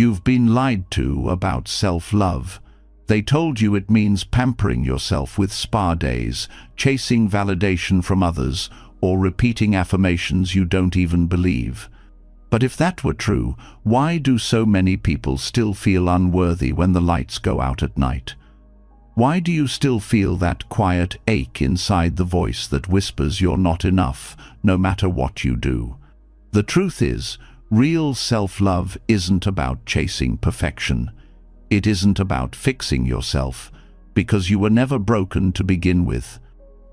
You've been lied to about self-love. They told you it means pampering yourself with spa days, chasing validation from others, or repeating affirmations you don't even believe. But if that were true, why do so many people still feel unworthy when the lights go out at night? Why do you still feel that quiet ache inside the voice that whispers you're not enough, no matter what you do? The truth is, real self-love isn't about chasing perfection. It isn't about fixing yourself, because you were never broken to begin with.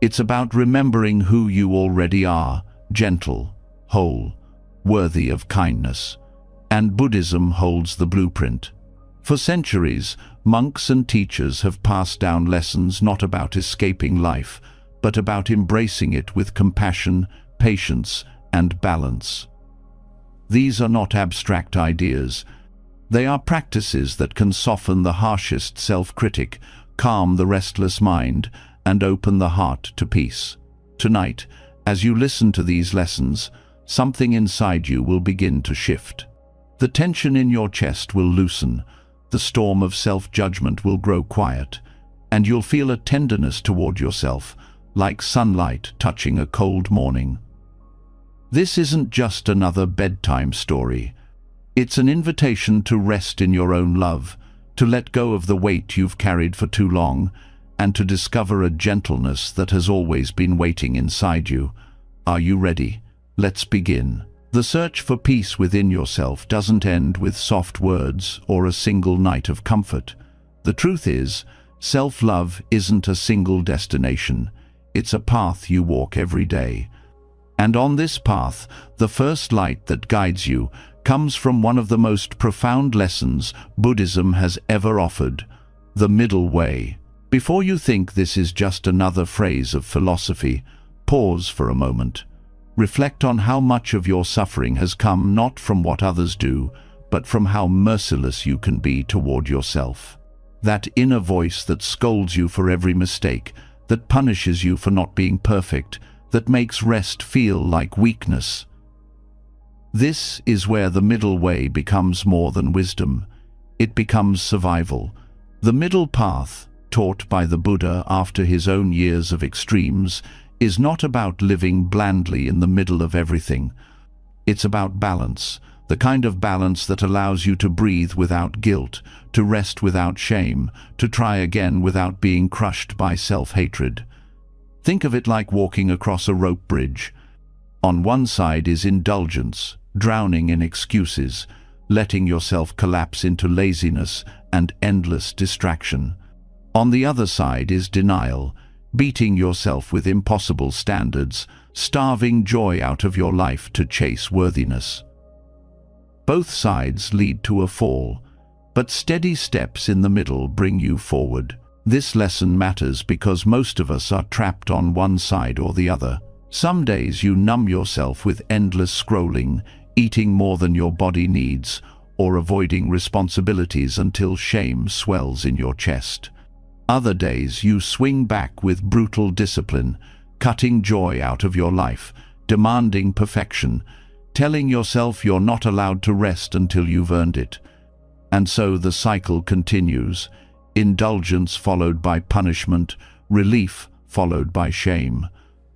It's about remembering who you already are, gentle, whole, worthy of kindness. And Buddhism holds the blueprint. For centuries, monks and teachers have passed down lessons not about escaping life, but about embracing it with compassion, patience, and balance. These are not abstract ideas. They are practices that can soften the harshest self-critic, calm the restless mind, and open the heart to peace. Tonight, as you listen to these lessons, something inside you will begin to shift. The tension in your chest will loosen, the storm of self-judgment will grow quiet, and you'll feel a tenderness toward yourself, like sunlight touching a cold morning. This isn't just another bedtime story. It's an invitation to rest in your own love, to let go of the weight you've carried for too long, and to discover a gentleness that has always been waiting inside you. Are you ready? Let's begin. The search for peace within yourself doesn't end with soft words or a single night of comfort. The truth is, self-love isn't a single destination. It's a path you walk every day. And on this path, the first light that guides you comes from one of the most profound lessons Buddhism has ever offered: the middle way. Before you think this is just another phrase of philosophy, pause for a moment. Reflect on how much of your suffering has come not from what others do, but from how merciless you can be toward yourself. That inner voice that scolds you for every mistake, that punishes you for not being perfect, that makes rest feel like weakness. This is where the middle way becomes more than wisdom. It becomes survival. The middle path, taught by the Buddha after his own years of extremes, is not about living blandly in the middle of everything. It's about balance, the kind of balance that allows you to breathe without guilt, to rest without shame, to try again without being crushed by self-hatred. Think of it like walking across a rope bridge. On one side is indulgence, drowning in excuses, letting yourself collapse into laziness and endless distraction. On the other side is denial, beating yourself with impossible standards, starving joy out of your life to chase worthiness. Both sides lead to a fall, but steady steps in the middle bring you forward. This lesson matters because most of us are trapped on one side or the other. Some days you numb yourself with endless scrolling, eating more than your body needs, or avoiding responsibilities until shame swells in your chest. Other days you swing back with brutal discipline, cutting joy out of your life, demanding perfection, telling yourself you're not allowed to rest until you've earned it. And so the cycle continues, indulgence followed by punishment, relief followed by shame.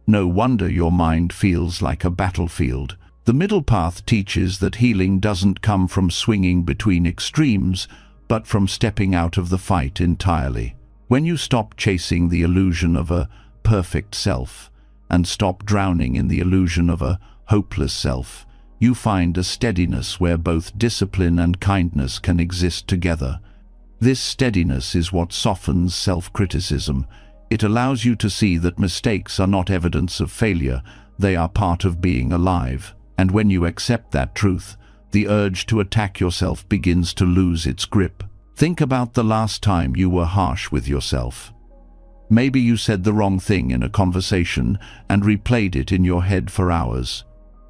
No wonder your mind feels like a battlefield. The middle path teaches that healing doesn't come from swinging between extremes, but from stepping out of the fight entirely. When you stop chasing the illusion of a perfect self and stop drowning in the illusion of a hopeless self, you find a steadiness where both discipline and kindness can exist together. This steadiness is what softens self-criticism. It allows you to see that mistakes are not evidence of failure, they are part of being alive. And when you accept that truth, the urge to attack yourself begins to lose its grip. Think about the last time you were harsh with yourself. Maybe you said the wrong thing in a conversation and replayed it in your head for hours.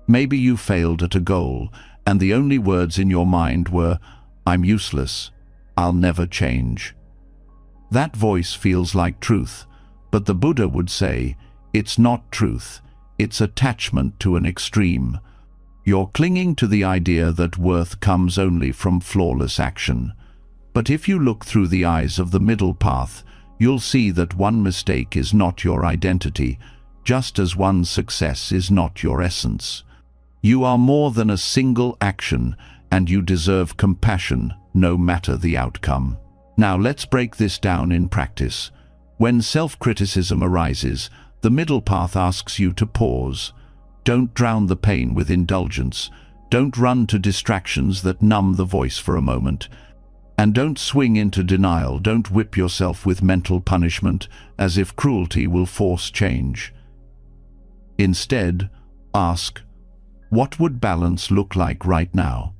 Maybe you failed at a goal, and the only words in your mind were, "I'm useless. I'll never change." That voice feels like truth, but the Buddha would say, it's not truth, it's attachment to an extreme. You're clinging to the idea that worth comes only from flawless action. But if you look through the eyes of the middle path, you'll see that one mistake is not your identity, just as one success is not your essence. You are more than a single action, and you deserve compassion, no matter the outcome. Now let's break this down in practice. When self-criticism arises, the middle path asks you to pause. Don't drown the pain with indulgence. Don't run to distractions that numb the voice for a moment. And don't swing into denial. Don't whip yourself with mental punishment as if cruelty will force change. Instead, ask, what would balance look like right now?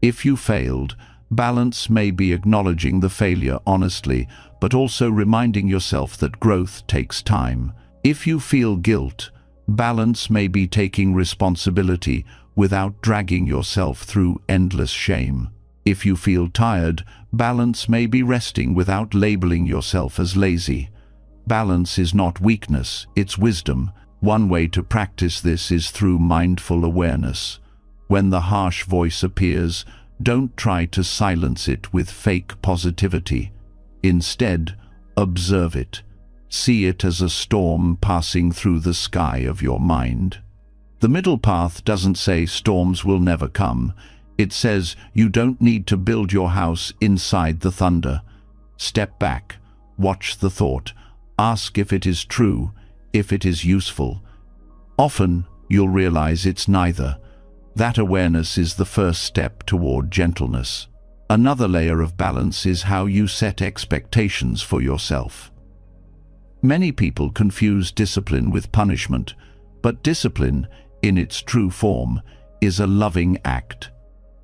If you failed, balance may be acknowledging the failure honestly, but also reminding yourself that growth takes time. If you feel guilt, balance may be taking responsibility without dragging yourself through endless shame. If you feel tired, balance may be resting without labeling yourself as lazy. Balance is not weakness, it's wisdom. One way to practice this is through mindful awareness. When the harsh voice appears, don't try to silence it with fake positivity. Instead, observe it. See it as a storm passing through the sky of your mind. The middle path doesn't say storms will never come. It says you don't need to build your house inside the thunder. Step back, watch the thought, ask if it is true, if it is useful. Often, you'll realize it's neither. That awareness is the first step toward gentleness. Another layer of balance is how you set expectations for yourself. Many people confuse discipline with punishment, but discipline, in its true form, is a loving act.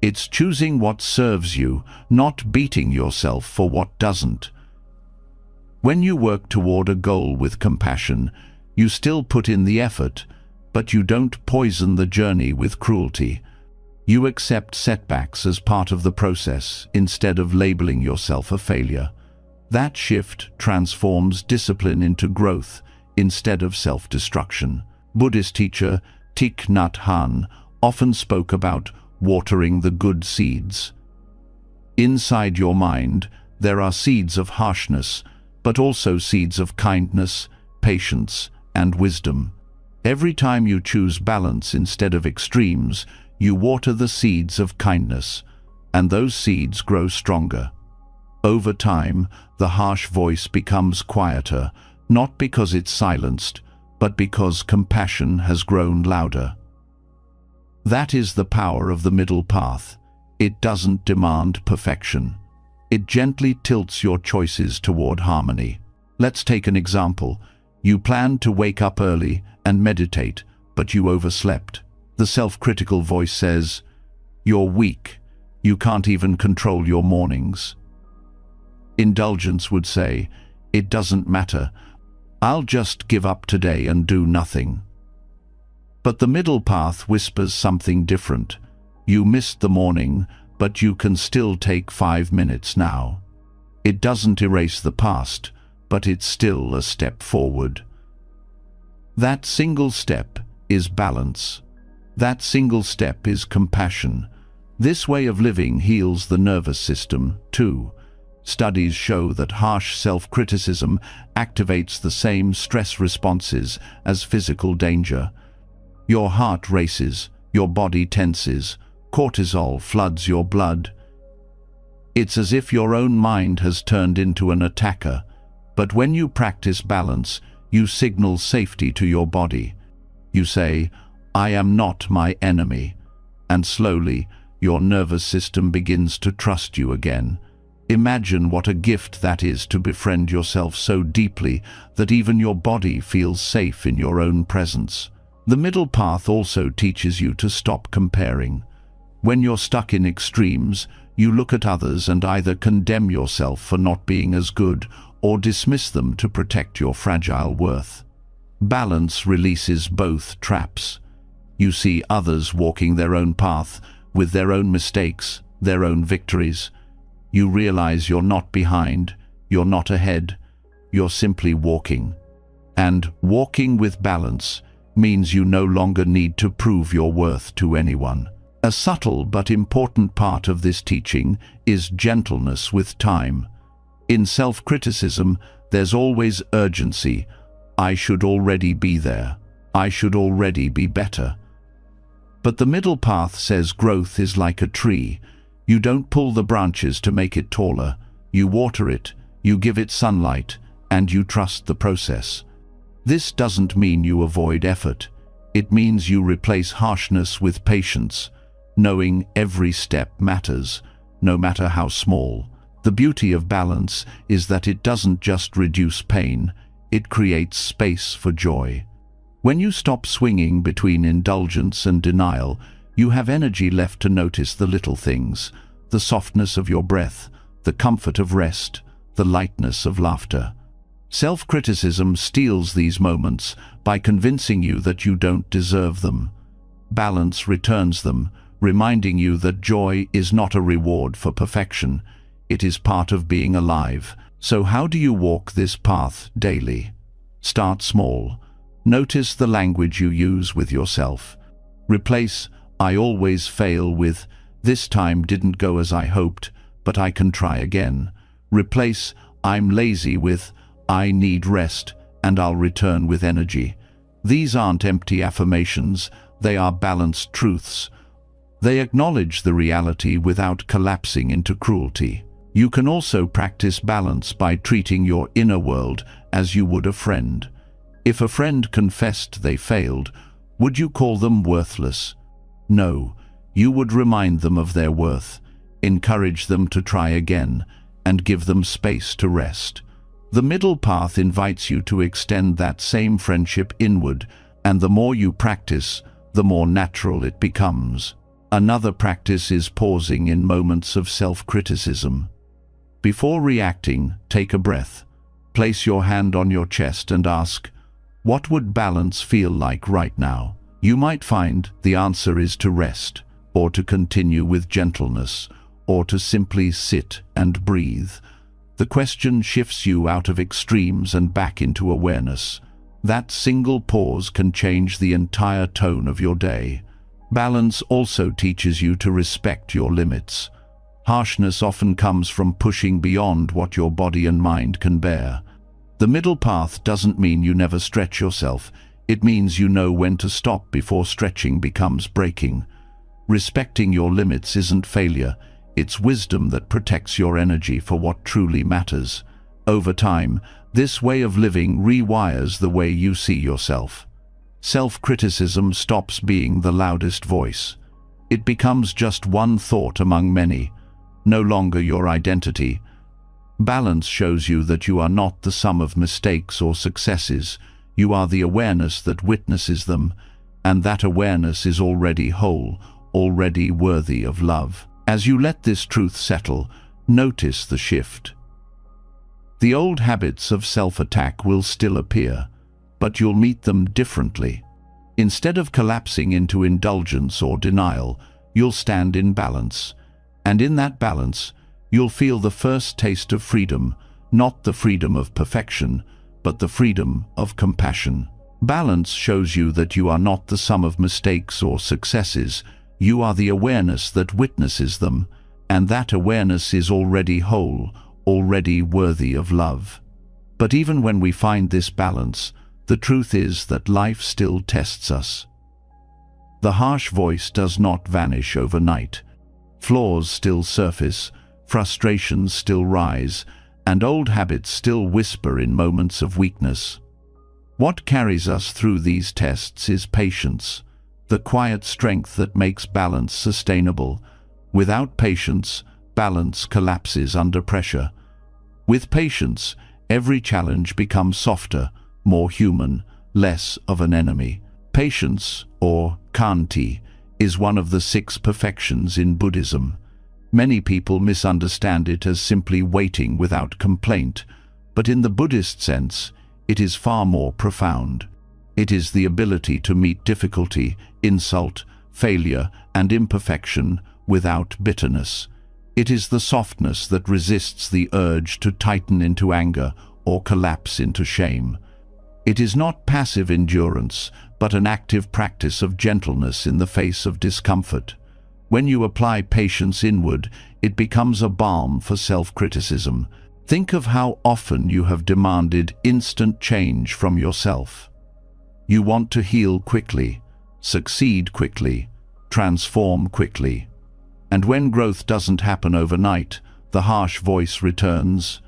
It's choosing what serves you, not beating yourself for what doesn't. When you work toward a goal with compassion, you still put in the effort, but you don't poison the journey with cruelty. You accept setbacks as part of the process instead of labeling yourself a failure. That shift transforms discipline into growth instead of self-destruction. Buddhist teacher Thich Nhat Hanh often spoke about watering the good seeds. Inside your mind, there are seeds of harshness, but also seeds of kindness, patience, and wisdom. Every time you choose balance instead of extremes, you water the seeds of kindness, and those seeds grow stronger. Over time, the harsh voice becomes quieter, not because it's silenced, but because compassion has grown louder. That is the power of the middle path. It doesn't demand perfection. It gently tilts your choices toward harmony. Let's take an example. You planned to wake up early and meditate, but you overslept. The self-critical voice says, "You're weak. You can't even control your mornings." Indulgence would say, "It doesn't matter. I'll just give up today and do nothing." But the middle path whispers something different. You missed the morning, but you can still take 5 minutes now. It doesn't erase the past, but it's still a step forward. That single step is balance. That single step is compassion. This way of living heals the nervous system, too. Studies show that harsh self-criticism activates the same stress responses as physical danger. Your heart races, your body tenses, cortisol floods your blood. It's as if your own mind has turned into an attacker. But when you practice balance, you signal safety to your body. You say, "I am not my enemy," and slowly, your nervous system begins to trust you again. Imagine what a gift that is to befriend yourself so deeply that even your body feels safe in your own presence. The middle path also teaches you to stop comparing. When you're stuck in extremes, you look at others and either condemn yourself for not being as good or dismiss them to protect your fragile worth. Balance releases both traps. You see others walking their own path, with their own mistakes, their own victories. You realize you're not behind, you're not ahead, you're simply walking. And walking with balance means you no longer need to prove your worth to anyone. A subtle but important part of this teaching is gentleness with time. In self-criticism, there's always urgency. I should already be there. I should already be better. But the middle path says growth is like a tree. You don't pull the branches to make it taller. You water it, you give it sunlight, and you trust the process. This doesn't mean you avoid effort. It means you replace harshness with patience, knowing every step matters, no matter how small. The beauty of balance is that it doesn't just reduce pain, it creates space for joy. When you stop swinging between indulgence and denial, you have energy left to notice the little things, the softness of your breath, the comfort of rest, the lightness of laughter. Self-criticism steals these moments by convincing you that you don't deserve them. Balance returns them, reminding you that joy is not a reward for perfection. It is part of being alive. So how do you walk this path daily? Start small. Notice the language you use with yourself. Replace "I always fail" with "This time didn't go as I hoped, but I can try again." Replace "I'm lazy" with "I need rest, and I'll return with energy." These aren't empty affirmations, they are balanced truths. They acknowledge the reality without collapsing into cruelty. You can also practice balance by treating your inner world as you would a friend. If a friend confessed they failed, would you call them worthless? No, you would remind them of their worth, encourage them to try again, and give them space to rest. The middle path invites you to extend that same friendship inward, and the more you practice, the more natural it becomes. Another practice is pausing in moments of self-criticism. Before reacting, take a breath. Place your hand on your chest and ask, what would balance feel like right now? You might find the answer is to rest, or to continue with gentleness, or to simply sit and breathe. The question shifts you out of extremes and back into awareness. That single pause can change the entire tone of your day. Balance also teaches you to respect your limits. Harshness often comes from pushing beyond what your body and mind can bear. The middle path doesn't mean you never stretch yourself. It means you know when to stop before stretching becomes breaking. Respecting your limits isn't failure. It's wisdom that protects your energy for what truly matters. Over time, this way of living rewires the way you see yourself. Self-criticism stops being the loudest voice. It becomes just one thought among many, no longer your identity. Balance shows you that you are not the sum of mistakes or successes. You are the awareness that witnesses them, and that awareness is already whole, already worthy of love. As you let this truth settle, notice the shift. The old habits of self-attack will still appear, but you'll meet them differently. Instead of collapsing into indulgence or denial, you'll stand in balance. And in that balance, you'll feel the first taste of freedom, not the freedom of perfection, but the freedom of compassion. Balance shows you that you are not the sum of mistakes or successes. You are the awareness that witnesses them, and that awareness is already whole, already worthy of love. But even when we find this balance, the truth is that life still tests us. The harsh voice does not vanish overnight. Flaws still surface, frustrations still rise, and old habits still whisper in moments of weakness. What carries us through these tests is patience, the quiet strength that makes balance sustainable. Without patience, balance collapses under pressure. With patience, every challenge becomes softer, more human, less of an enemy. Patience, or khanti, is one of the 6 perfections in Buddhism. Many people misunderstand it as simply waiting without complaint, but in the Buddhist sense, it is far more profound. It is the ability to meet difficulty, insult, failure, and imperfection without bitterness. It is the softness that resists the urge to tighten into anger or collapse into shame. It is not passive endurance, but an active practice of gentleness in the face of discomfort. When you apply patience inward, it becomes a balm for self-criticism. Think of how often you have demanded instant change from yourself. You want to heal quickly, succeed quickly, transform quickly. And when growth doesn't happen overnight, the harsh voice returns,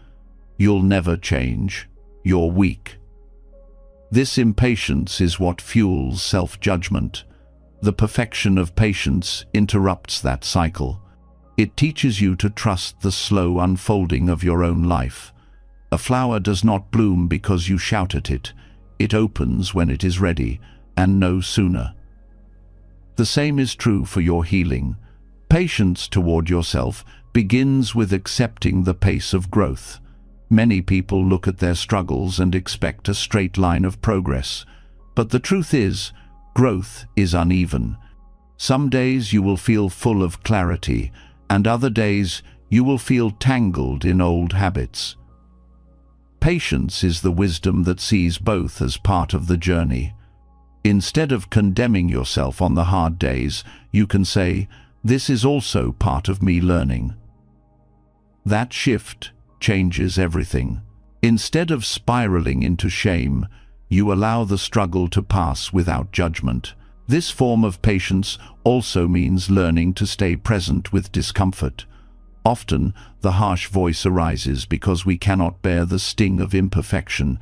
"You'll never change. You're weak." This impatience is what fuels self-judgment. The perfection of patience interrupts that cycle. It teaches you to trust the slow unfolding of your own life. A flower does not bloom because you shout at it. It opens when it is ready, and no sooner. The same is true for your healing. Patience toward yourself begins with accepting the pace of growth. Many people look at their struggles and expect a straight line of progress. But the truth is, growth is uneven. Some days you will feel full of clarity, and other days you will feel tangled in old habits. Patience is the wisdom that sees both as part of the journey. Instead of condemning yourself on the hard days, you can say, "This is also part of me learning." That shift changes everything. Instead of spiraling into shame, you allow the struggle to pass without judgment. This form of patience also means learning to stay present with discomfort. Often, the harsh voice arises because we cannot bear the sting of imperfection.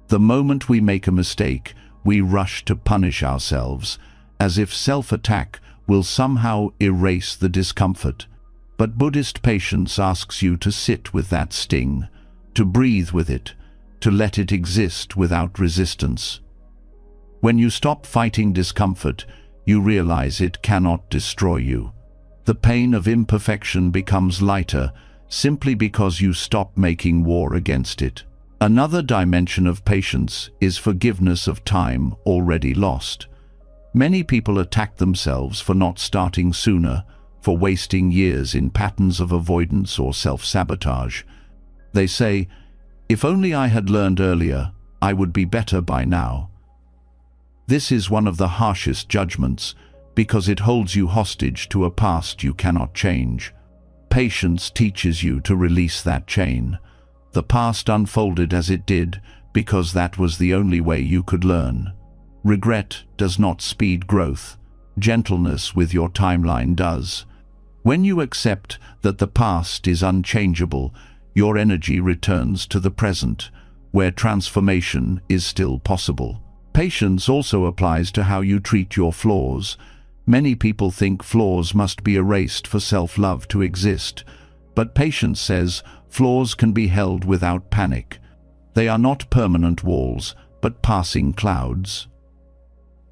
The moment we make a mistake, we rush to punish ourselves, as if self-attack will somehow erase the discomfort. But Buddhist patience asks you to sit with that sting, to breathe with it, to let it exist without resistance. When you stop fighting discomfort, you realize it cannot destroy you. The pain of imperfection becomes lighter simply because you stop making war against it. Another dimension of patience is forgiveness of time already lost. Many people attack themselves for not starting sooner, for wasting years in patterns of avoidance or self-sabotage. They say, "If only I had learned earlier, I would be better by now." This is one of the harshest judgments because it holds you hostage to a past you cannot change. Patience teaches you to release that chain. The past unfolded as it did because that was the only way you could learn. Regret does not speed growth. Gentleness with your timeline does. When you accept that the past is unchangeable, your energy returns to the present, where transformation is still possible. Patience also applies to how you treat your flaws. Many people think flaws must be erased for self-love to exist, but patience says flaws can be held without panic. They are not permanent walls, but passing clouds.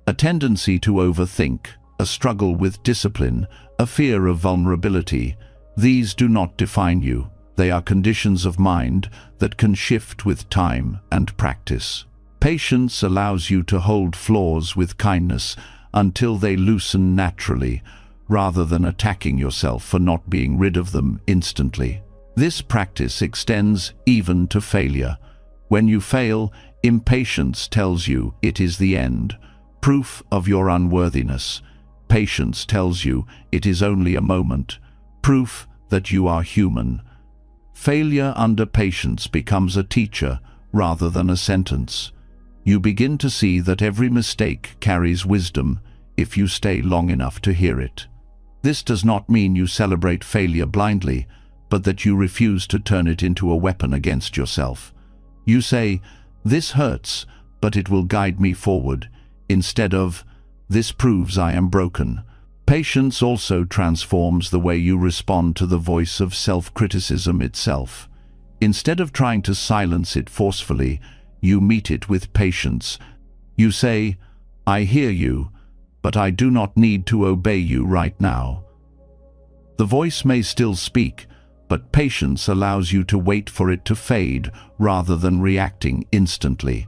A tendency to overthink, a struggle with discipline, a fear of vulnerability, these do not define you. They are conditions of mind that can shift with time and practice. Patience allows you to hold flaws with kindness until they loosen naturally, rather than attacking yourself for not being rid of them instantly. This practice extends even to failure. When you fail, impatience tells you it is the end, proof of your unworthiness. Patience tells you it is only a moment, proof that you are human. Failure under patience becomes a teacher rather than a sentence. You begin to see that every mistake carries wisdom if you stay long enough to hear it. This does not mean you celebrate failure blindly, but that you refuse to turn it into a weapon against yourself. You say, "This hurts, but it will guide me forward," instead of, "This proves I am broken." Patience also transforms the way you respond to the voice of self-criticism itself. Instead of trying to silence it forcefully, you meet it with patience. You say, "I hear you, but I do not need to obey you right now." The voice may still speak, but patience allows you to wait for it to fade rather than reacting instantly.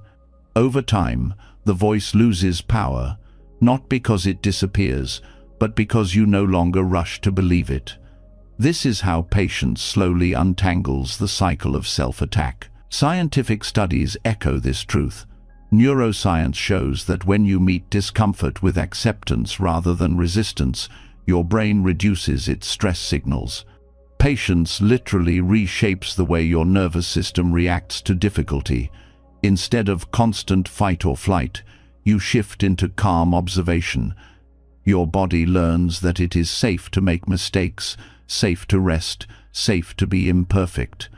Over time, the voice loses power, not because it disappears, but because you no longer rush to believe it. This is how patience slowly untangles the cycle of self-attack. Scientific studies echo this truth. Neuroscience shows that when you meet discomfort with acceptance rather than resistance, your brain reduces its stress signals. Patience literally reshapes the way your nervous system reacts to difficulty. Instead of constant fight or flight, you shift into calm observation. Your body learns that it is safe to make mistakes, safe to rest, safe to be imperfect.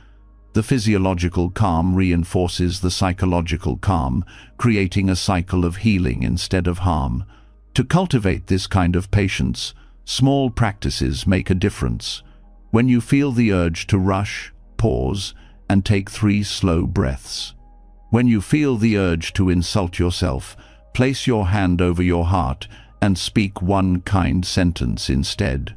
The physiological calm reinforces the psychological calm, creating a cycle of healing instead of harm. To cultivate this kind of patience, small practices make a difference. When you feel the urge to rush, pause and take 3 slow breaths. When you feel the urge to insult yourself, place your hand over your heart and speak one kind sentence instead.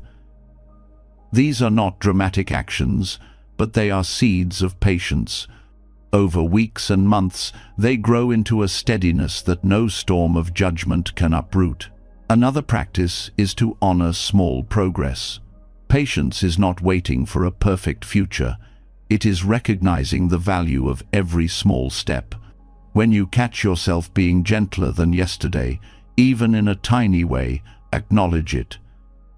These are not dramatic actions, but they are seeds of patience. Over weeks and months, they grow into a steadiness that no storm of judgment can uproot. Another practice is to honor small progress. Patience is not waiting for a perfect future. It is recognizing the value of every small step. When you catch yourself being gentler than yesterday, even in a tiny way, acknowledge it.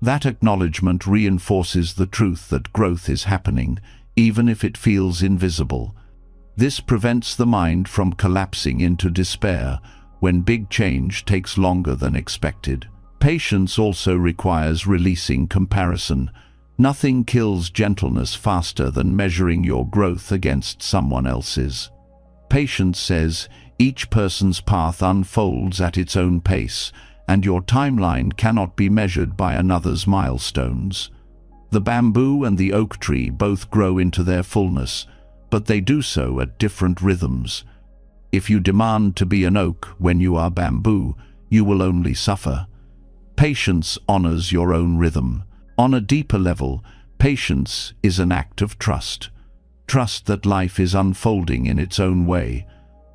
That acknowledgement reinforces the truth that growth is happening, even if it feels invisible. This prevents the mind from collapsing into despair when big change takes longer than expected. Patience also requires releasing comparison. Nothing kills gentleness faster than measuring your growth against someone else's. Patience says each person's path unfolds at its own pace, and your timeline cannot be measured by another's milestones. The bamboo and the oak tree both grow into their fullness, but they do so at different rhythms. If you demand to be an oak when you are bamboo, you will only suffer. Patience honors your own rhythm. On a deeper level, patience is an act of trust. Trust that life is unfolding in its own way,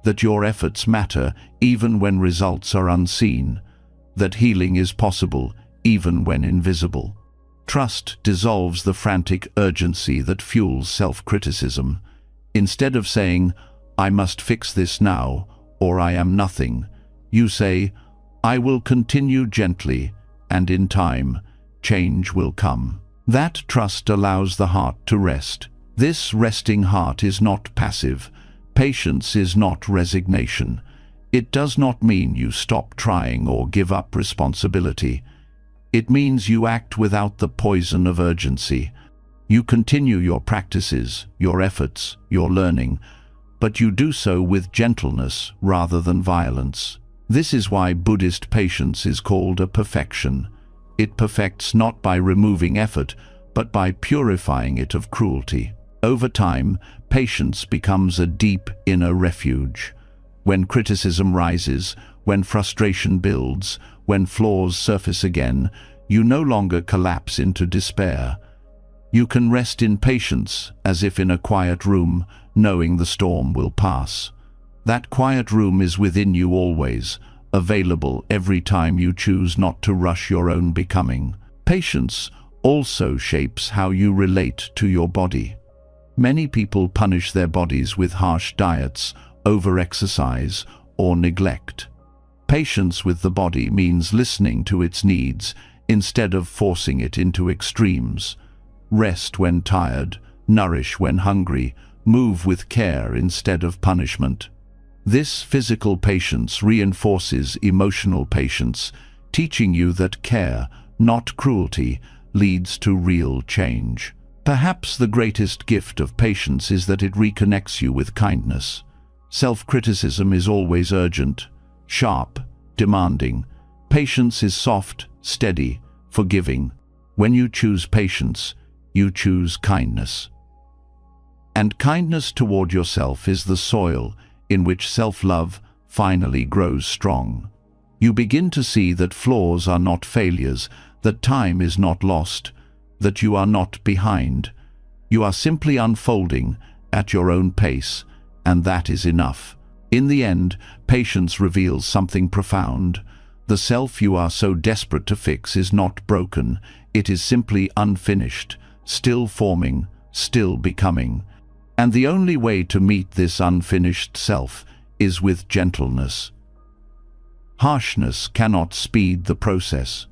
that your efforts matter even when results are unseen, that healing is possible even when invisible. Trust dissolves the frantic urgency that fuels self-criticism. Instead of saying, "I must fix this now," or "I am nothing," you say, "I will continue gently, and in time, change will come." That trust allows the heart to rest. This resting heart is not passive. Patience is not resignation. It does not mean you stop trying or give up responsibility. It means you act without the poison of urgency. You continue your practices, your efforts, your learning, but you do so with gentleness rather than violence. This is why Buddhist patience is called a perfection. It perfects not by removing effort, but by purifying it of cruelty. Over time, patience becomes a deep inner refuge. When criticism rises, when frustration builds, when flaws surface again, you no longer collapse into despair. You can rest in patience, as if in a quiet room, knowing the storm will pass. That quiet room is within you always, available every time you choose not to rush your own becoming. Patience also shapes how you relate to your body. Many people punish their bodies with harsh diets, over-exercise, or neglect. Patience with the body means listening to its needs instead of forcing it into extremes. Rest when tired, nourish when hungry, move with care instead of punishment. This physical patience reinforces emotional patience, teaching you that care, not cruelty, leads to real change. Perhaps the greatest gift of patience is that it reconnects you with kindness. Self-criticism is always urgent, sharp, demanding. Patience is soft, steady, forgiving. When you choose patience, you choose kindness. And kindness toward yourself is the soil in which self-love finally grows strong. You begin to see that flaws are not failures, that time is not lost, that you are not behind. You are simply unfolding at your own pace, and that is enough. In the end, patience reveals something profound. The self you are so desperate to fix is not broken, it is simply unfinished, still forming, still becoming. And the only way to meet this unfinished self is with gentleness. Harshness cannot speed the process.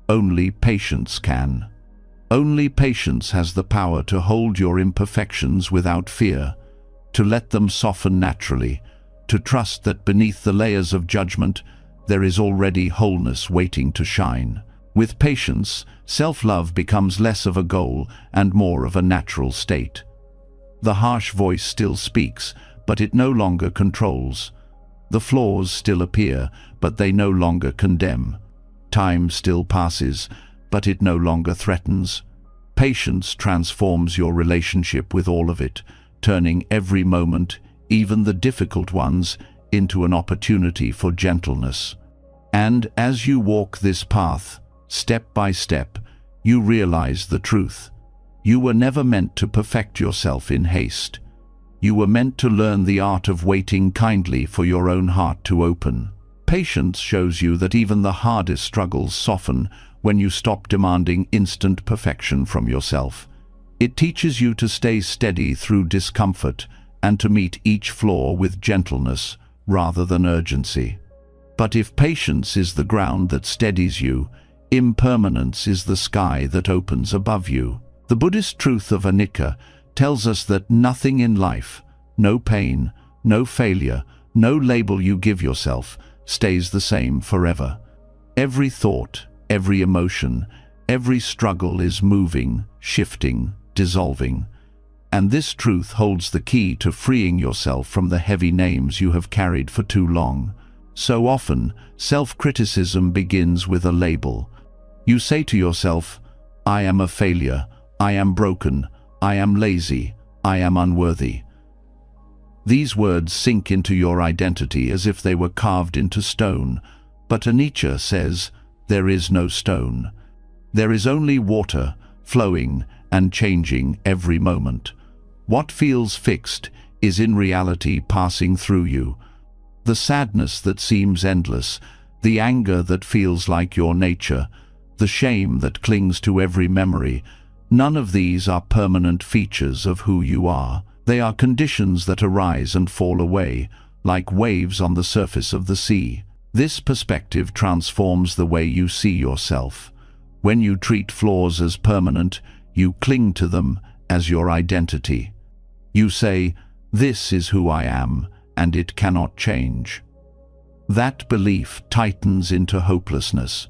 Only patience can. Only patience has the power to hold your imperfections without fear, to let them soften naturally, to trust that beneath the layers of judgment there is already wholeness waiting to shine. With patience, self-love becomes less of a goal and more of a natural state. The harsh voice still speaks, but it no longer controls. The flaws still appear, but they no longer condemn. Time still passes, but it no longer threatens. Patience transforms your relationship with all of it, turning every moment, even the difficult ones, into an opportunity for gentleness. And as you walk this path, step by step, you realize the truth. You were never meant to perfect yourself in haste. You were meant to learn the art of waiting kindly for your own heart to open. Patience shows you that even the hardest struggles soften when you stop demanding instant perfection from yourself. It teaches you to stay steady through discomfort and to meet each flaw with gentleness rather than urgency. But if patience is the ground that steadies you, impermanence is the sky that opens above you. The Buddhist truth of anicca tells us that nothing in life, no pain, no failure, no label you give yourself, stays the same forever. Every thought, every emotion, every struggle is moving, shifting, dissolving. And this truth holds the key to freeing yourself from the heavy names you have carried for too long. So often, self-criticism begins with a label. You say to yourself, "I am a failure, I am broken, I am lazy, I am unworthy." These words sink into your identity as if they were carved into stone, but anicca says, there is no stone. There is only water, flowing and changing every moment. What feels fixed is in reality passing through you. The sadness that seems endless, the anger that feels like your nature, the shame that clings to every memory, none of these are permanent features of who you are. They are conditions that arise and fall away, like waves on the surface of the sea. This perspective transforms the way you see yourself. When you treat flaws as permanent, you cling to them as your identity. You say, "This is who I am, and it cannot change." That belief tightens into hopelessness.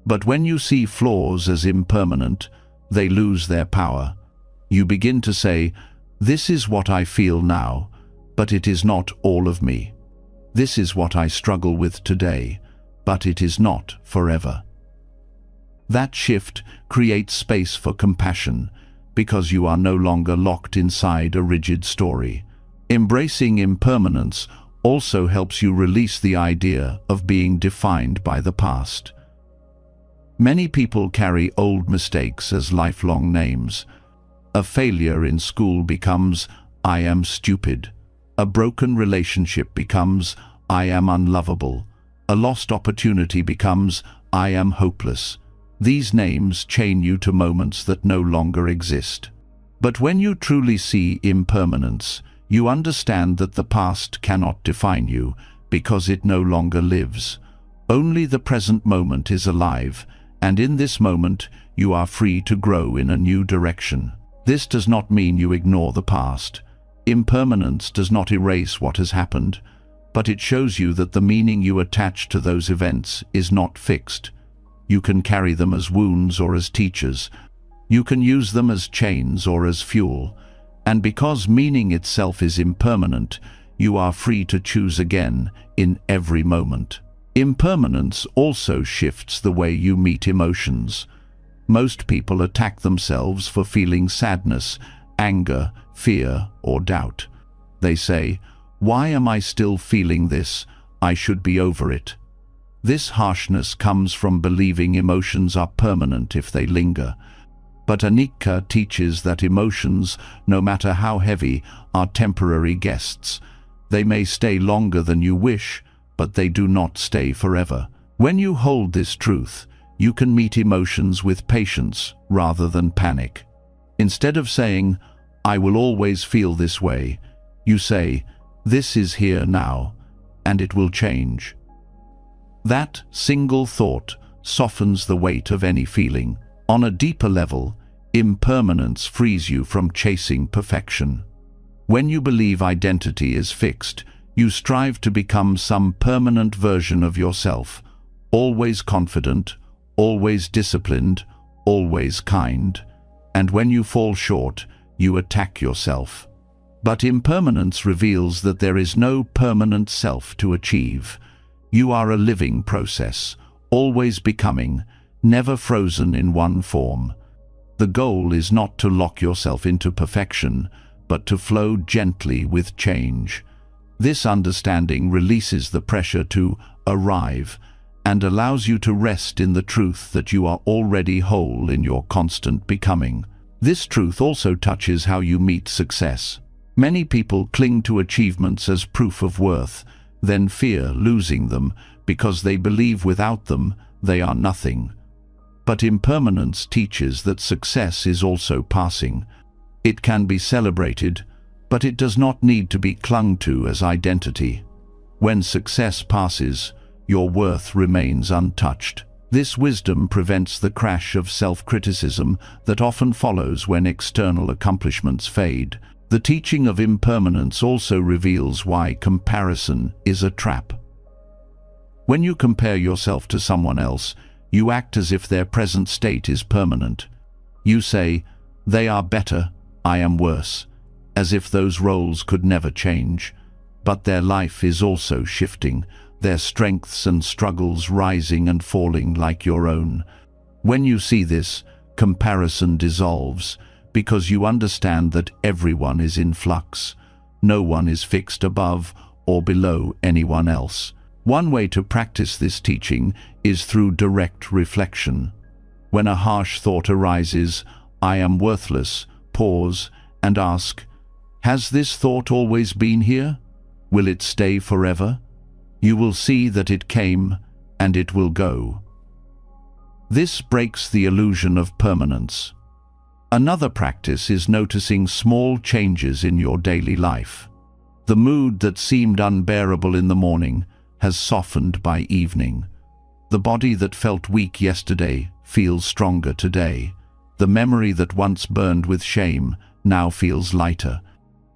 But when you see flaws as impermanent, they lose their power. You begin to say, "This is what I feel now, but it is not all of me. This is what I struggle with today, but it is not forever." That shift creates space for compassion, because you are no longer locked inside a rigid story. Embracing impermanence also helps you release the idea of being defined by the past. Many people carry old mistakes as lifelong names. A failure in school becomes, "I am stupid." A broken relationship becomes, "I am unlovable." A lost opportunity becomes, "I am hopeless." These names chain you to moments that no longer exist. But when you truly see impermanence, you understand that the past cannot define you because it no longer lives. Only the present moment is alive, and in this moment you are free to grow in a new direction. This does not mean you ignore the past. Impermanence does not erase what has happened, but it shows you that the meaning you attach to those events is not fixed. You can carry them as wounds or as teachers. You can use them as chains or as fuel. And because meaning itself is impermanent, you are free to choose again in every moment. Impermanence also shifts the way you meet emotions. Most people attack themselves for feeling sadness, anger, fear, or doubt. They say, "Why am I still feeling this? I should be over it." This harshness comes from believing emotions are permanent if they linger. But anicca teaches that emotions, no matter how heavy, are temporary guests. They may stay longer than you wish, but they do not stay forever. When you hold this truth, you can meet emotions with patience rather than panic. Instead of saying, "I will always feel this way," you say, "This is here now. and it will change. That single thought softens the weight of any feeling. On a deeper level, impermanence frees you from chasing perfection. When you believe identity is fixed, you strive to become some permanent version of yourself, always confident, always disciplined, always kind. And when you fall short, you attack yourself. But impermanence reveals that there is no permanent self to achieve. You are a living process, always becoming, never frozen in one form. The goal is not to lock yourself into perfection, but to flow gently with change. This understanding releases the pressure to arrive and allows you to rest in the truth that you are already whole in your constant becoming. This truth also touches how you meet success. Many people cling to achievements as proof of worth, then fear losing them because they believe without them they are nothing. But impermanence teaches that success is also passing. It can be celebrated, but it does not need to be clung to as identity. When success passes, your worth remains untouched. This wisdom prevents the crash of self-criticism that often follows when external accomplishments fade. The teaching of impermanence also reveals why comparison is a trap. When you compare yourself to someone else, you act as if their present state is permanent. You say, "They are better, I am worse," as if those roles could never change. But their life is also shifting, their strengths and struggles rising and falling like your own. When you see this, comparison dissolves, because you understand that everyone is in flux. No one is fixed above or below anyone else. One way to practice this teaching is through direct reflection. When a harsh thought arises, "I am worthless," pause and ask, "Has this thought always been here? Will it stay forever?" You will see that it came and it will go. This breaks the illusion of permanence. Another practice is noticing small changes in your daily life. The mood that seemed unbearable in the morning has softened by evening. The body that felt weak yesterday feels stronger today. The memory that once burned with shame now feels lighter.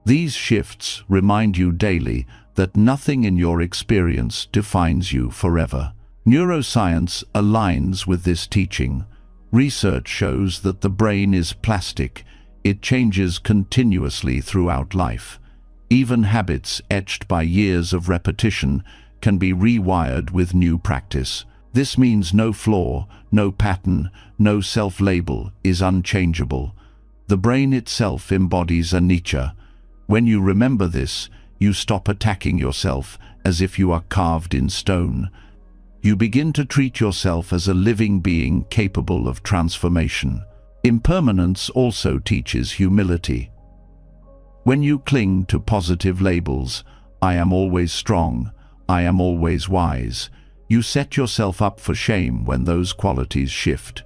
These shifts remind you daily that nothing in your experience defines you forever. Neuroscience aligns with this teaching. Research shows that the brain is plastic. It changes continuously throughout life. Even habits etched by years of repetition can be rewired with new practice. This means no flaw, no pattern, no self-label is unchangeable. The brain itself embodies anicca. When you remember this, you stop attacking yourself as if you are carved in stone. You begin to treat yourself as a living being capable of transformation. Impermanence also teaches humility. When you cling to positive labels, "I am always strong," "I am always wise," you set yourself up for shame when those qualities shift.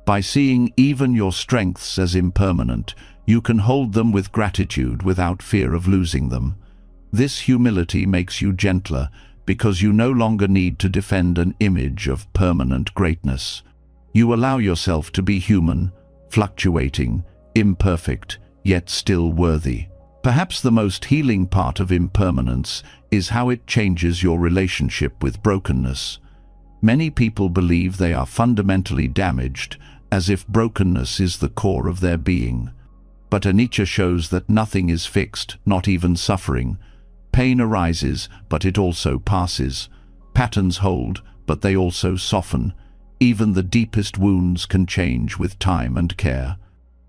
By seeing even your strengths as impermanent, you can hold them with gratitude without fear of losing them. This humility makes you gentler because you no longer need to defend an image of permanent greatness. You allow yourself to be human, fluctuating, imperfect, yet still worthy. Perhaps the most healing part of impermanence is how it changes your relationship with brokenness. Many people believe they are fundamentally damaged, as if brokenness is the core of their being. But anicca shows that nothing is fixed, not even suffering. Pain arises, but it also passes. Patterns hold, but they also soften. Even the deepest wounds can change with time and care.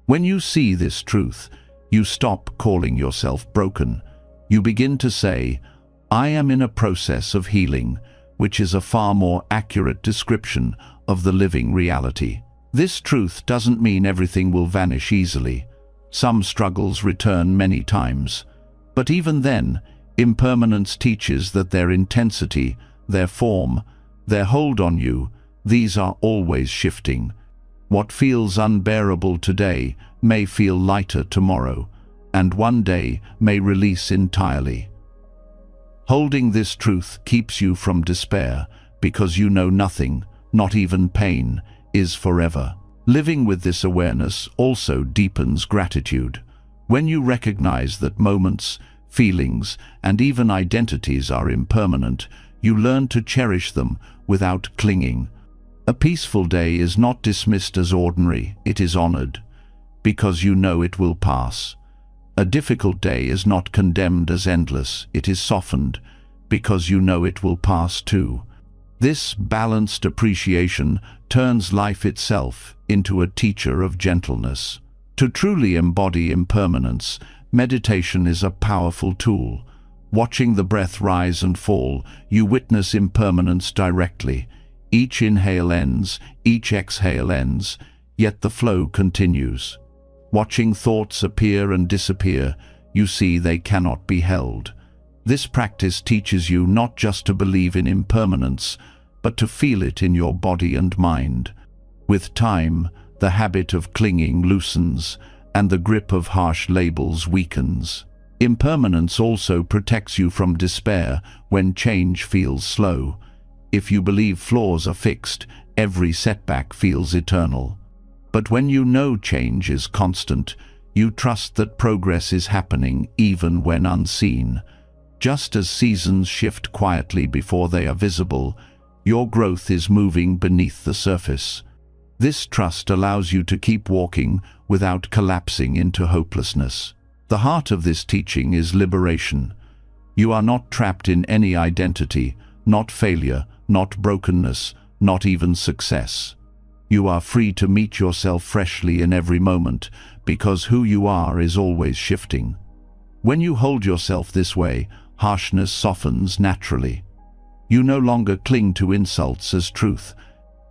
When you see this truth, you stop calling yourself broken. You begin to say, "I am in a process of healing," which is a far more accurate description of the living reality. This truth doesn't mean everything will vanish easily. Some struggles return many times. But even then, impermanence teaches that their intensity, their form, their hold on you, these are always shifting. What feels unbearable today may feel lighter tomorrow, and one day may release entirely. Holding this truth keeps you from despair, because you know nothing, not even pain, is forever. Living with this awareness also deepens gratitude. When you recognize that moments, feelings, and even identities are impermanent, you learn to cherish them without clinging. A peaceful day is not dismissed as ordinary, it is honored, because you know it will pass. A difficult day is not condemned as endless, it is softened, because you know it will pass too. This balanced appreciation turns life itself into a teacher of gentleness. To truly embody impermanence, meditation is a powerful tool. Watching the breath rise and fall, you witness impermanence directly. Each inhale ends, each exhale ends, yet the flow continues. Watching thoughts appear and disappear, you see they cannot be held. This practice teaches you not just to believe in impermanence, but to feel it in your body and mind. With time, the habit of clinging loosens, and the grip of harsh labels weakens. Impermanence also protects you from despair when change feels slow. If you believe flaws are fixed, every setback feels eternal. But when you know change is constant, you trust that progress is happening even when unseen. Just as seasons shift quietly before they are visible, your growth is moving beneath the surface. This trust allows you to keep walking without collapsing into hopelessness. The heart of this teaching is liberation. You are not trapped in any identity, not failure, not brokenness, not even success. You are free to meet yourself freshly in every moment, because who you are is always shifting. When you hold yourself this way, harshness softens naturally. You no longer cling to insults as truth.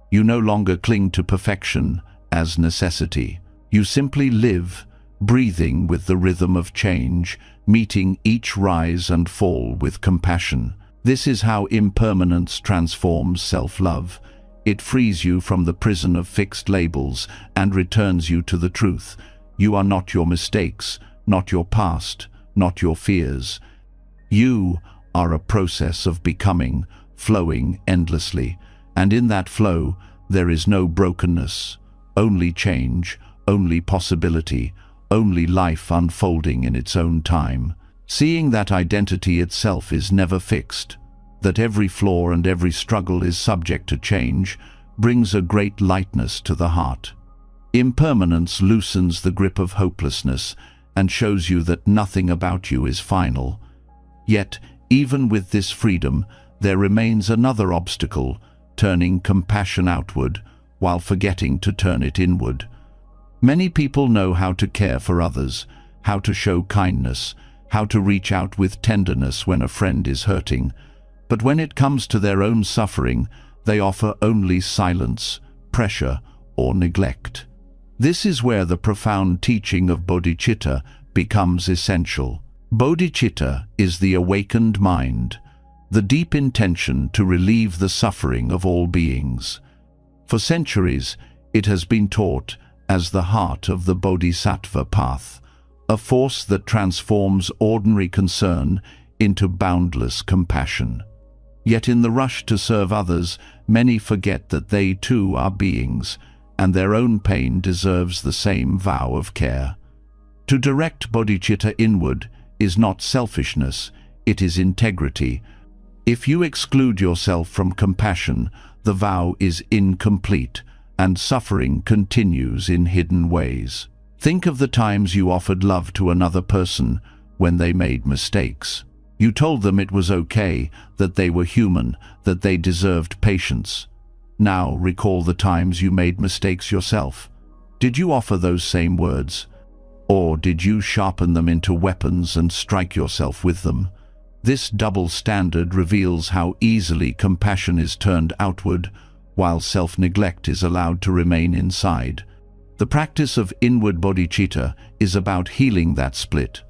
You no longer cling to perfection as necessity. You simply live, breathing with the rhythm of change, meeting each rise and fall with compassion. This is how impermanence transforms self-love. It frees you from the prison of fixed labels and returns you to the truth. You are not your mistakes, not your past, not your fears. You are a process of becoming, flowing endlessly, and in that flow there is no brokenness, only change, only possibility, only life unfolding in its own time. Seeing that identity itself is never fixed, that every flaw and every struggle is subject to change, brings a great lightness to the heart. Impermanence loosens the grip of hopelessness and shows you that nothing about you is final. Yet, even with this freedom, there remains another obstacle, turning compassion outward while forgetting to turn it inward. Many people know how to care for others, how to show kindness, how to reach out with tenderness when a friend is hurting. But when it comes to their own suffering, they offer only silence, pressure, or neglect. This is where the profound teaching of bodhicitta becomes essential. Bodhicitta is the awakened mind, the deep intention to relieve the suffering of all beings. For centuries, it has been taught as the heart of the bodhisattva path, a force that transforms ordinary concern into boundless compassion. Yet in the rush to serve others, many forget that they too are beings, and their own pain deserves the same vow of care. To direct bodhicitta inward is not selfishness, it is integrity. If you exclude yourself from compassion, the vow is incomplete, and suffering continues in hidden ways. Think of the times you offered love to another person when they made mistakes. You told them it was okay, that they were human, that they deserved patience. Now recall the times you made mistakes yourself. Did you offer those same words? Or did you sharpen them into weapons and strike yourself with them? This double standard reveals how easily compassion is turned outward, while self-neglect is allowed to remain inside. The practice of inward bodhicitta is about healing that split,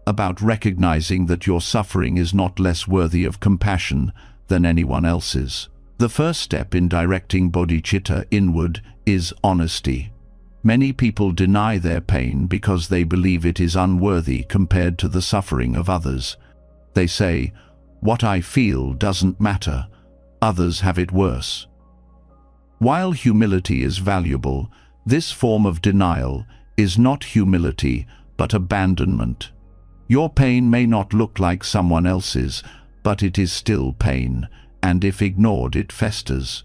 about recognizing that your suffering is not less worthy of compassion than anyone else's. The first step in directing bodhicitta inward is honesty. Many people deny their pain because they believe it is unworthy compared to the suffering of others. They say, What I feel doesn't matter. Others have it worse. While humility is valuable, this form of denial is not humility, but abandonment. Your pain may not look like someone else's, but it is still pain, and if ignored, it festers.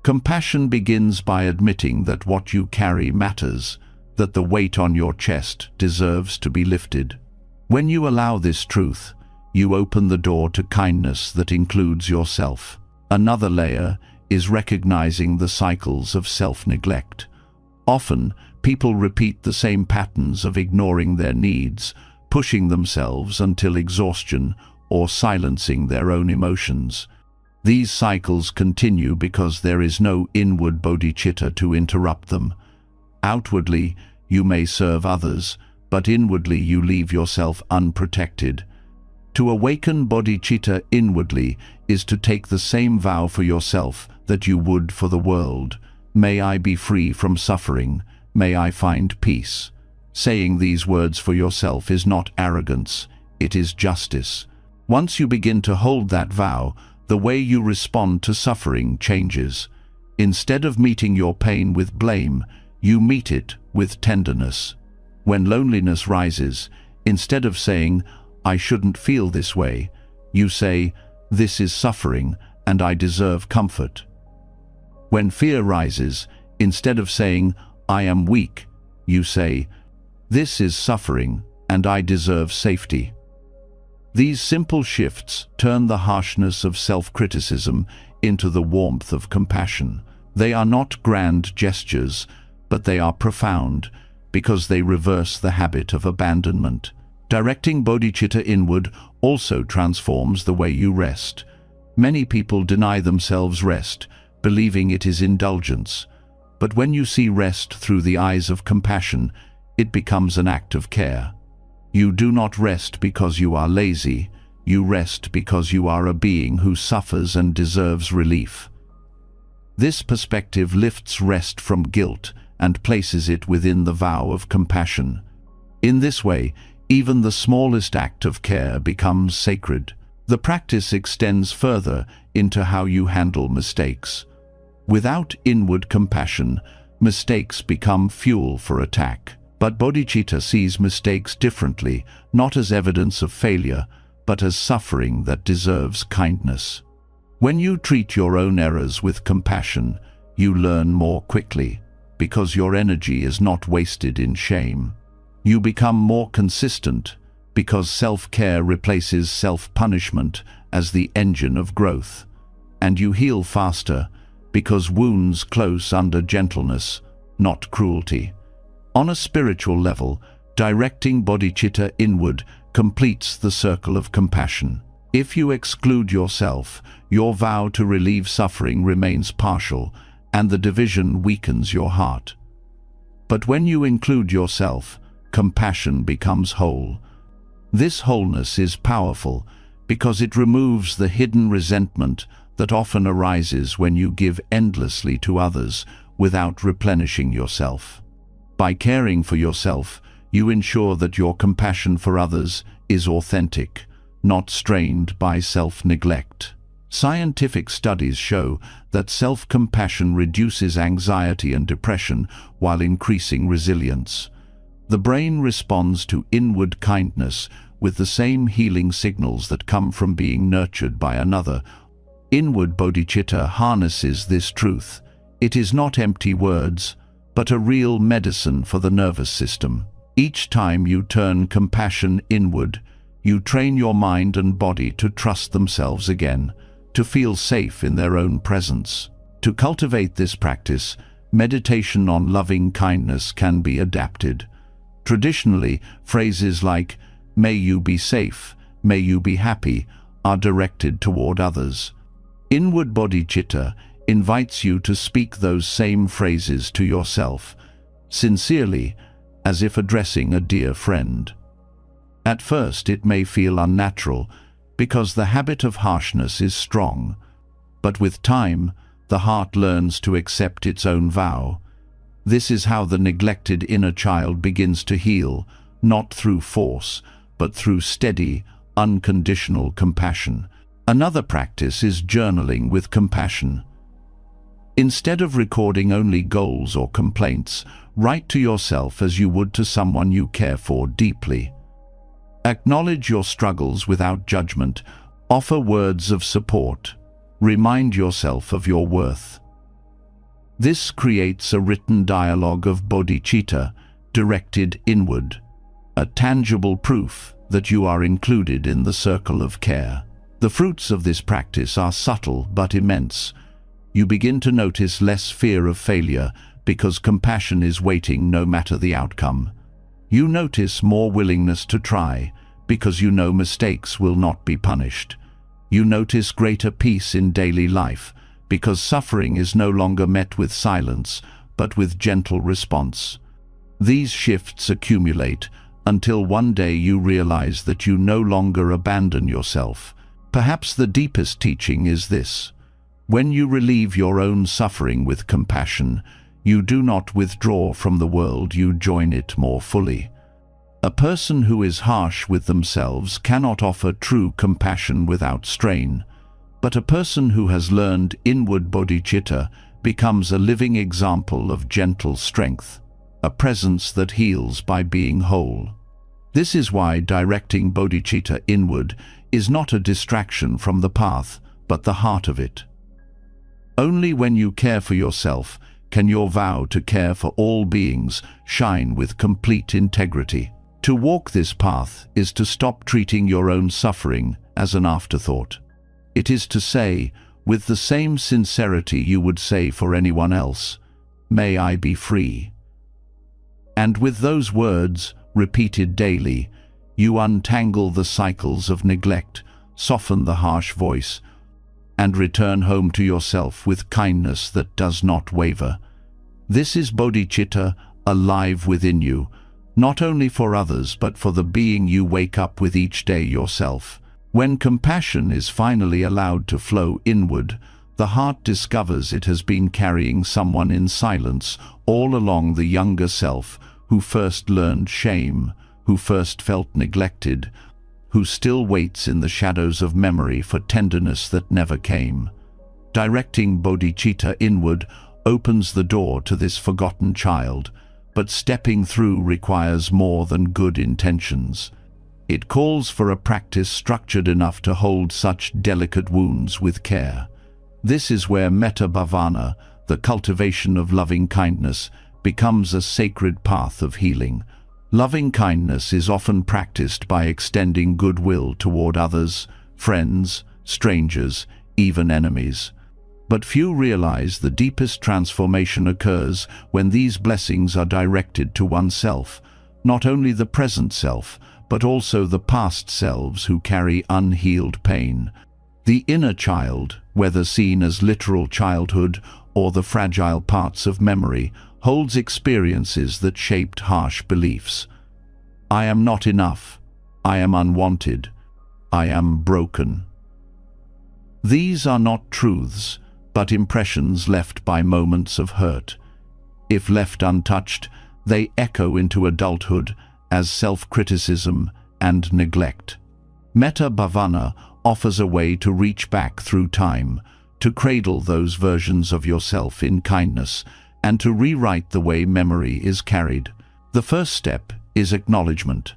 Compassion begins by admitting that what you carry matters, that the weight on your chest deserves to be lifted. When you allow this truth, you open the door to kindness that includes yourself. Another layer is recognizing the cycles of self-neglect. Often, people repeat the same patterns of ignoring their needs, pushing themselves until exhaustion, or silencing their own emotions. These cycles continue because there is no inward bodhicitta to interrupt them. Outwardly, you may serve others, but inwardly you leave yourself unprotected. To awaken bodhicitta inwardly is to take the same vow for yourself that you would for the world. May I be free from suffering. May I find peace. Saying these words for yourself is not arrogance, it is justice. Once you begin to hold that vow, the way you respond to suffering changes. Instead of meeting your pain with blame, you meet it with tenderness. When loneliness rises, instead of saying, I shouldn't feel this way, you say, this is suffering and I deserve comfort. When fear rises, instead of saying, I am weak, you say, this is suffering and I deserve safety. These simple shifts turn the harshness of self-criticism into the warmth of compassion. They are not grand gestures, but they are profound, because they reverse the habit of abandonment. Directing bodhicitta inward also transforms the way you rest. Many people deny themselves rest, believing it is indulgence. But when you see rest through the eyes of compassion, it becomes an act of care. You do not rest because you are lazy. You rest because you are a being who suffers and deserves relief. This perspective lifts rest from guilt and places it within the vow of compassion. In this way, even the smallest act of care becomes sacred. The practice extends further into how you handle mistakes. Without inward compassion, mistakes become fuel for attack. But bodhicitta sees mistakes differently, not as evidence of failure, but as suffering that deserves kindness. When you treat your own errors with compassion, you learn more quickly, because your energy is not wasted in shame. You become more consistent, because self-care replaces self-punishment as the engine of growth. And you heal faster, because wounds close under gentleness, not cruelty. On a spiritual level, directing bodhicitta inward completes the circle of compassion. If you exclude yourself, your vow to relieve suffering remains partial, and the division weakens your heart. But when you include yourself, compassion becomes whole. This wholeness is powerful because it removes the hidden resentment that often arises when you give endlessly to others without replenishing yourself. By caring for yourself, you ensure that your compassion for others is authentic, not strained by self-neglect. Scientific studies show that self-compassion reduces anxiety and depression while increasing resilience. The brain responds to inward kindness with the same healing signals that come from being nurtured by another. Inward bodhicitta harnesses this truth. It is not empty words, but a real medicine for the nervous system. Each time you turn compassion inward, you train your mind and body to trust themselves again, to feel safe in their own presence. To cultivate this practice, meditation on loving kindness can be adapted. Traditionally, phrases like, "May you be safe," "May you be happy," are directed toward others. Inward bodhicitta invites you to speak those same phrases to yourself, sincerely, as if addressing a dear friend. At first it may feel unnatural, because the habit of harshness is strong, but with time, the heart learns to accept its own vow. This is how the neglected inner child begins to heal, not through force, but through steady, unconditional compassion. Another practice is journaling with compassion. Instead of recording only goals or complaints, write to yourself as you would to someone you care for deeply. Acknowledge your struggles without judgment. Offer words of support. Remind yourself of your worth. This creates a written dialogue of bodhicitta, directed inward, a tangible proof that you are included in the circle of care. The fruits of this practice are subtle but immense. You begin to notice less fear of failure because compassion is waiting no matter the outcome. You notice more willingness to try because you know mistakes will not be punished. You notice greater peace in daily life because suffering is no longer met with silence but with gentle response. These shifts accumulate until one day you realize that you no longer abandon yourself. Perhaps the deepest teaching is this: when you relieve your own suffering with compassion, you do not withdraw from the world, you join it more fully. A person who is harsh with themselves cannot offer true compassion without strain, but a person who has learned inward bodhicitta becomes a living example of gentle strength, a presence that heals by being whole. This is why directing bodhicitta inward is not a distraction from the path, but the heart of it. Only when you care for yourself can your vow to care for all beings shine with complete integrity. To walk this path is to stop treating your own suffering as an afterthought. It is to say, with the same sincerity you would say for anyone else, "May I be free." And with those words, repeated daily, you untangle the cycles of neglect, soften the harsh voice, and return home to yourself with kindness that does not waver. This is bodhicitta alive within you, not only for others but for the being you wake up with each day yourself. When compassion is finally allowed to flow inward, the heart discovers it has been carrying someone in silence all along, the younger self who first learned shame, who first felt neglected, who still waits in the shadows of memory for tenderness that never came. Directing bodhicitta inward opens the door to this forgotten child, but stepping through requires more than good intentions. It calls for a practice structured enough to hold such delicate wounds with care. This is where metta bhavana, the cultivation of loving kindness, becomes a sacred path of healing. Loving kindness is often practiced by extending goodwill toward others, friends, strangers, even enemies. But few realize the deepest transformation occurs when these blessings are directed to oneself, not only the present self, but also the past selves who carry unhealed pain. The inner child, whether seen as literal childhood or the fragile parts of memory, holds experiences that shaped harsh beliefs. I am not enough. I am unwanted. I am broken. These are not truths, but impressions left by moments of hurt. If left untouched, they echo into adulthood as self-criticism and neglect. Metta bhavana offers a way to reach back through time, to cradle those versions of yourself in kindness, and to rewrite the way memory is carried. The first step is acknowledgement.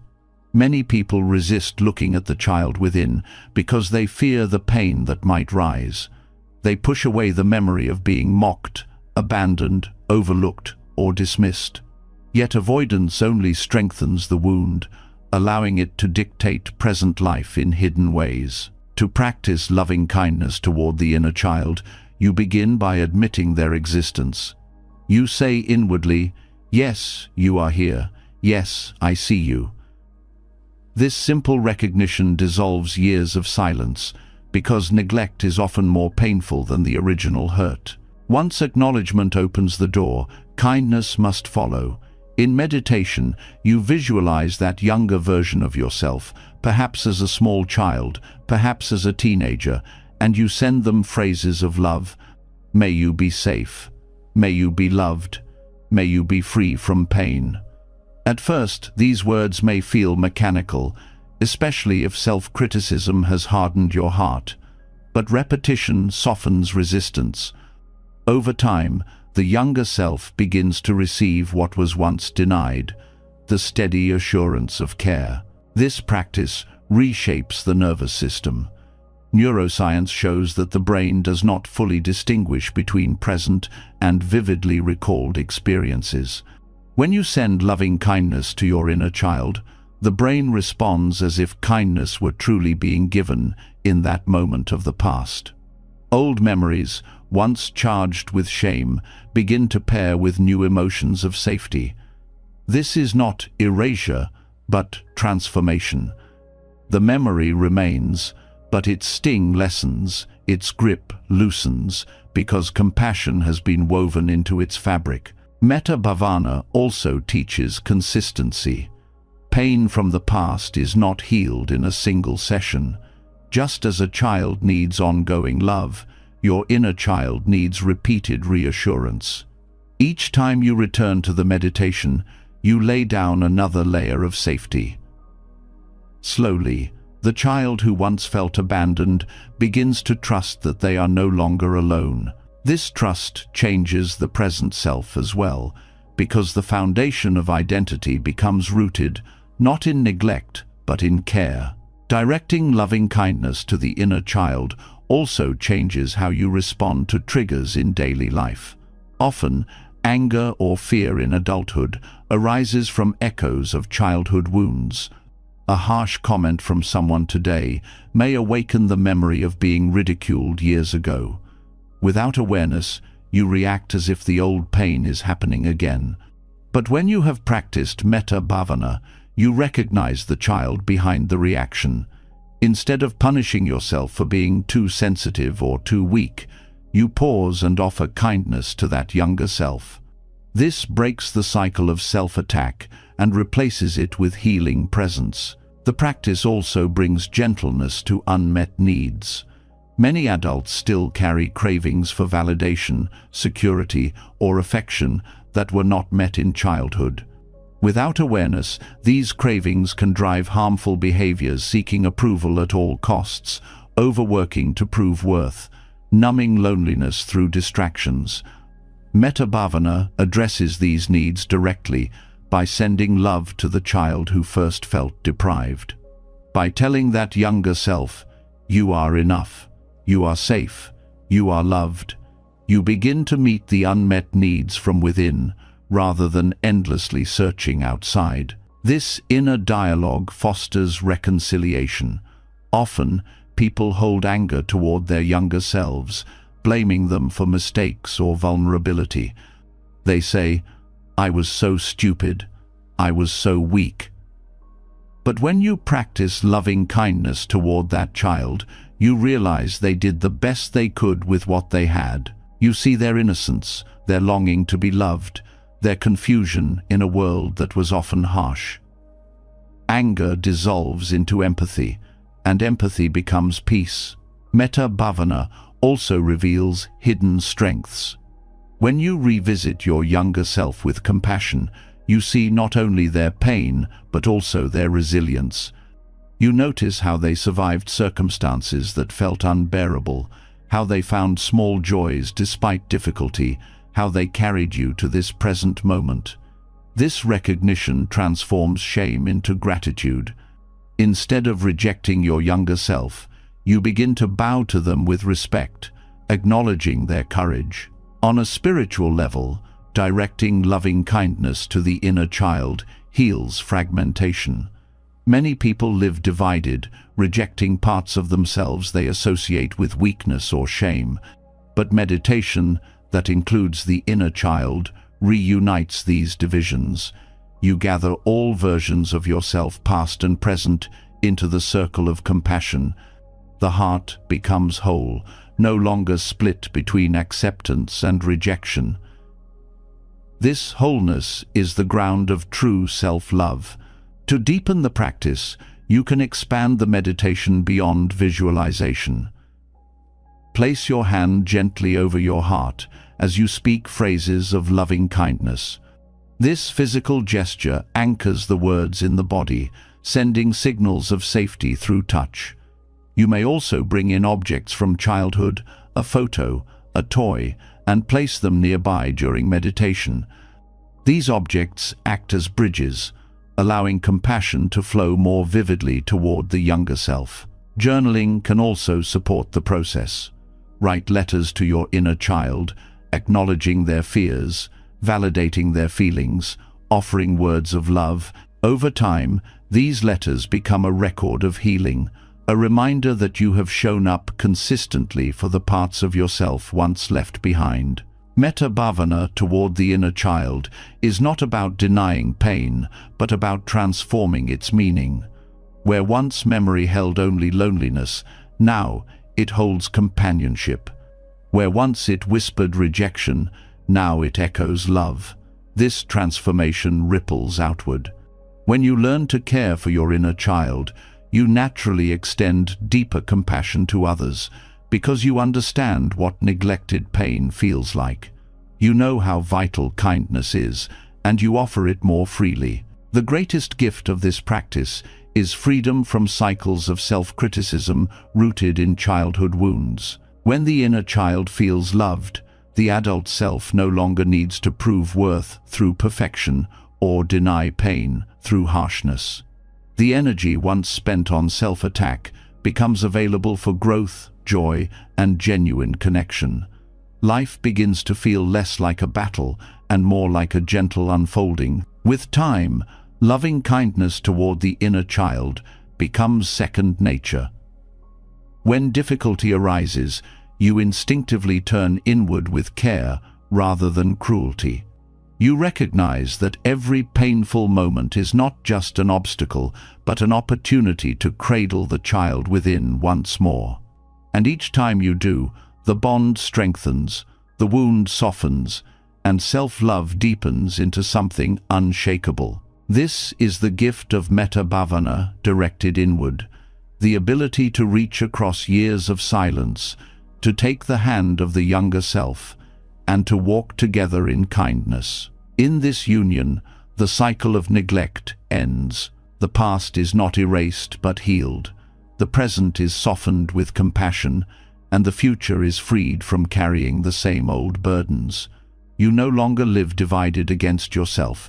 Many people resist looking at the child within because they fear the pain that might rise. They push away the memory of being mocked, abandoned, overlooked, or dismissed. Yet avoidance only strengthens the wound, allowing it to dictate present life in hidden ways. To practice loving kindness toward the inner child, you begin by admitting their existence. You say inwardly, "Yes, you are here. Yes, I see you." This simple recognition dissolves years of silence, because neglect is often more painful than the original hurt. Once acknowledgement opens the door, kindness must follow. In meditation, you visualize that younger version of yourself, perhaps as a small child, perhaps as a teenager, and you send them phrases of love. May you be safe. May you be loved. May you be free from pain. At first, these words may feel mechanical, especially if self-criticism has hardened your heart. But repetition softens resistance. Over time, the younger self begins to receive what was once denied, the steady assurance of care. This practice reshapes the nervous system. Neuroscience shows that the brain does not fully distinguish between present and vividly recalled experiences. When you send loving kindness to your inner child, the brain responds as if kindness were truly being given in that moment of the past. Old memories, once charged with shame, begin to pair with new emotions of safety. This is not erasure, but transformation. The memory remains, but its sting lessens, its grip loosens, because compassion has been woven into its fabric. Metta Bhavana also teaches consistency. Pain from the past is not healed in a single session. Just as a child needs ongoing love, your inner child needs repeated reassurance. Each time you return to the meditation, you lay down another layer of safety. Slowly, the child who once felt abandoned begins to trust that they are no longer alone. This trust changes the present self as well, because the foundation of identity becomes rooted not in neglect, but in care. Directing loving kindness to the inner child also changes how you respond to triggers in daily life. Often, anger or fear in adulthood arises from echoes of childhood wounds. A harsh comment from someone today may awaken the memory of being ridiculed years ago. Without awareness, you react as if the old pain is happening again. But when you have practiced Metta Bhavana, you recognize the child behind the reaction. Instead of punishing yourself for being too sensitive or too weak, you pause and offer kindness to that younger self. This breaks the cycle of self-attack and replaces it with healing presence. The practice also brings gentleness to unmet needs. Many adults still carry cravings for validation, security, or affection that were not met in childhood. Without awareness, these cravings can drive harmful behaviors, seeking approval at all costs, overworking to prove worth, numbing loneliness through distractions. Metta Bhavana addresses these needs directly by sending love to the child who first felt deprived. By telling that younger self, "You are enough, you are safe, you are loved," you begin to meet the unmet needs from within, rather than endlessly searching outside. This inner dialogue fosters reconciliation. Often, people hold anger toward their younger selves, blaming them for mistakes or vulnerability. They say, "I was so stupid, I was so weak." But when you practice loving kindness toward that child, you realize they did the best they could with what they had. You see their innocence, their longing to be loved, their confusion in a world that was often harsh. Anger dissolves into empathy, and empathy becomes peace. Metta Bhavana also reveals hidden strengths. When you revisit your younger self with compassion, you see not only their pain, but also their resilience. You notice how they survived circumstances that felt unbearable, how they found small joys despite difficulty, how they carried you to this present moment. This recognition transforms shame into gratitude. Instead of rejecting your younger self, you begin to bow to them with respect, acknowledging their courage. On a spiritual level, directing loving kindness to the inner child heals fragmentation. Many people live divided, rejecting parts of themselves they associate with weakness or shame. But meditation that includes the inner child reunites these divisions. You gather all versions of yourself, past and present, into the circle of compassion. The heart becomes whole, no longer split between acceptance and rejection. This wholeness is the ground of true self-love. To deepen the practice, you can expand the meditation beyond visualization. Place your hand gently over your heart as you speak phrases of loving kindness. This physical gesture anchors the words in the body, sending signals of safety through touch. You may also bring in objects from childhood, a photo, a toy, and place them nearby during meditation. These objects act as bridges, allowing compassion to flow more vividly toward the younger self. Journaling can also support the process. Write letters to your inner child, acknowledging their fears, validating their feelings, offering words of love. Over time, these letters become a record of healing, a reminder that you have shown up consistently for the parts of yourself once left behind. Metta bhavana toward the inner child is not about denying pain, but about transforming its meaning. Where once memory held only loneliness, now it holds companionship. Where once it whispered rejection, now it echoes love. This transformation ripples outward. When you learn to care for your inner child, you naturally extend deeper compassion to others, because you understand what neglected pain feels like. You know how vital kindness is, and you offer it more freely. The greatest gift of this practice is freedom from cycles of self-criticism rooted in childhood wounds. When the inner child feels loved, the adult self no longer needs to prove worth through perfection or deny pain through harshness. The energy once spent on self-attack becomes available for growth, joy, and genuine connection. Life begins to feel less like a battle and more like a gentle unfolding. With time, loving kindness toward the inner child becomes second nature. When difficulty arises, you instinctively turn inward with care rather than cruelty. You recognize that every painful moment is not just an obstacle, but an opportunity to cradle the child within once more. And each time you do, the bond strengthens, the wound softens, and self-love deepens into something unshakable. This is the gift of metta bhavana directed inward, the ability to reach across years of silence, to take the hand of the younger self, and to walk together in kindness. In this union, the cycle of neglect ends. The past is not erased but healed. The present is softened with compassion, and the future is freed from carrying the same old burdens. You no longer live divided against yourself.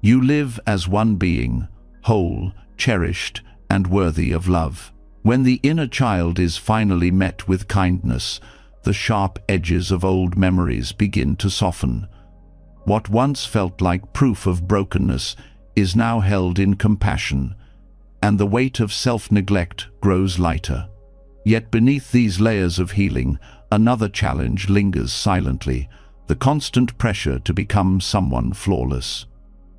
You live as one being, whole, cherished, and worthy of love. When the inner child is finally met with kindness, the sharp edges of old memories begin to soften. What once felt like proof of brokenness is now held in compassion, and the weight of self-neglect grows lighter. Yet beneath these layers of healing, another challenge lingers silently, the constant pressure to become someone flawless.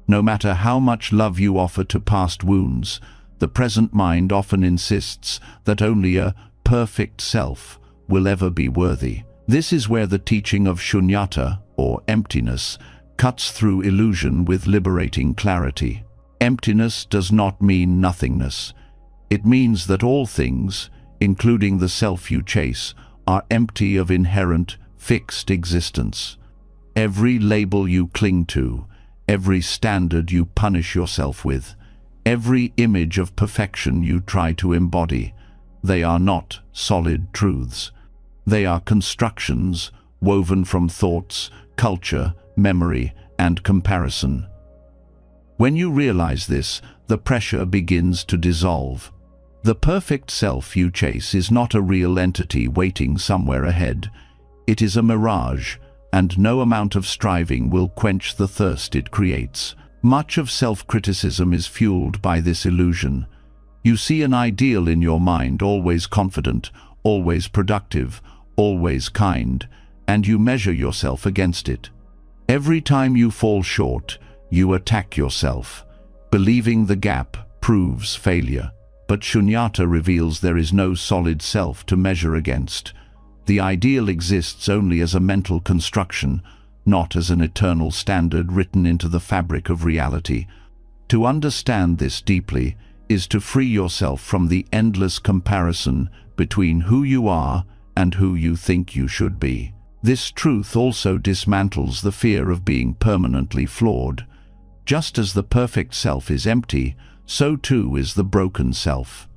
No matter how much love you offer to past wounds, the present mind often insists that only a perfect self will ever be worthy. This is where the teaching of shunyata, or emptiness, cuts through illusion with liberating clarity. Emptiness does not mean nothingness. It means that all things, including the self you chase, are empty of inherent, fixed existence. Every label you cling to, every standard you punish yourself with, every image of perfection you try to embody, they are not solid truths. They are constructions woven from thoughts, culture, memory, and comparison. When you realize this, the pressure begins to dissolve. The perfect self you chase is not a real entity waiting somewhere ahead. It is a mirage, and no amount of striving will quench the thirst it creates. Much of self-criticism is fueled by this illusion. You see an ideal in your mind, always confident, always productive, always kind, and you measure yourself against it. Every time you fall short, you attack yourself. Believing the gap proves failure. But shunyata reveals there is no solid self to measure against. The ideal exists only as a mental construction, not as an eternal standard written into the fabric of reality. To understand this deeply is to free yourself from the endless comparison between who you are and who you think you should be. This truth also dismantles the fear of being permanently flawed. Just as the perfect self is empty, so too is the broken self.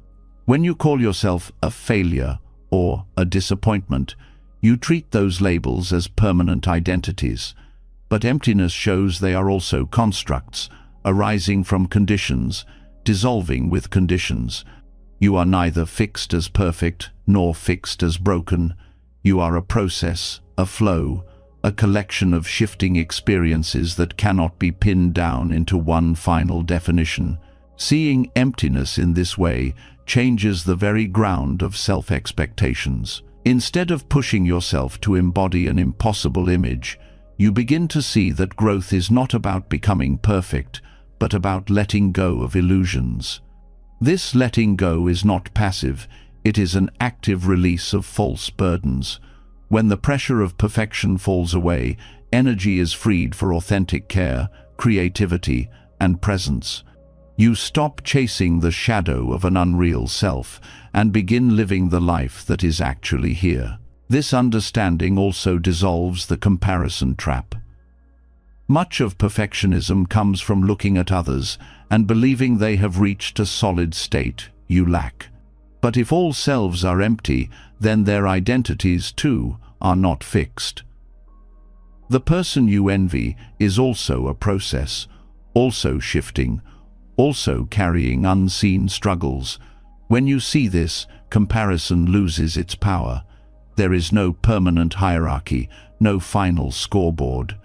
When you call yourself a failure or a disappointment, you treat those labels as permanent identities. But emptiness shows they are also constructs, arising from conditions, dissolving with conditions. You are neither fixed as perfect nor fixed as broken. You are a process, a flow, a collection of shifting experiences that cannot be pinned down into one final definition. Seeing emptiness in this way changes the very ground of self-expectations. Instead of pushing yourself to embody an impossible image, you begin to see that growth is not about becoming perfect, but about letting go of illusions. This letting go is not passive, it is an active release of false burdens. When the pressure of perfection falls away, energy is freed for authentic care, creativity, and presence. You stop chasing the shadow of an unreal self and begin living the life that is actually here. This understanding also dissolves the comparison trap. Much of perfectionism comes from looking at others and believing they have reached a solid state you lack. But if all selves are empty, then their identities too are not fixed. The person you envy is also a process, also shifting, also carrying unseen struggles. When you see this, comparison loses its power. There is no permanent hierarchy, no final scoreboard.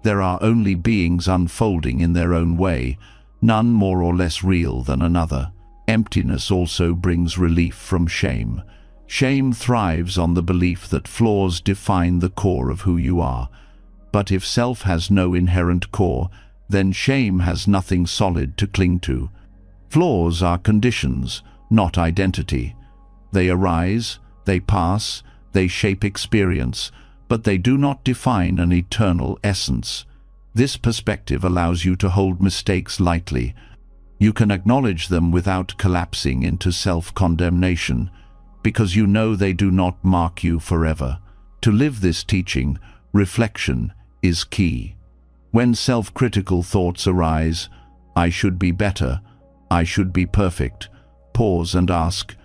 There are only beings unfolding in their own way, none more or less real than another. Emptiness also brings relief from shame. Shame thrives on the belief that flaws define the core of who you are. But if self has no inherent core, then shame has nothing solid to cling to. Flaws are conditions, not identity. They arise, they pass, they shape experience, but they do not define an eternal essence. This perspective allows you to hold mistakes lightly. You can acknowledge them without collapsing into self-condemnation, because you know they do not mark you forever. To live this teaching, reflection is key. When self-critical thoughts arise, I should be better, I should be perfect, pause and ask,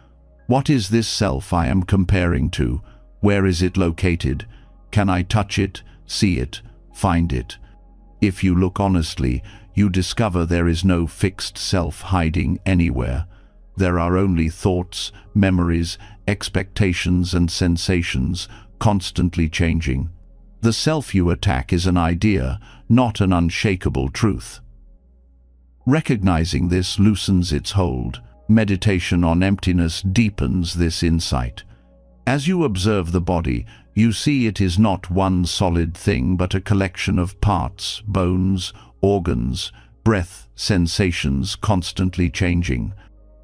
what is this self I am comparing to? Where is it located? Can I touch it, see it, find it? If you look honestly, you discover there is no fixed self hiding anywhere. There are only thoughts, memories, expectations and sensations, constantly changing. The self you attack is an idea, not an unshakable truth. Recognizing this loosens its hold. Meditation on emptiness deepens this insight. As you observe the body, you see it is not one solid thing but a collection of parts, bones, organs, breath, sensations constantly changing.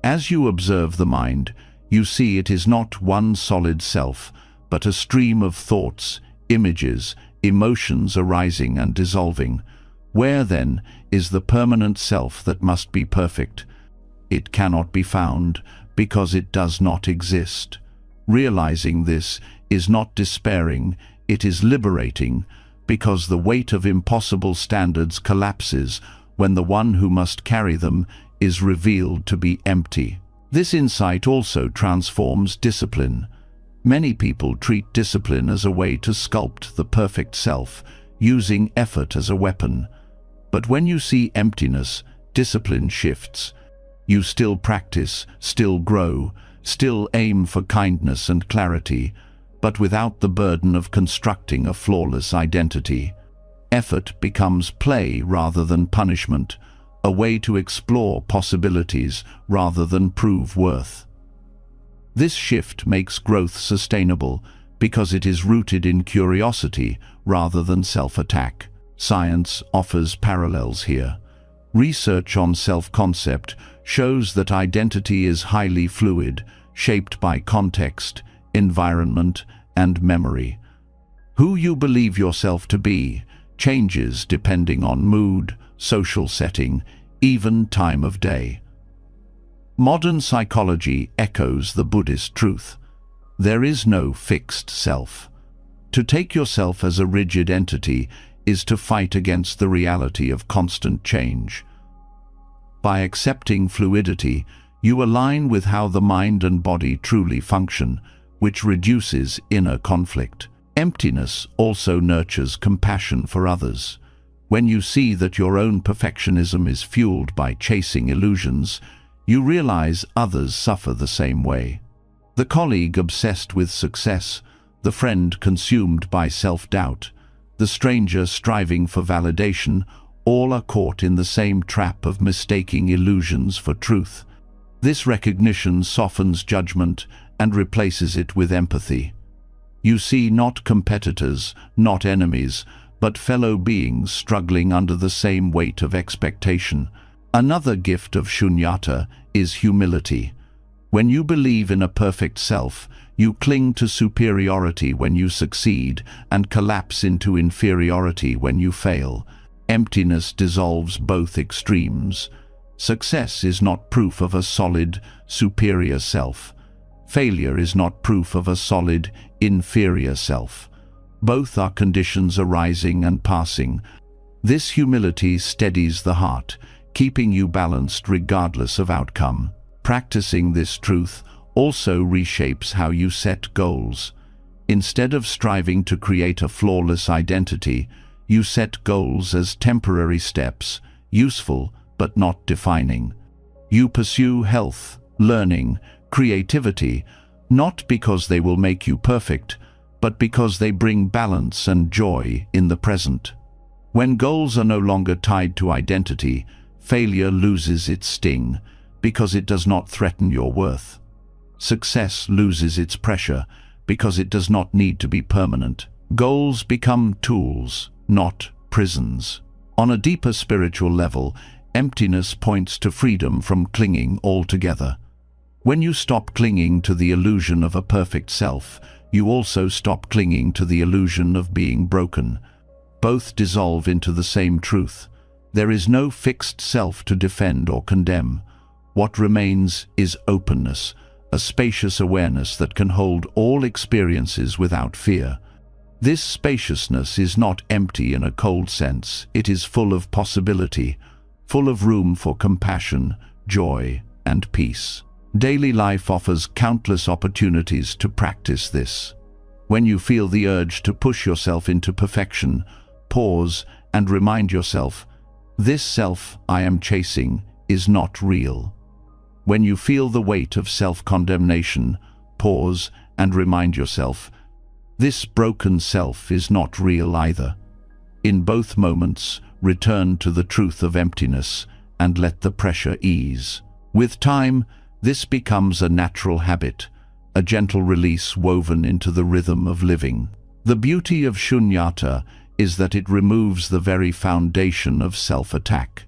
As you observe the mind, you see it is not one solid self, but a stream of thoughts, images, emotions arising and dissolving. Where, then, is the permanent self that must be perfect? It cannot be found because it does not exist. Realizing this is not despairing, it is liberating, because the weight of impossible standards collapses when the one who must carry them is revealed to be empty. This insight also transforms discipline. Many people treat discipline as a way to sculpt the perfect self, using effort as a weapon. But when you see emptiness, discipline shifts. You still practice, still grow, still aim for kindness and clarity, but without the burden of constructing a flawless identity. Effort becomes play rather than punishment, a way to explore possibilities rather than prove worth. This shift makes growth sustainable because it is rooted in curiosity rather than self-attack. Science offers parallels here. Research on self-concept shows that identity is highly fluid, shaped by context, environment, and memory. Who you believe yourself to be changes depending on mood, social setting, even time of day. Modern psychology echoes the Buddhist truth. There is no fixed self. To take yourself as a rigid entity is to fight against the reality of constant change. By accepting fluidity, you align with how the mind and body truly function, which reduces inner conflict. Emptiness also nurtures compassion for others. When you see that your own perfectionism is fueled by chasing illusions, you realize others suffer the same way. The colleague obsessed with success, the friend consumed by self-doubt, the stranger striving for validation, all are caught in the same trap of mistaking illusions for truth. This recognition softens judgment and replaces it with empathy. You see not competitors, not enemies, but fellow beings struggling under the same weight of expectation. Another gift of shunyata is humility. When you believe in a perfect self, you cling to superiority when you succeed and collapse into inferiority when you fail. Emptiness dissolves both extremes. Success is not proof of a solid, superior self. Failure is not proof of a solid, inferior self. Both are conditions arising and passing. This humility steadies the heart, keeping you balanced regardless of outcome. Practicing this truth also reshapes how you set goals. Instead of striving to create a flawless identity, you set goals as temporary steps, useful but not defining. You pursue health, learning, creativity, not because they will make you perfect, but because they bring balance and joy in the present. When goals are no longer tied to identity, failure loses its sting, because it does not threaten your worth. Success loses its pressure, because it does not need to be permanent. Goals become tools, not prisons. On a deeper spiritual level, emptiness points to freedom from clinging altogether. When you stop clinging to the illusion of a perfect self, you also stop clinging to the illusion of being broken. Both dissolve into the same truth. There is no fixed self to defend or condemn. What remains is openness, a spacious awareness that can hold all experiences without fear. This spaciousness is not empty in a cold sense. It is full of possibility, full of room for compassion, joy, and peace. Daily life offers countless opportunities to practice this. When you feel the urge to push yourself into perfection, pause and remind yourself, this self I am chasing is not real. When you feel the weight of self-condemnation, pause and remind yourself, this broken self is not real either. In both moments, return to the truth of emptiness and let the pressure ease. With time, this becomes a natural habit, a gentle release woven into the rhythm of living. The beauty of shunyata is that it removes the very foundation of self-attack.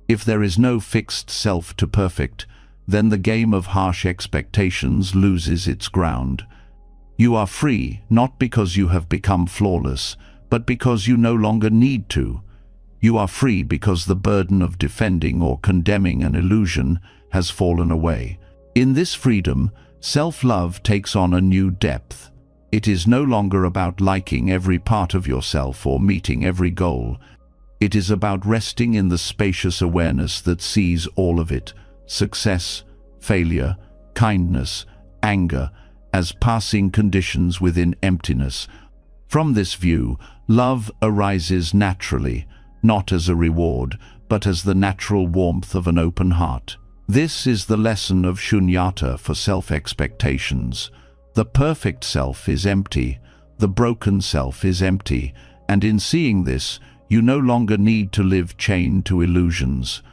If there is no fixed self to perfect, then the game of harsh expectations loses its ground. You are free, not because you have become flawless, but because you no longer need to. You are free because the burden of defending or condemning an illusion has fallen away. In this freedom, self-love takes on a new depth. It is no longer about liking every part of yourself or meeting every goal. It is about resting in the spacious awareness that sees all of it, success, failure, kindness, anger, as passing conditions within emptiness. From this view, love arises naturally, not as a reward, but as the natural warmth of an open heart. This is the lesson of shunyata for self-expectations. The perfect self is empty, the broken self is empty, and in seeing this, you no longer need to live chained to illusions.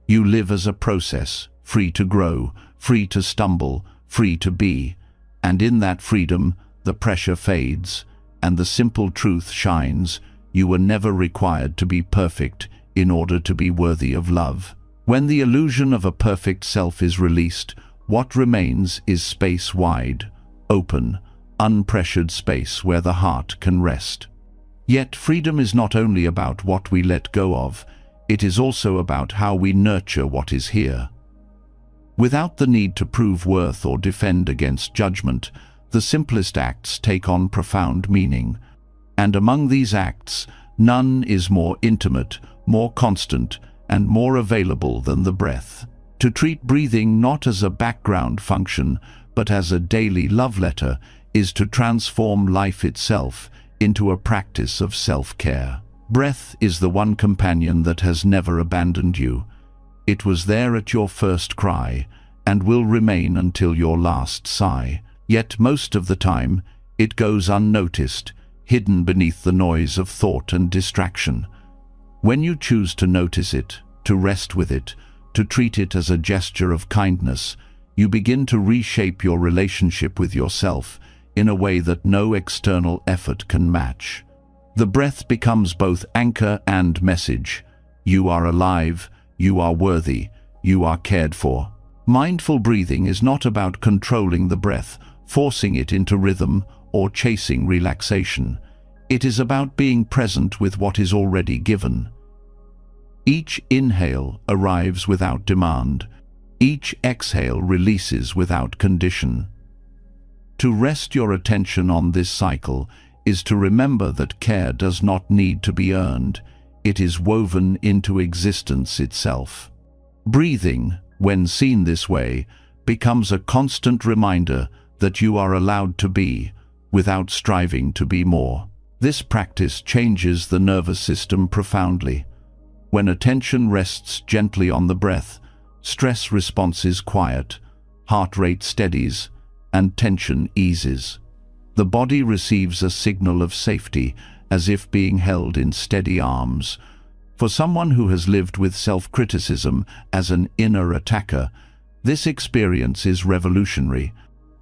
You live as a process, free to grow, free to stumble, free to be. And in that freedom, the pressure fades, and the simple truth shines: you were never required to be perfect in order to be worthy of love. When the illusion of a perfect self is released, what remains is space wide, open, unpressured space where the heart can rest. Yet freedom is not only about what we let go of, it is also about how we nurture what is here. Without the need to prove worth or defend against judgment, the simplest acts take on profound meaning. And among these acts, none is more intimate, more constant, and more available than the breath. To treat breathing not as a background function, but as a daily love letter, is to transform life itself into a practice of self-care. Breath is the one companion that has never abandoned you. It was there at your first cry, and will remain until your last sigh. Yet most of the time, it goes unnoticed, hidden beneath the noise of thought and distraction. When you choose to notice it, to rest with it, to treat it as a gesture of kindness, you begin to reshape your relationship with yourself in a way that no external effort can match. The breath becomes both anchor and message. You are alive, you are worthy, you are cared for. Mindful breathing is not about controlling the breath, forcing it into rhythm, or chasing relaxation. It is about being present with what is already given. Each inhale arrives without demand. Each exhale releases without condition. To rest your attention on this cycle is to remember that care does not need to be earned. It is woven into existence itself. Breathing, when seen this way, becomes a constant reminder that you are allowed to be, without striving to be more. This practice changes the nervous system profoundly. When attention rests gently on the breath, stress responses quiet, heart rate steadies, and tension eases. The body receives a signal of safety, as if being held in steady arms. For someone who has lived with self-criticism as an inner attacker, this experience is revolutionary.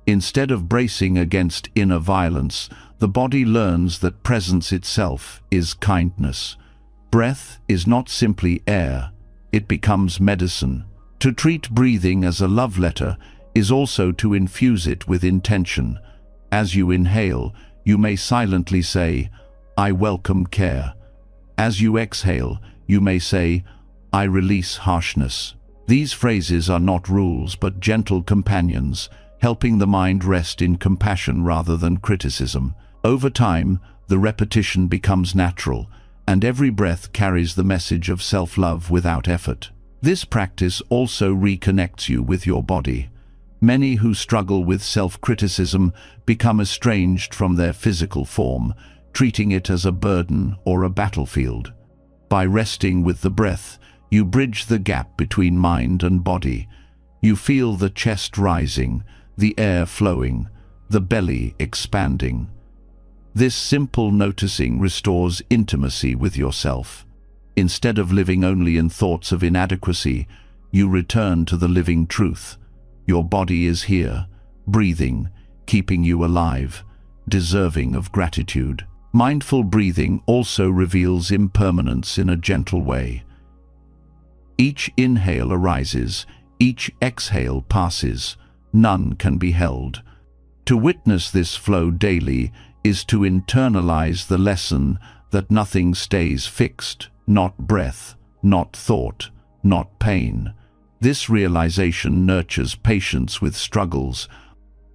Instead of bracing against inner violence, the body learns that presence itself is kindness. Breath is not simply air, it becomes medicine. To treat breathing as a love letter is also to infuse it with intention. As you inhale, you may silently say, "I welcome care." As you exhale, you may say, "I release harshness." These phrases are not rules but gentle companions, helping the mind rest in compassion rather than criticism. Over time, the repetition becomes natural, and every breath carries the message of self-love without effort. This practice also reconnects you with your body. Many who struggle with self-criticism become estranged from their physical form, treating it as a burden or a battlefield. By resting with the breath, you bridge the gap between mind and body. You feel the chest rising, the air flowing, the belly expanding. This simple noticing restores intimacy with yourself. Instead of living only in thoughts of inadequacy, you return to the living truth. Your body is here, breathing, keeping you alive, deserving of gratitude. Mindful breathing also reveals impermanence in a gentle way. Each inhale arises, each exhale passes, none can be held. To witness this flow daily is to internalize the lesson that nothing stays fixed, not breath, not thought, not pain. This realization nurtures patience with struggles.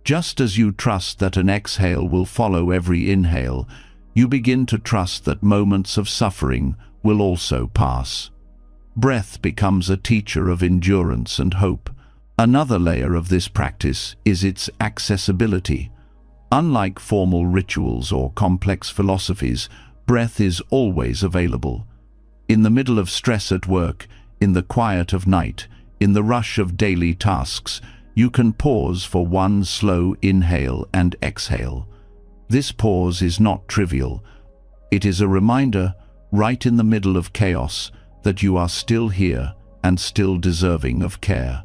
Just as you trust that an exhale will follow every inhale, you begin to trust that moments of suffering will also pass. Breath becomes a teacher of endurance and hope. Another layer of this practice is its accessibility. Unlike formal rituals or complex philosophies, breath is always available. In the middle of stress at work, in the quiet of night, in the rush of daily tasks, you can pause for one slow inhale and exhale. This pause is not trivial. It is a reminder, right in the middle of chaos, that you are still here and still deserving of care.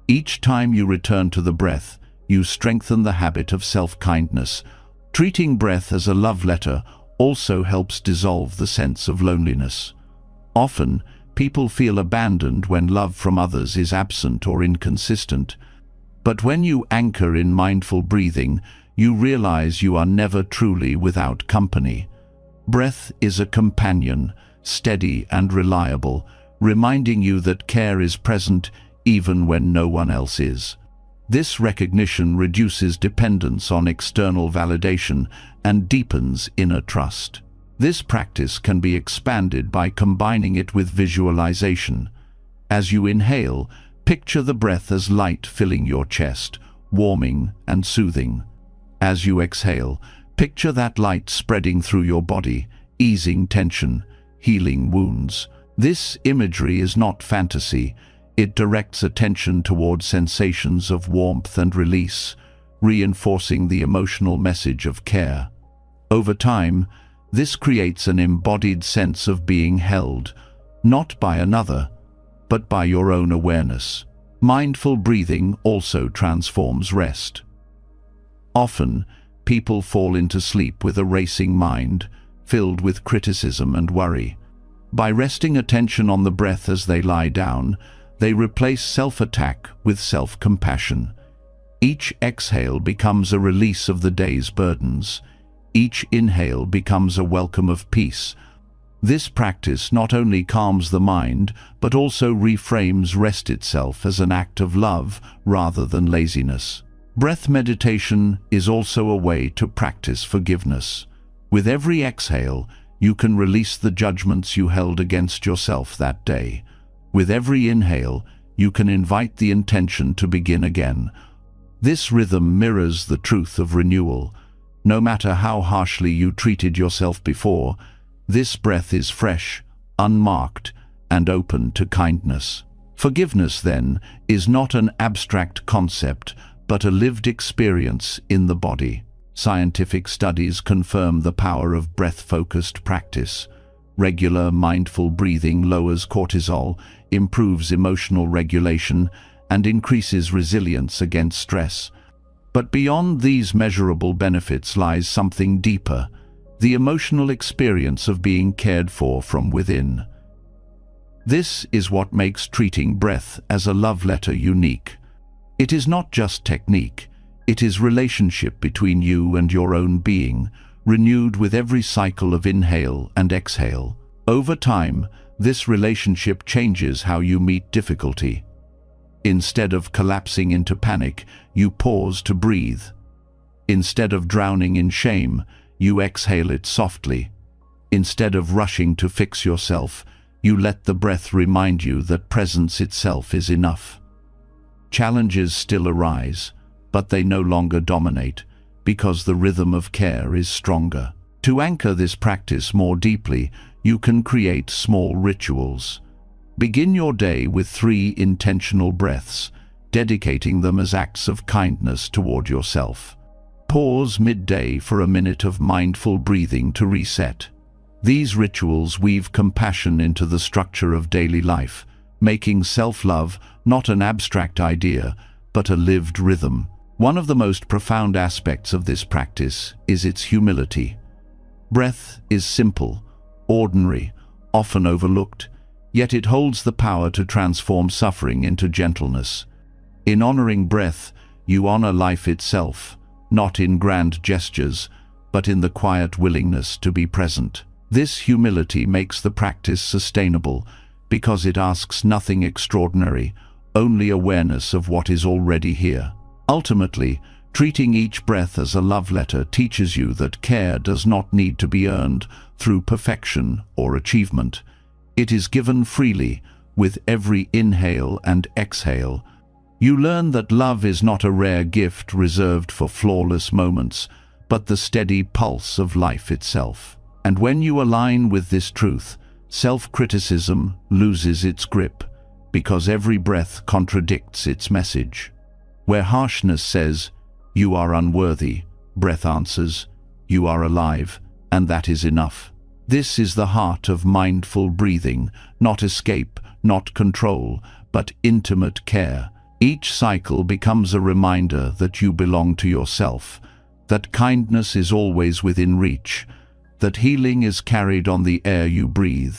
Each time you return to the breath, you strengthen the habit of self-kindness. Treating breath as a love letter also helps dissolve the sense of loneliness. Often, people feel abandoned when love from others is absent or inconsistent. But when you anchor in mindful breathing, you realize you are never truly without company. Breath is a companion, steady and reliable, reminding you that care is present even when no one else is. This recognition reduces dependence on external validation and deepens inner trust. This practice can be expanded by combining it with visualization. As you inhale, picture the breath as light filling your chest, warming and soothing. As you exhale, picture that light spreading through your body, easing tension, healing wounds. This imagery is not fantasy. It directs attention toward sensations of warmth and release, reinforcing the emotional message of care. Over time, this creates an embodied sense of being held, not by another, but by your own awareness. Mindful breathing also transforms rest. Often, people fall into sleep with a racing mind, filled with criticism and worry. By resting attention on the breath as they lie down, they replace self-attack with self-compassion. Each exhale becomes a release of the day's burdens. Each inhale becomes a welcome of peace. This practice not only calms the mind, but also reframes rest itself as an act of love rather than laziness. Breath meditation is also a way to practice forgiveness. With every exhale, you can release the judgments you held against yourself that day. With every inhale, you can invite the intention to begin again. This rhythm mirrors the truth of renewal. No matter how harshly you treated yourself before, this breath is fresh, unmarked, and open to kindness. Forgiveness, then, is not an abstract concept, but a lived experience in the body. Scientific studies confirm the power of breath-focused practice. Regular mindful breathing lowers cortisol, improves emotional regulation, and increases resilience against stress. But beyond these measurable benefits lies something deeper: the emotional experience of being cared for from within. This is what makes treating breath as a love letter unique. It is not just technique, it is relationship between you and your own being, renewed with every cycle of inhale and exhale. Over time, this relationship changes how you meet difficulty. Instead of collapsing into panic, you pause to breathe. Instead of drowning in shame, you exhale it softly. Instead of rushing to fix yourself, you let the breath remind you that presence itself is enough. Challenges still arise, but they no longer dominate, because the rhythm of care is stronger. To anchor this practice more deeply, you can create small rituals. Begin your day with 3 intentional breaths, dedicating them as acts of kindness toward yourself. Pause midday for a minute of mindful breathing to reset. These rituals weave compassion into the structure of daily life, making self-love not an abstract idea, but a lived rhythm. One of the most profound aspects of this practice is its humility. Breath is simple, ordinary, often overlooked, yet it holds the power to transform suffering into gentleness. In honoring breath, you honor life itself, not in grand gestures, but in the quiet willingness to be present. This humility makes the practice sustainable, because it asks nothing extraordinary, only awareness of what is already here. Ultimately, treating each breath as a love letter teaches you that care does not need to be earned through perfection or achievement. It is given freely, with every inhale and exhale. You learn that love is not a rare gift reserved for flawless moments, but the steady pulse of life itself. And when you align with this truth, self-criticism loses its grip, because every breath contradicts its message. Where harshness says, "You are unworthy," breath answers, "You are alive, and that is enough." This is the heart of mindful breathing, not escape, not control, but intimate care. Each cycle becomes a reminder that you belong to yourself, that kindness is always within reach, that healing is carried on the air you breathe.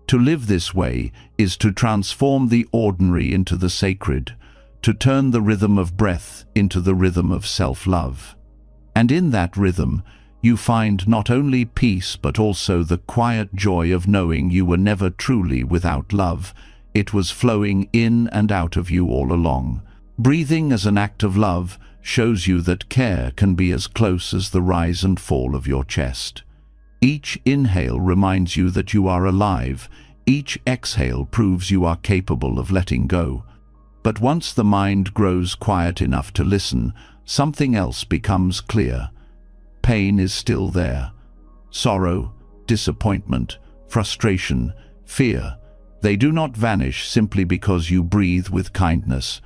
To live this way is to transform the ordinary into the sacred, to turn the rhythm of breath into the rhythm of self-love. And in that rhythm, you find not only peace but also the quiet joy of knowing you were never truly without love. It was flowing in and out of you all along. Breathing as an act of love shows you that care can be as close as the rise and fall of your chest. Each inhale reminds you that you are alive. Each exhale proves you are capable of letting go. But once the mind grows quiet enough to listen, something else becomes clear. Pain is still there. Sorrow, disappointment, frustration, fear. They do not vanish simply because you breathe with kindness.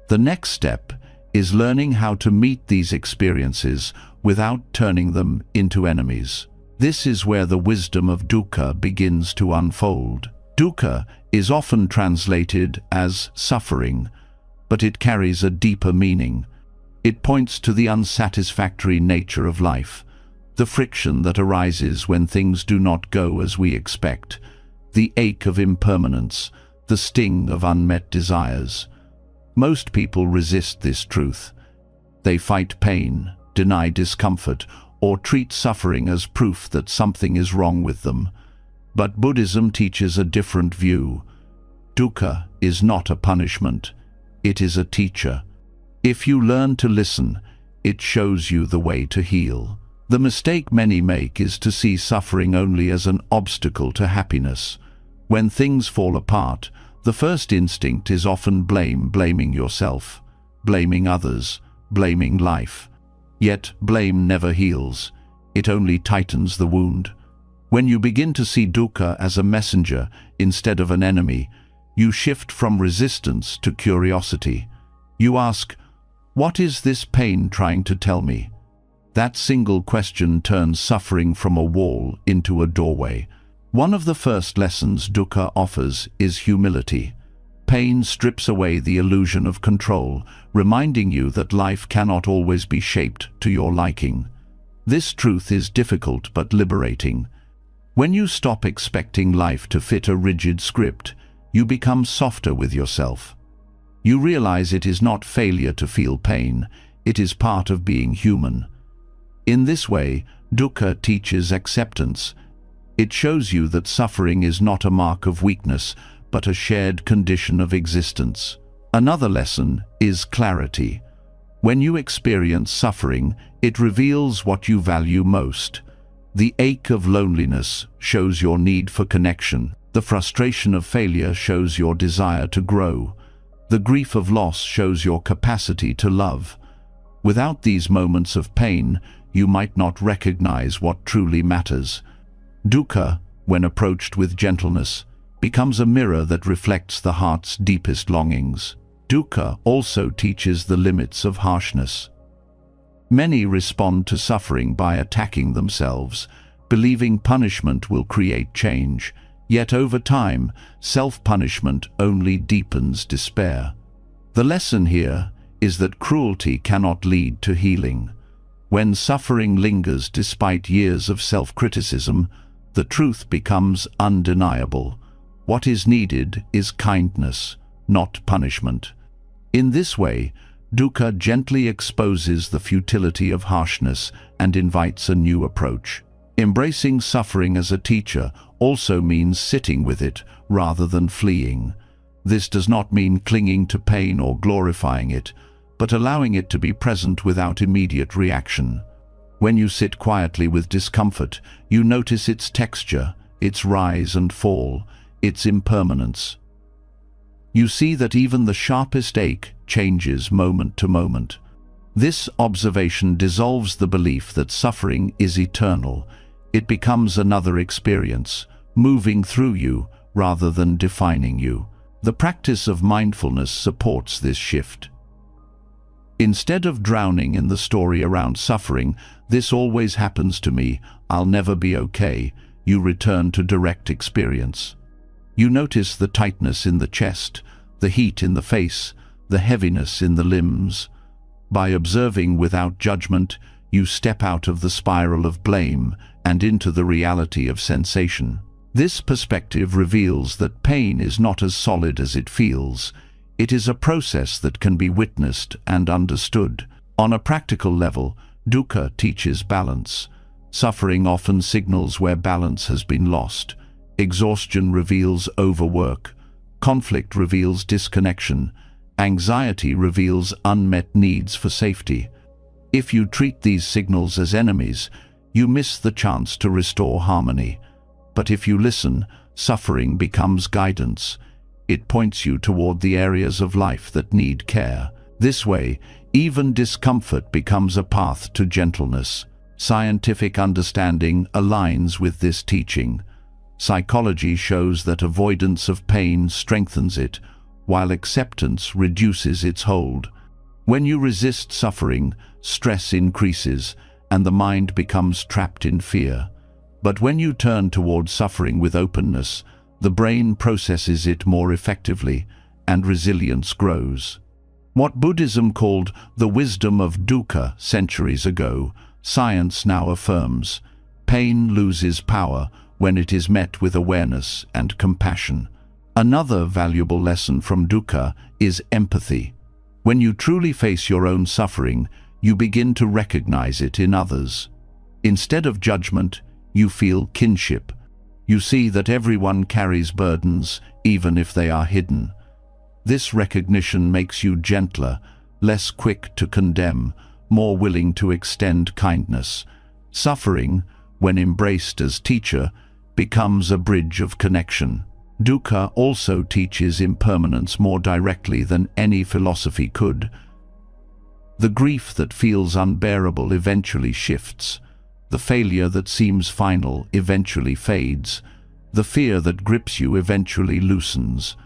The next step is learning how to meet these experiences without turning them into enemies. This is where the wisdom of dukkha begins to unfold. Dukkha is often translated as suffering, but it carries a deeper meaning. It points to the unsatisfactory nature of life, the friction that arises when things do not go as we expect, the ache of impermanence, the sting of unmet desires. Most people resist this truth. They fight pain, deny discomfort, or treat suffering as proof that something is wrong with them. But Buddhism teaches a different view. Dukkha is not a punishment. It is a teacher. If you learn to listen, it shows you the way to heal. The mistake many make is to see suffering only as an obstacle to happiness. When things fall apart, the first instinct is often blaming yourself, blaming others, blaming life. Yet blame never heals. It only tightens the wound. When you begin to see dukkha as a messenger instead of an enemy, you shift from resistance to curiosity. You ask, what is this pain trying to tell me? That single question turns suffering from a wall into a doorway. One of the first lessons dukkha offers is humility. Pain strips away the illusion of control, reminding you that life cannot always be shaped to your liking. This truth is difficult but liberating. When you stop expecting life to fit a rigid script, you become softer with yourself. You realize it is not failure to feel pain, it is part of being human. In this way, dukkha teaches acceptance. It shows you that suffering is not a mark of weakness, but a shared condition of existence. Another lesson is clarity. When you experience suffering, it reveals what you value most. The ache of loneliness shows your need for connection. The frustration of failure shows your desire to grow. The grief of loss shows your capacity to love. Without these moments of pain, you might not recognize what truly matters. Dukkha, when approached with gentleness, becomes a mirror that reflects the heart's deepest longings. Dukkha also teaches the limits of harshness. Many respond to suffering by attacking themselves, believing punishment will create change. Yet over time, self-punishment only deepens despair. The lesson here is that cruelty cannot lead to healing. When suffering lingers despite years of self-criticism, the truth becomes undeniable. What is needed is kindness, not punishment. In this way, dukkha gently exposes the futility of harshness and invites a new approach. Embracing suffering as a teacher also means sitting with it rather than fleeing. This does not mean clinging to pain or glorifying it, but allowing it to be present without immediate reaction. When you sit quietly with discomfort, you notice its texture, its rise and fall, its impermanence. You see that even the sharpest ache changes moment to moment. This observation dissolves the belief that suffering is eternal. It becomes another experience, moving through you rather than defining you. The practice of mindfulness supports this shift. Instead of drowning in the story around suffering, "This always happens to me, I'll never be okay," you return to direct experience. You notice the tightness in the chest, the heat in the face, the heaviness in the limbs. By observing without judgment, you step out of the spiral of blame and into the reality of sensation. This perspective reveals that pain is not as solid as it feels. It is a process that can be witnessed and understood. On a practical level, dukkha teaches balance. Suffering often signals where balance has been lost. Exhaustion reveals overwork. Conflict reveals disconnection. Anxiety reveals unmet needs for safety. If you treat these signals as enemies, you miss the chance to restore harmony. But if you listen, suffering becomes guidance. It points you toward the areas of life that need care. This way, even discomfort becomes a path to gentleness. Scientific understanding aligns with this teaching. Psychology shows that avoidance of pain strengthens it, while acceptance reduces its hold. When you resist suffering, stress increases, and the mind becomes trapped in fear. But when you turn toward suffering with openness, the brain processes it more effectively, and resilience grows. What Buddhism called the wisdom of dukkha centuries ago, science now affirms. Pain loses power when it is met with awareness and compassion. Another valuable lesson from dukkha is empathy. When you truly face your own suffering, you begin to recognize it in others. Instead of judgment, you feel kinship. You see that everyone carries burdens, even if they are hidden. This recognition makes you gentler, less quick to condemn, more willing to extend kindness. Suffering, when embraced as teacher, becomes a bridge of connection. Dukkha also teaches impermanence more directly than any philosophy could. The grief that feels unbearable eventually shifts. The failure that seems final eventually fades. The fear that grips you eventually loosens.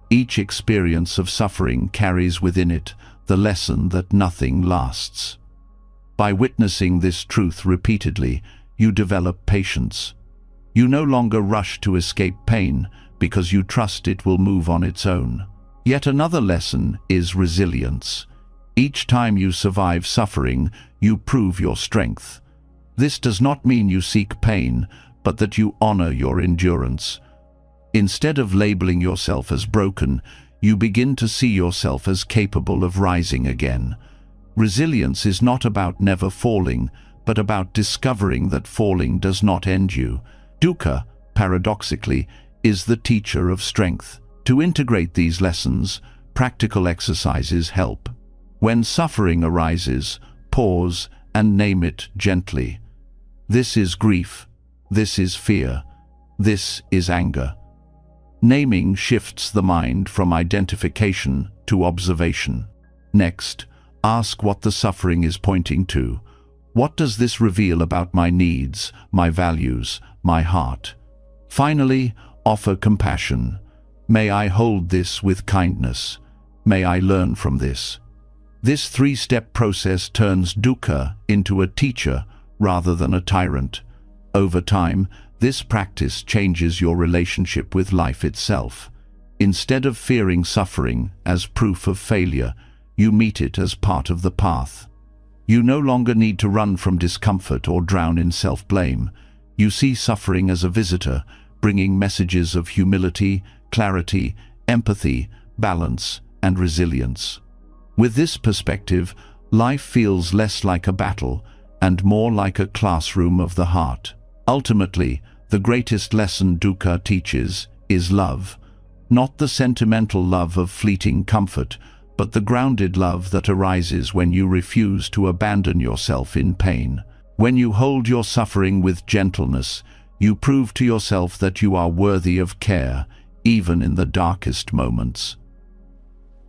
Each experience of suffering carries within it the lesson that nothing lasts. By witnessing this truth repeatedly, you develop patience. You no longer rush to escape pain because you trust it will move on its own. Yet another lesson is resilience. Each time you survive suffering, you prove your strength. This does not mean you seek pain, but that you honor your endurance. Instead of labeling yourself as broken, you begin to see yourself as capable of rising again. Resilience is not about never falling, but about discovering that falling does not end you. Dukkha, paradoxically, is the teacher of strength. To integrate these lessons, practical exercises help. When suffering arises, pause and name it gently. This is grief. This is fear. This is anger. Naming shifts the mind from identification to observation. Next, ask what the suffering is pointing to. What does this reveal about my needs, my values, my heart? Finally, offer compassion. May I hold this with kindness? May I learn from this? This three-step process turns dukkha into a teacher rather than a tyrant. Over time, this practice changes your relationship with life itself. Instead of fearing suffering as proof of failure, you meet it as part of the path. You no longer need to run from discomfort or drown in self-blame. You see suffering as a visitor, bringing messages of humility, clarity, empathy, balance, and resilience. With this perspective, life feels less like a battle and more like a classroom of the heart. Ultimately, the greatest lesson dukkha teaches is love. Not the sentimental love of fleeting comfort, but the grounded love that arises when you refuse to abandon yourself in pain. When you hold your suffering with gentleness, you prove to yourself that you are worthy of care, even in the darkest moments.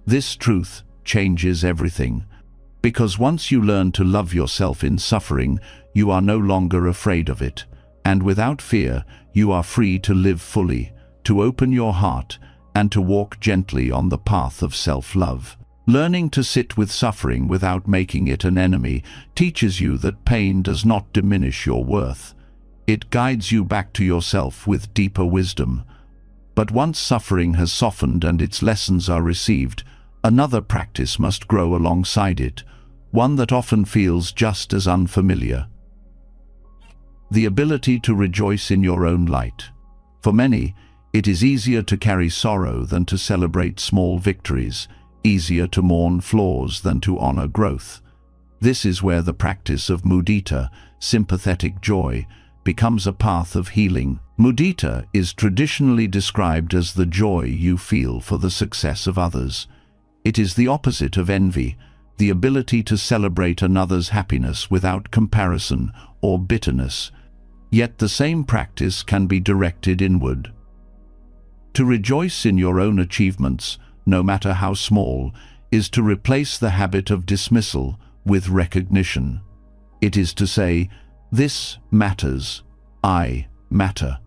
This truth changes everything, because once you learn to love yourself in suffering, you are no longer afraid of it, and without fear, you are free to live fully, to open your heart, and to walk gently on the path of self-love. Learning to sit with suffering without making it an enemy teaches you that pain does not diminish your worth. It guides you back to yourself with deeper wisdom. But once suffering has softened and its lessons are received, another practice must grow alongside it, one that often feels just as unfamiliar. The ability to rejoice in your own light. For many, it is easier to carry sorrow than to celebrate small victories, easier to mourn flaws than to honor growth. This is where the practice of mudita, sympathetic joy, becomes a path of healing. Mudita is traditionally described as the joy you feel for the success of others. It is the opposite of envy, the ability to celebrate another's happiness without comparison or bitterness. Yet the same practice can be directed inward. To rejoice in your own achievements, no matter how small, is to replace the habit of dismissal with recognition. It is to say, "This matters. I matter."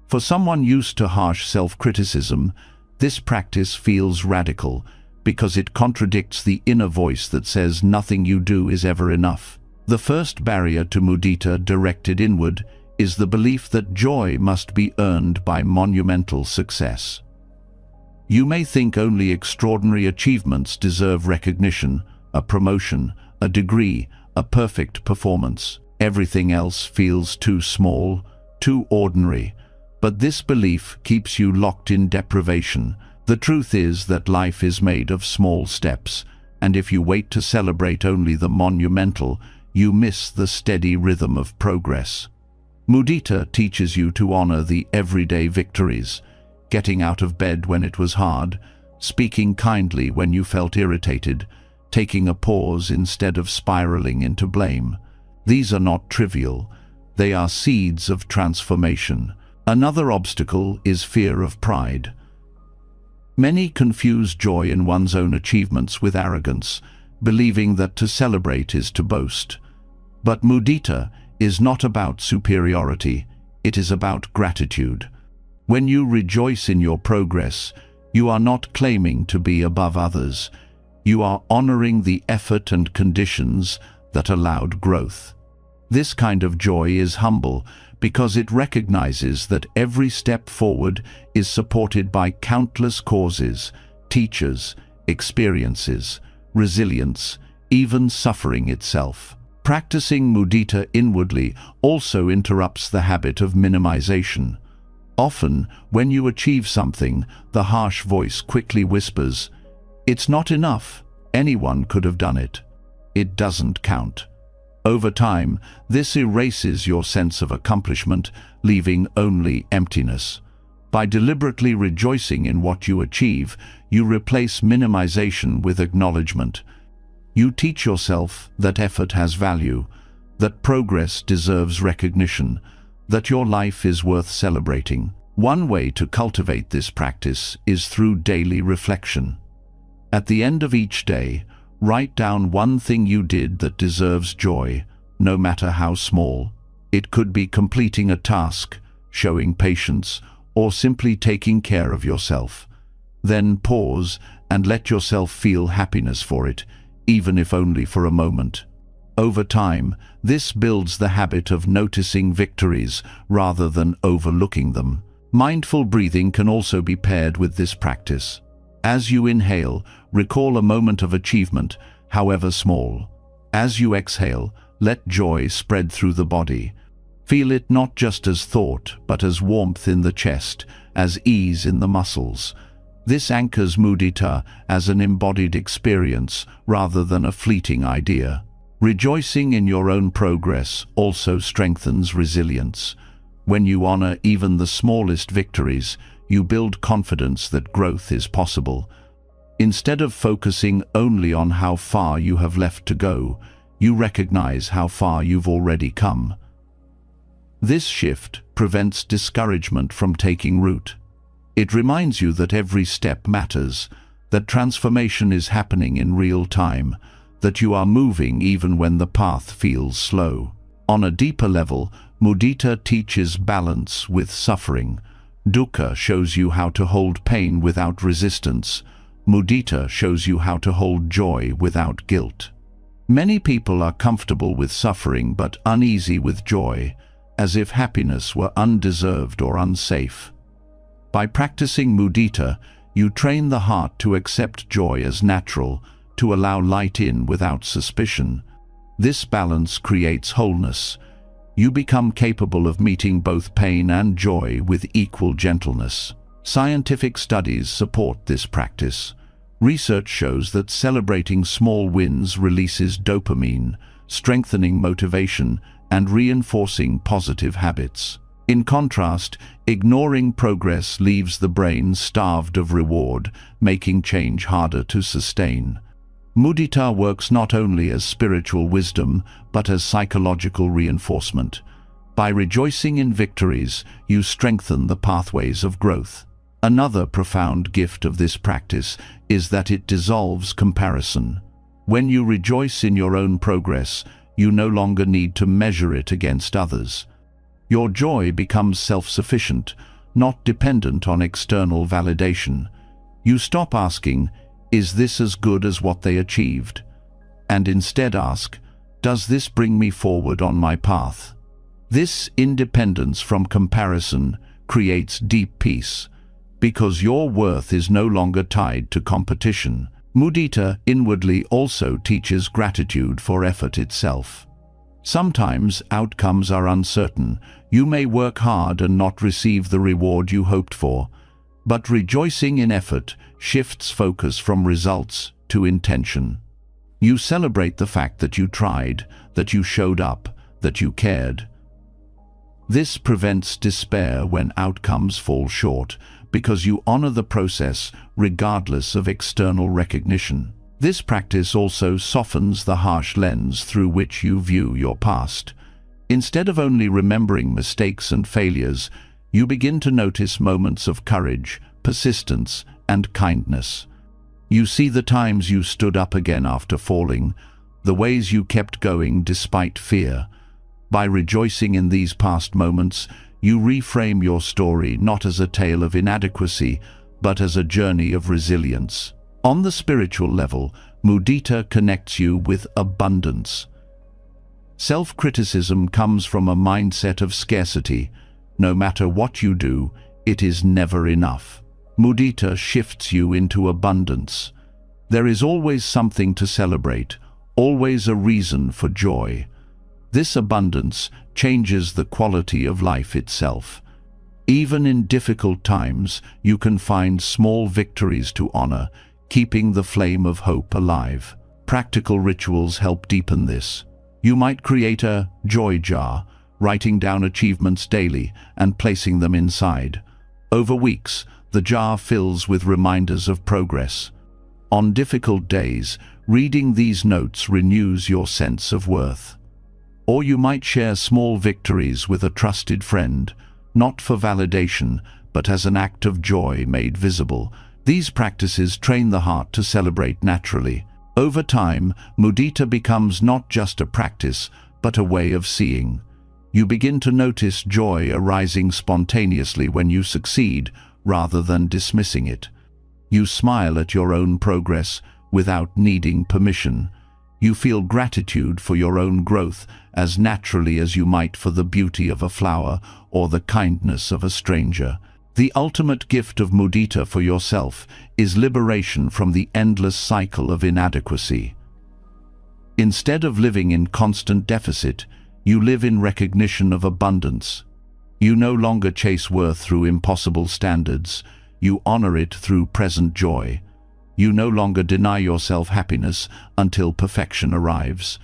For someone used to harsh self-criticism, this practice feels radical because it contradicts the inner voice that says nothing you do is ever enough. The first barrier to mudita directed inward is the belief that joy must be earned by monumental success. You may think only extraordinary achievements deserve recognition, a promotion, a degree, a perfect performance. Everything else feels too small, too ordinary. But this belief keeps you locked in deprivation. The truth is that life is made of small steps, and if you wait to celebrate only the monumental, you miss the steady rhythm of progress. Mudita teaches you to honor the everyday victories, getting out of bed when it was hard, speaking kindly when you felt irritated, taking a pause instead of spiraling into blame. These are not trivial. They are seeds of transformation. Another obstacle is fear of pride. Many confuse joy in one's own achievements with arrogance, believing that to celebrate is to boast. But mudita is not about superiority, it is about gratitude. When you rejoice in your progress, you are not claiming to be above others. You are honoring the effort and conditions that allowed growth. This kind of joy is humble because it recognizes that every step forward is supported by countless causes, teachers, experiences, resilience, even suffering itself. Practicing mudita inwardly also interrupts the habit of minimization. Often, when you achieve something, the harsh voice quickly whispers, "It's not enough. Anyone could have done it. It doesn't count." Over time, this erases your sense of accomplishment, leaving only emptiness. By deliberately rejoicing in what you achieve, you replace minimization with acknowledgement. You teach yourself that effort has value, that progress deserves recognition, that your life is worth celebrating. One way to cultivate this practice is through daily reflection. At the end of each day, write down one thing you did that deserves joy, no matter how small. It could be completing a task, showing patience, or simply taking care of yourself. Then pause and let yourself feel happiness for it, even if only for a moment. Over time, this builds the habit of noticing victories rather than overlooking them. Mindful breathing can also be paired with this practice. As you inhale, recall a moment of achievement, however small. As you exhale, let joy spread through the body. Feel it not just as thought, but as warmth in the chest, as ease in the muscles. This anchors mudita as an embodied experience rather than a fleeting idea. Rejoicing in your own progress also strengthens resilience. When you honor even the smallest victories, you build confidence that growth is possible. Instead of focusing only on how far you have left to go, you recognize how far you've already come. This shift prevents discouragement from taking root. It reminds you that every step matters, that transformation is happening in real time, that you are moving even when the path feels slow. On a deeper level, mudita teaches balance with suffering. Dukkha shows you how to hold pain without resistance. Mudita shows you how to hold joy without guilt. Many people are comfortable with suffering but uneasy with joy, as if happiness were undeserved or unsafe. By practicing mudita, you train the heart to accept joy as natural, to allow light in without suspicion. This balance creates wholeness. You become capable of meeting both pain and joy with equal gentleness. Scientific studies support this practice. Research shows that celebrating small wins releases dopamine, strengthening motivation and reinforcing positive habits. In contrast, ignoring progress leaves the brain starved of reward, making change harder to sustain. Mudita works not only as spiritual wisdom, but as psychological reinforcement. By rejoicing in victories, you strengthen the pathways of growth. Another profound gift of this practice is that it dissolves comparison. When you rejoice in your own progress, you no longer need to measure it against others. Your joy becomes self-sufficient, not dependent on external validation. You stop asking, "Is this as good as what they achieved?" and instead ask, "Does this bring me forward on my path?" This independence from comparison creates deep peace, because your worth is no longer tied to competition. Mudita inwardly also teaches gratitude for effort itself. Sometimes outcomes are uncertain. You may work hard and not receive the reward you hoped for, but rejoicing in effort shifts focus from results to intention. You celebrate the fact that you tried, that you showed up, that you cared. This prevents despair when outcomes fall short, because you honor the process regardless of external recognition. This practice also softens the harsh lens through which you view your past. Instead of only remembering mistakes and failures, you begin to notice moments of courage, persistence, and kindness. You see the times you stood up again after falling, the ways you kept going despite fear. By rejoicing in these past moments, you reframe your story not as a tale of inadequacy, but as a journey of resilience. On the spiritual level, mudita connects you with abundance. Self-criticism comes from a mindset of scarcity. No matter what you do, it is never enough. Mudita shifts you into abundance. There is always something to celebrate, always a reason for joy. This abundance changes the quality of life itself. Even in difficult times, you can find small victories to honor, keeping the flame of hope alive. Practical rituals help deepen this. You might create a joy jar, writing down achievements daily and placing them inside. Over weeks, the jar fills with reminders of progress. On difficult days, reading these notes renews your sense of worth. Or you might share small victories with a trusted friend, not for validation, but as an act of joy made visible. These practices train the heart to celebrate naturally. Over time, mudita becomes not just a practice, but a way of seeing. You begin to notice joy arising spontaneously when you succeed, rather than dismissing it. You smile at your own progress without needing permission. You feel gratitude for your own growth as naturally as you might for the beauty of a flower or the kindness of a stranger. The ultimate gift of mudita for yourself is liberation from the endless cycle of inadequacy. Instead of living in constant deficit, you live in recognition of abundance. You no longer chase worth through impossible standards. You honor it through present joy. You no longer deny yourself happiness until perfection arrives.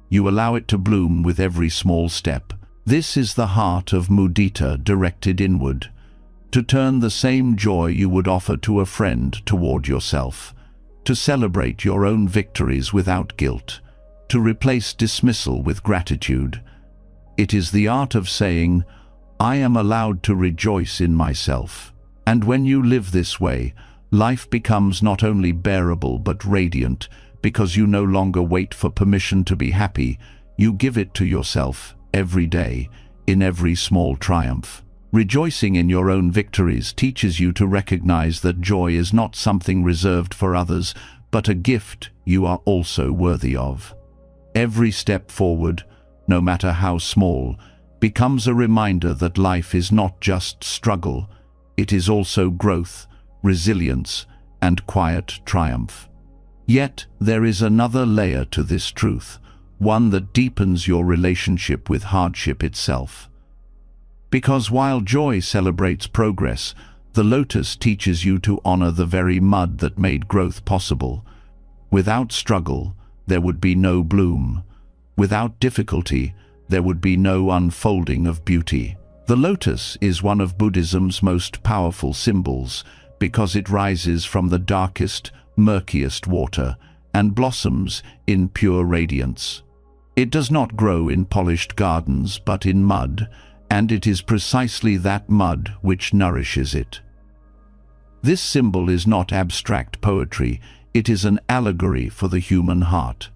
You allow it to bloom with every small step. This is the heart of mudita directed inward. To turn the same joy you would offer to a friend toward yourself. To celebrate your own victories without guilt. To replace dismissal with gratitude. It is the art of saying, "I am allowed to rejoice in myself." And when you live this way, life becomes not only bearable but radiant, because you no longer wait for permission to be happy. You give it to yourself every day, in every small triumph. Rejoicing in your own victories teaches you to recognize that joy is not something reserved for others, but a gift you are also worthy of. Every step forward, no matter how small, becomes a reminder that life is not just struggle, it is also growth, resilience, and quiet triumph. Yet there is another layer to this truth, one that deepens your relationship with hardship itself. Because while joy celebrates progress, the lotus teaches you to honor the very mud that made growth possible. Without struggle, there would be no bloom. Without difficulty, there would be no unfolding of beauty. The lotus is one of Buddhism's most powerful symbols because it rises from the darkest, murkiest water and blossoms in pure radiance. It does not grow in polished gardens, but in mud, and it is precisely that mud which nourishes it. This symbol is not abstract poetry, it is an allegory for the human heart.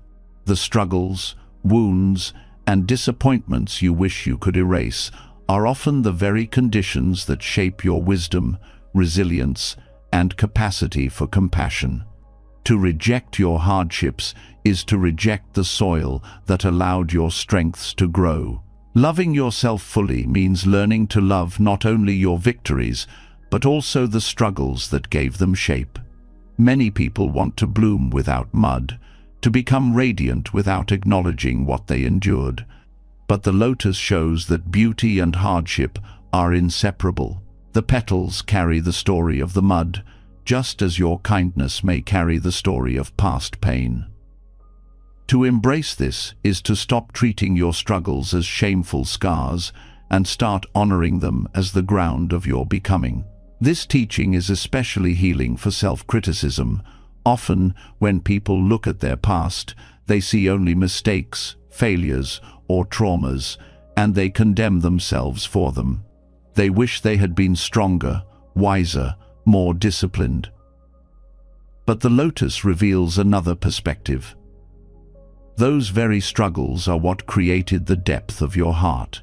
The struggles, wounds, and disappointments you wish you could erase are often the very conditions that shape your wisdom, resilience, and capacity for compassion. To reject your hardships is to reject the soil that allowed your strengths to grow. Loving yourself fully means learning to love not only your victories, but also the struggles that gave them shape. Many people want to bloom without mud, to become radiant without acknowledging what they endured. But the lotus shows that beauty and hardship are inseparable. The petals carry the story of the mud, just as your kindness may carry the story of past pain. To embrace this is to stop treating your struggles as shameful scars and start honoring them as the ground of your becoming. This teaching is especially healing for self-criticism. Often, when people look at their past, they see only mistakes, failures, or traumas, and they condemn themselves for them. They wish they had been stronger, wiser, more disciplined. But the lotus reveals another perspective. Those very struggles are what created the depth of your heart.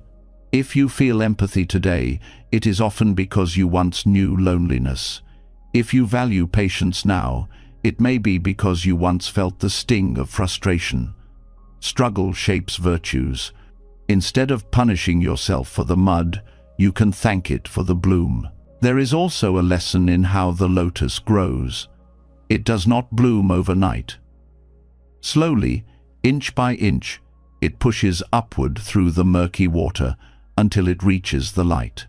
If you feel empathy today, it is often because you once knew loneliness. If you value patience now, it may be because you once felt the sting of frustration. Struggle shapes virtues. Instead of punishing yourself for the mud, you can thank it for the bloom. There is also a lesson in how the lotus grows. It does not bloom overnight. Slowly, inch by inch, it pushes upward through the murky water until it reaches the light.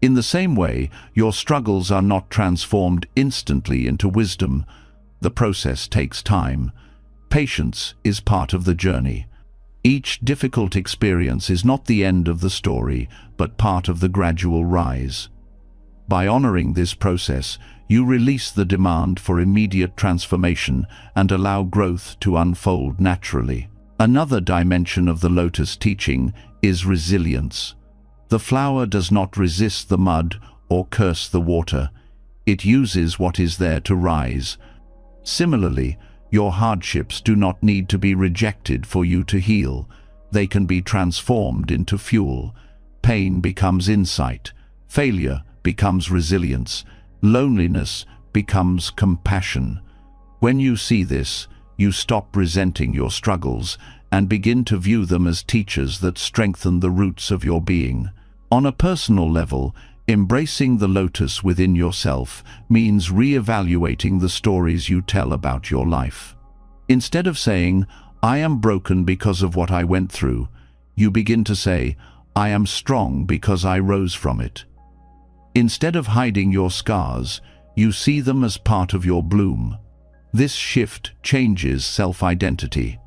In the same way, your struggles are not transformed instantly into wisdom. The process takes time. Patience is part of the journey. Each difficult experience is not the end of the story, but part of the gradual rise. By honoring this process, you release the demand for immediate transformation and allow growth to unfold naturally. Another dimension of the lotus teaching is resilience. The flower does not resist the mud or curse the water. It uses what is there to rise. Similarly, your hardships do not need to be rejected for you to heal. They can be transformed into fuel. Pain becomes insight. Failure becomes resilience. Loneliness becomes compassion. When you see this, you stop resenting your struggles and begin to view them as teachers that strengthen the roots of your being. On a personal level, embracing the lotus within yourself means re-evaluating the stories you tell about your life. Instead of saying, "I am broken because of what I went through," you begin to say, "I am strong because I rose from it." Instead of hiding your scars, you see them as part of your bloom. This shift changes self-identity.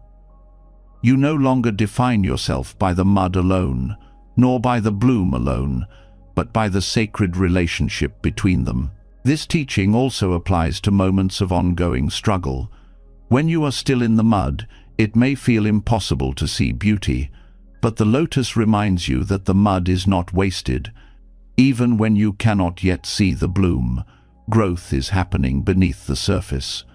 You no longer define yourself by the mud alone, nor by the bloom alone, but by the sacred relationship between them. This teaching also applies to moments of ongoing struggle. When you are still in the mud, it may feel impossible to see beauty, but the lotus reminds you that the mud is not wasted. Even when you cannot yet see the bloom, growth is happening beneath the surface.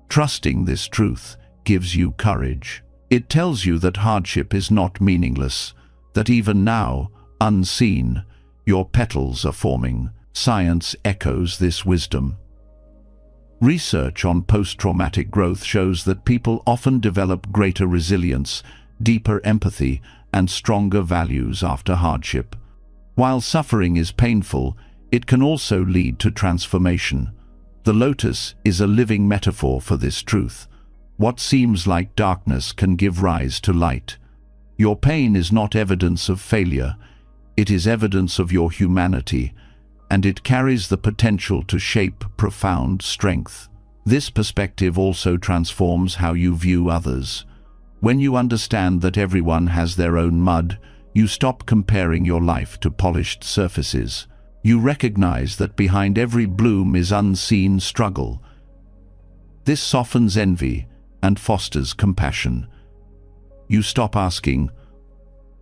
Trusting this truth gives you courage. It tells you that hardship is not meaningless, that even now, unseen, your petals are forming. Science echoes this wisdom. Research on post-traumatic growth shows that people often develop greater resilience, deeper empathy, and stronger values after hardship. While suffering is painful, it can also lead to transformation. The lotus is a living metaphor for this truth. What seems like darkness can give rise to light. Your pain is not evidence of failure. It is evidence of your humanity, and it carries the potential to shape profound strength. This perspective also transforms how you view others. When you understand that everyone has their own mud, you stop comparing your life to polished surfaces. You recognize that behind every bloom is unseen struggle. This softens envy and fosters compassion. You stop asking,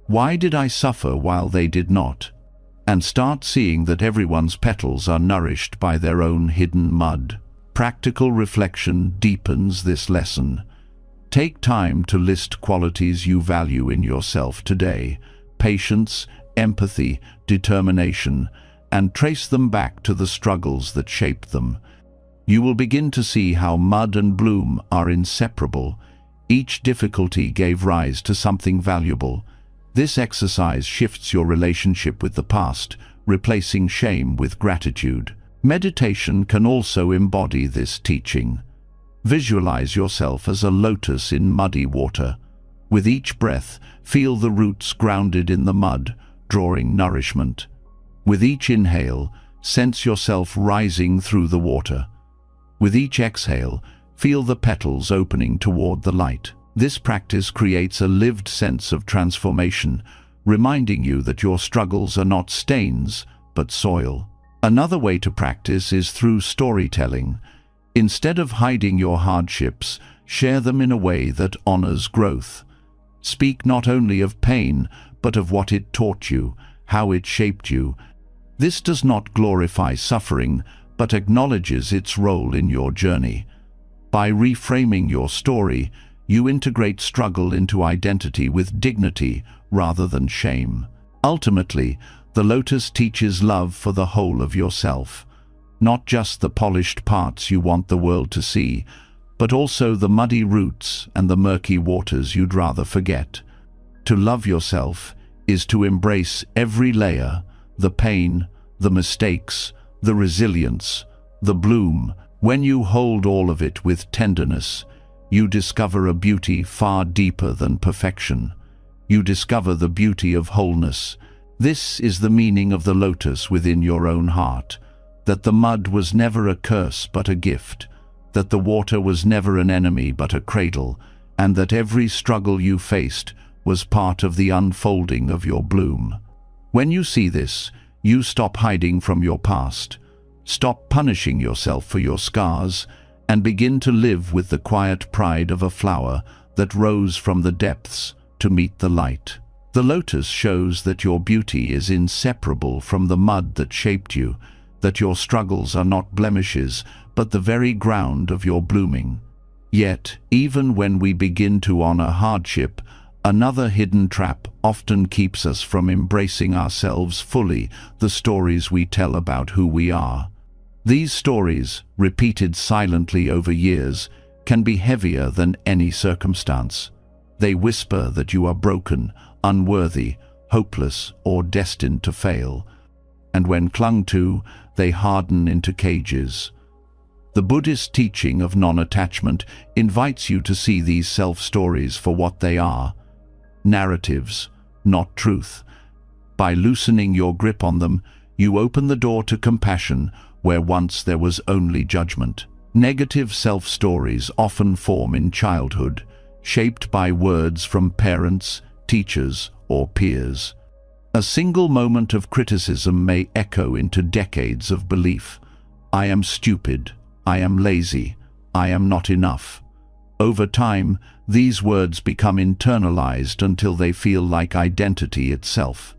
"Why did I suffer while they did not?" and start seeing that everyone's petals are nourished by their own hidden mud. Practical reflection deepens this lesson. Take time to list qualities you value in yourself today: patience, empathy, determination, and trace them back to the struggles that shaped them. You will begin to see how mud and bloom are inseparable. Each difficulty gave rise to something valuable. This exercise shifts your relationship with the past, replacing shame with gratitude. Meditation can also embody this teaching. Visualize yourself as a lotus in muddy water. With each breath, feel the roots grounded in the mud, drawing nourishment. With each inhale, sense yourself rising through the water. With each exhale, feel the petals opening toward the light. This practice creates a lived sense of transformation, reminding you that your struggles are not stains, but soil. Another way to practice is through storytelling. Instead of hiding your hardships, share them in a way that honors growth. Speak not only of pain, but of what it taught you, how it shaped you. This does not glorify suffering, but acknowledges its role in your journey. By reframing your story, you integrate struggle into identity with dignity rather than shame. Ultimately, the lotus teaches love for the whole of yourself, not just the polished parts you want the world to see, but also the muddy roots and the murky waters you'd rather forget. To love yourself is to embrace every layer: the pain, the mistakes, the resilience, the bloom. When you hold all of it with tenderness, you discover a beauty far deeper than perfection. You discover the beauty of wholeness. This is the meaning of the lotus within your own heart, that the mud was never a curse but a gift, that the water was never an enemy but a cradle, and that every struggle you faced was part of the unfolding of your bloom. When you see this, you stop hiding from your past, stop punishing yourself for your scars, and begin to live with the quiet pride of a flower that rose from the depths to meet the light. The lotus shows that your beauty is inseparable from the mud that shaped you, that your struggles are not blemishes, but the very ground of your blooming. Yet, even when we begin to honor hardship, another hidden trap often keeps us from embracing ourselves fully, the stories we tell about who we are. These stories, repeated silently over years, can be heavier than any circumstance. They whisper that you are broken, unworthy, hopeless, or destined to fail. And when clung to, they harden into cages. The Buddhist teaching of non-attachment invites you to see these self-stories for what they are: narratives, not truth. By loosening your grip on them, you open the door to compassion where once there was only judgment. Negative self-stories often form in childhood, shaped by words from parents, teachers, or peers. A single moment of criticism may echo into decades of belief. I am stupid, I am lazy, I am not enough. Over time, these words become internalized until they feel like identity itself.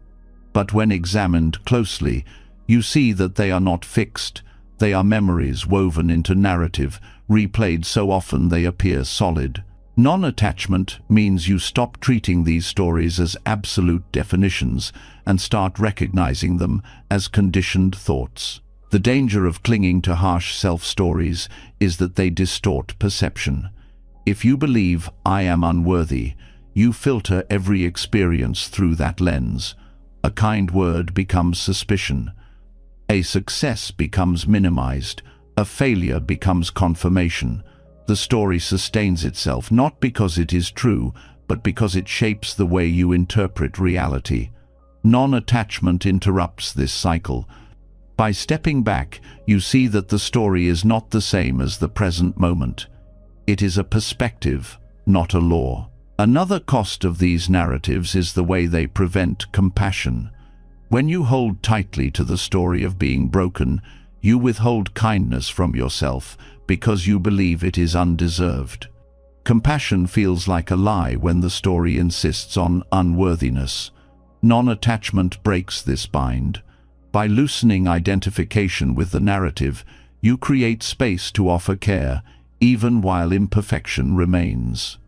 But when examined closely, you see that they are not fixed. They are memories woven into narrative, replayed so often they appear solid. Non-attachment means you stop treating these stories as absolute definitions and start recognizing them as conditioned thoughts. The danger of clinging to harsh self-stories is that they distort perception. If you believe I am unworthy, you filter every experience through that lens. A kind word becomes suspicion. A success becomes minimized. A failure becomes confirmation. The story sustains itself not because it is true, but because it shapes the way you interpret reality. Non-attachment interrupts this cycle. By stepping back, you see that the story is not the same as the present moment. It is a perspective, not a law. Another cost of these narratives is the way they prevent compassion. When you hold tightly to the story of being broken, you withhold kindness from yourself because you believe it is undeserved. Compassion feels like a lie when the story insists on unworthiness. Non-attachment breaks this bind. By loosening identification with the narrative, you create space to offer care, even while imperfection remains.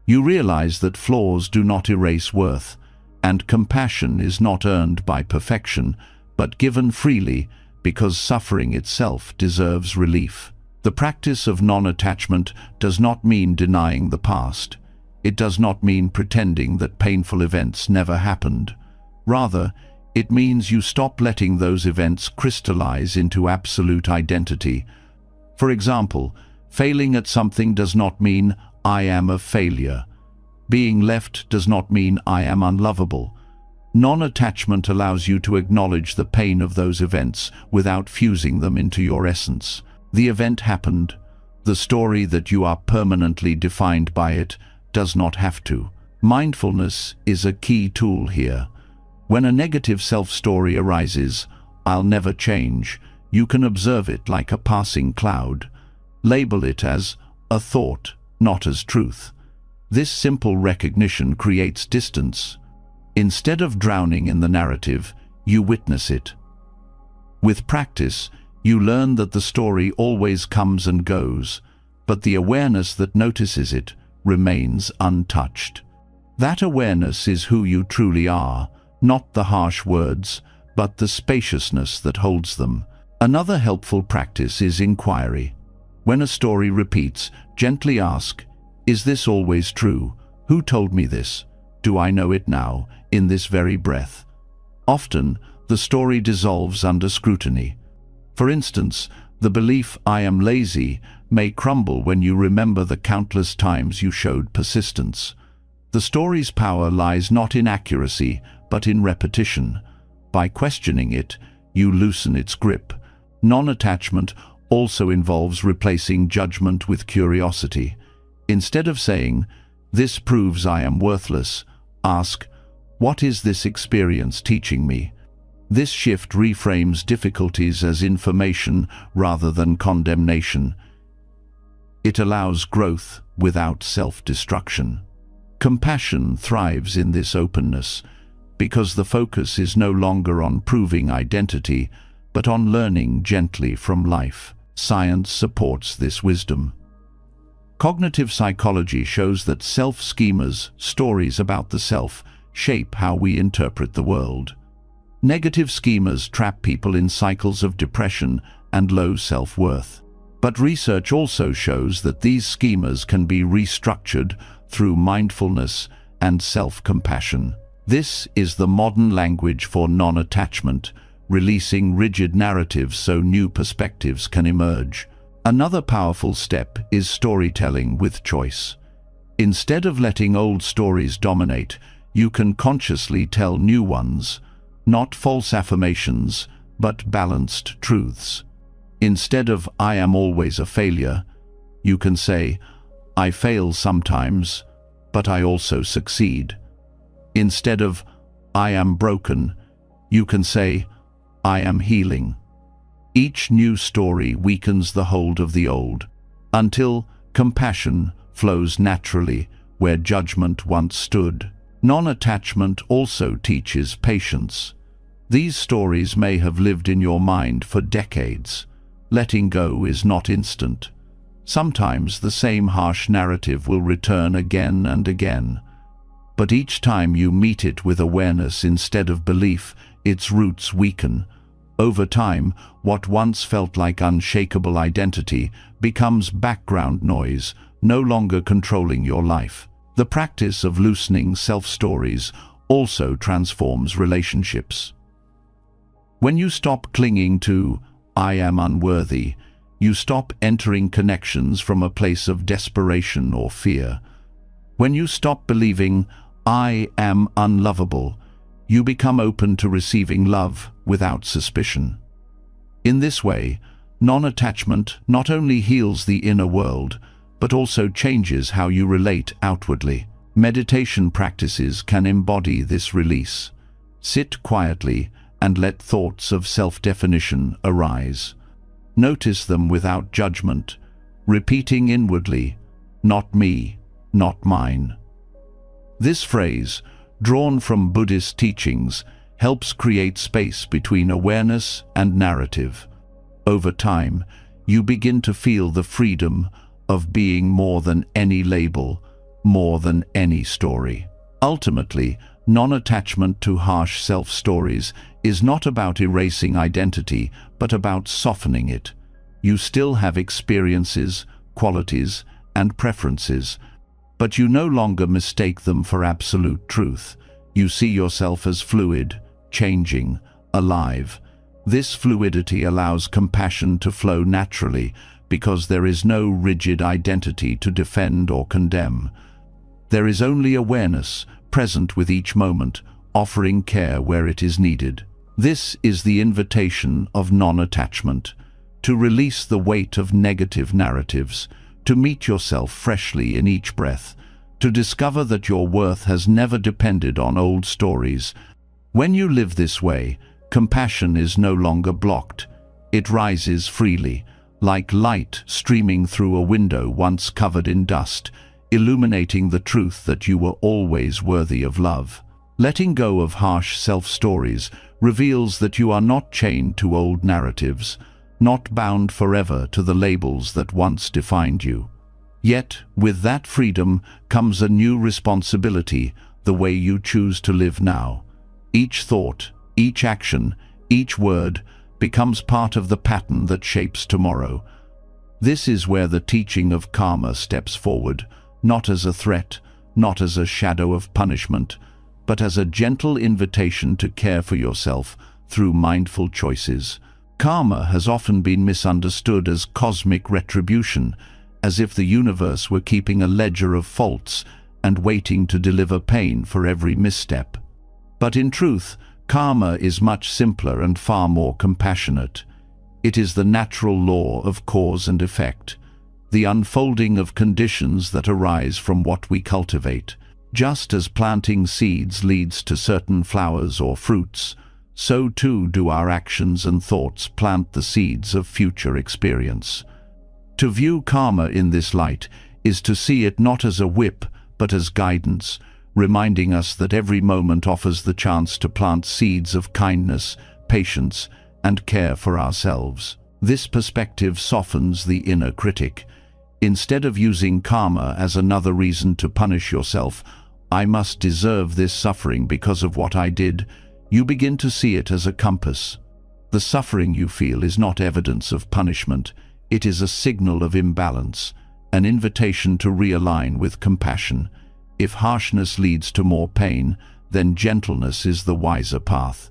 You realize that flaws do not erase worth, and compassion is not earned by perfection, but given freely because suffering itself deserves relief. The practice of non-attachment does not mean denying the past. It does not mean pretending that painful events never happened. Rather, it means you stop letting those events crystallize into absolute identity. For example, failing at something does not mean I am a failure. Being left does not mean I am unlovable. Non-attachment allows you to acknowledge the pain of those events without fusing them into your essence. The event happened. The story that you are permanently defined by it does not have to. Mindfulness is a key tool here. When a negative self-story arises, I'll never change, you can observe it like a passing cloud. Label it as a thought, not as truth. This simple recognition creates distance. Instead of drowning in the narrative, you witness it. With practice, you learn that the story always comes and goes, but the awareness that notices it remains untouched. That awareness is who you truly are, not the harsh words, but the spaciousness that holds them. Another helpful practice is inquiry. When a story repeats, gently ask, is this always true? Who told me this? Do I know it now, in this very breath? Often, the story dissolves under scrutiny. For instance, the belief I am lazy may crumble when you remember the countless times you showed persistence. The story's power lies not in accuracy, but in repetition. By questioning it, you loosen its grip. Non-attachment also involves replacing judgment with curiosity. Instead of saying, this proves I am worthless, ask, what is this experience teaching me? This shift reframes difficulties as information rather than condemnation. It allows growth without self-destruction. Compassion thrives in this openness because the focus is no longer on proving identity, but on learning gently from life. Science supports this wisdom. Cognitive psychology shows that self-schemas, stories about the self, shape how we interpret the world. Negative schemas trap people in cycles of depression and low self-worth. But research also shows that these schemas can be restructured through mindfulness and self-compassion. This is the modern language for non-attachment, releasing rigid narratives so new perspectives can emerge. Another powerful step is storytelling with choice. Instead of letting old stories dominate, you can consciously tell new ones, not false affirmations, but balanced truths. Instead of I am always a failure, you can say, I fail sometimes, but I also succeed. Instead of I am broken, you can say, I am healing. Each new story weakens the hold of the old, until compassion flows naturally where judgment once stood. Non-attachment also teaches patience. These stories may have lived in your mind for decades. Letting go is not instant. Sometimes the same harsh narrative will return again and again. But each time you meet it with awareness instead of belief, its roots weaken. Over time, what once felt like unshakable identity becomes background noise, no longer controlling your life. The practice of loosening self-stories also transforms relationships. When you stop clinging to, I am unworthy, you stop entering connections from a place of desperation or fear. When you stop believing, I am unlovable, you become open to receiving love without suspicion. In this way, non-attachment not only heals the inner world, but also changes how you relate outwardly. Meditation practices can embody this release. Sit quietly and let thoughts of self-definition arise. Notice them without judgment, repeating inwardly, not me, not mine. This phrase, drawn from Buddhist teachings, helps create space between awareness and narrative. Over time, you begin to feel the freedom of being more than any label, more than any story. Ultimately, non-attachment to harsh self-stories is not about erasing identity, but about softening it. You still have experiences, qualities, and preferences, but you no longer mistake them for absolute truth. You see yourself as fluid, changing, alive. This fluidity allows compassion to flow naturally because there is no rigid identity to defend or condemn. There is only awareness, present with each moment, offering care where it is needed. This is the invitation of non-attachment, to release the weight of negative narratives, to meet yourself freshly in each breath, to discover that your worth has never depended on old stories. When you live this way, compassion is no longer blocked. It rises freely, like light streaming through a window once covered in dust, illuminating the truth that you were always worthy of love. Letting go of harsh self-stories reveals that you are not chained to old narratives, not bound forever to the labels that once defined you. Yet, with that freedom comes a new responsibility, the way you choose to live now. Each thought, each action, each word becomes part of the pattern that shapes tomorrow. This is where the teaching of karma steps forward, not as a threat, not as a shadow of punishment, but as a gentle invitation to care for yourself through mindful choices. Karma has often been misunderstood as cosmic retribution, as if the universe were keeping a ledger of faults and waiting to deliver pain for every misstep. But in truth, karma is much simpler and far more compassionate. It is the natural law of cause and effect, the unfolding of conditions that arise from what we cultivate. Just as planting seeds leads to certain flowers or fruits, so too do our actions and thoughts plant the seeds of future experience. To view karma in this light is to see it not as a whip, but as guidance, reminding us that every moment offers the chance to plant seeds of kindness, patience, and care for ourselves. This perspective softens the inner critic. Instead of using karma as another reason to punish yourself, "I must deserve this suffering because of what I did," you begin to see it as a compass. The suffering you feel is not evidence of punishment. It is a signal of imbalance, an invitation to realign with compassion. If harshness leads to more pain, then gentleness is the wiser path.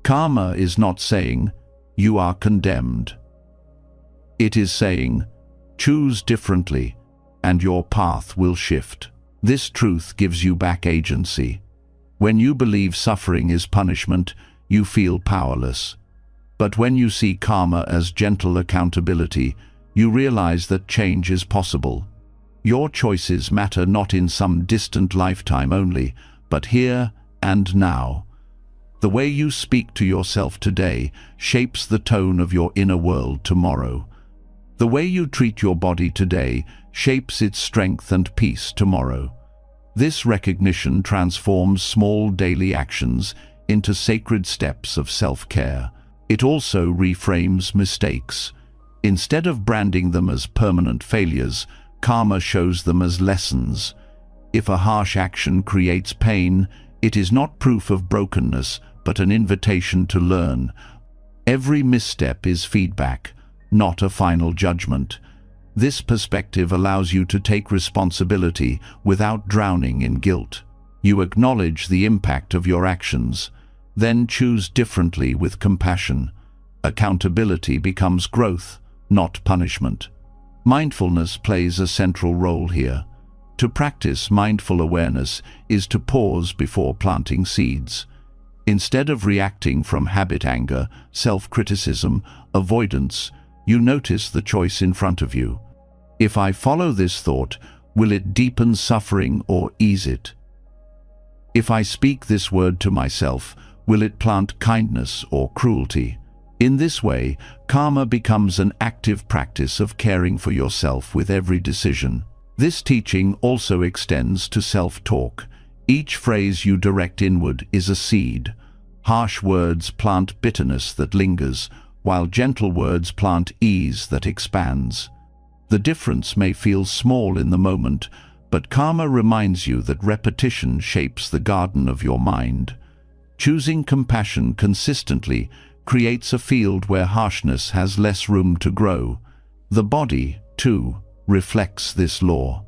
Karma is not saying, "You are condemned." It is saying, "Choose differently, and your path will shift." This truth gives you back agency. When you believe suffering is punishment, you feel powerless. But when you see karma as gentle accountability, you realize that change is possible. Your choices matter not in some distant lifetime only, but here and now. The way you speak to yourself today shapes the tone of your inner world tomorrow. The way you treat your body today shapes its strength and peace tomorrow. This recognition transforms small daily actions into sacred steps of self-care. It also reframes mistakes. Instead of branding them as permanent failures, karma shows them as lessons. If a harsh action creates pain, it is not proof of brokenness, but an invitation to learn. Every misstep is feedback, not a final judgment. This perspective allows you to take responsibility without drowning in guilt. You acknowledge the impact of your actions, then choose differently with compassion. Accountability becomes growth, not punishment. Mindfulness plays a central role here. To practice mindful awareness is to pause before planting seeds. Instead of reacting from habit, anger, self-criticism, avoidance, you notice the choice in front of you. If I follow this thought, will it deepen suffering or ease it? If I speak this word to myself, will it plant kindness or cruelty? In this way, karma becomes an active practice of caring for yourself with every decision. This teaching also extends to self-talk. Each phrase you direct inward is a seed. Harsh words plant bitterness that lingers, while gentle words plant ease that expands. The difference may feel small in the moment, but karma reminds you that repetition shapes the garden of your mind. Choosing compassion consistently creates a field where harshness has less room to grow. The body, too, reflects this law.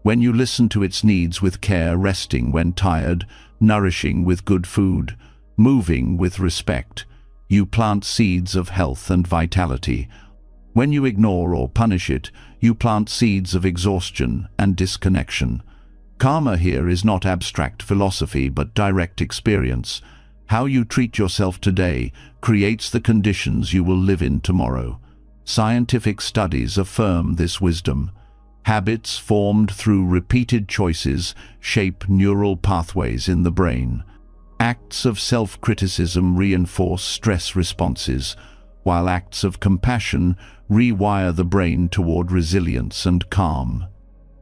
When you listen to its needs with care, resting when tired, nourishing with good food, moving with respect, you plant seeds of health and vitality. When you ignore or punish it, you plant seeds of exhaustion and disconnection. Karma here is not abstract philosophy but direct experience. How you treat yourself today creates the conditions you will live in tomorrow. Scientific studies affirm this wisdom. Habits formed through repeated choices shape neural pathways in the brain. Acts of self-criticism reinforce stress responses, while acts of compassion rewire the brain toward resilience and calm.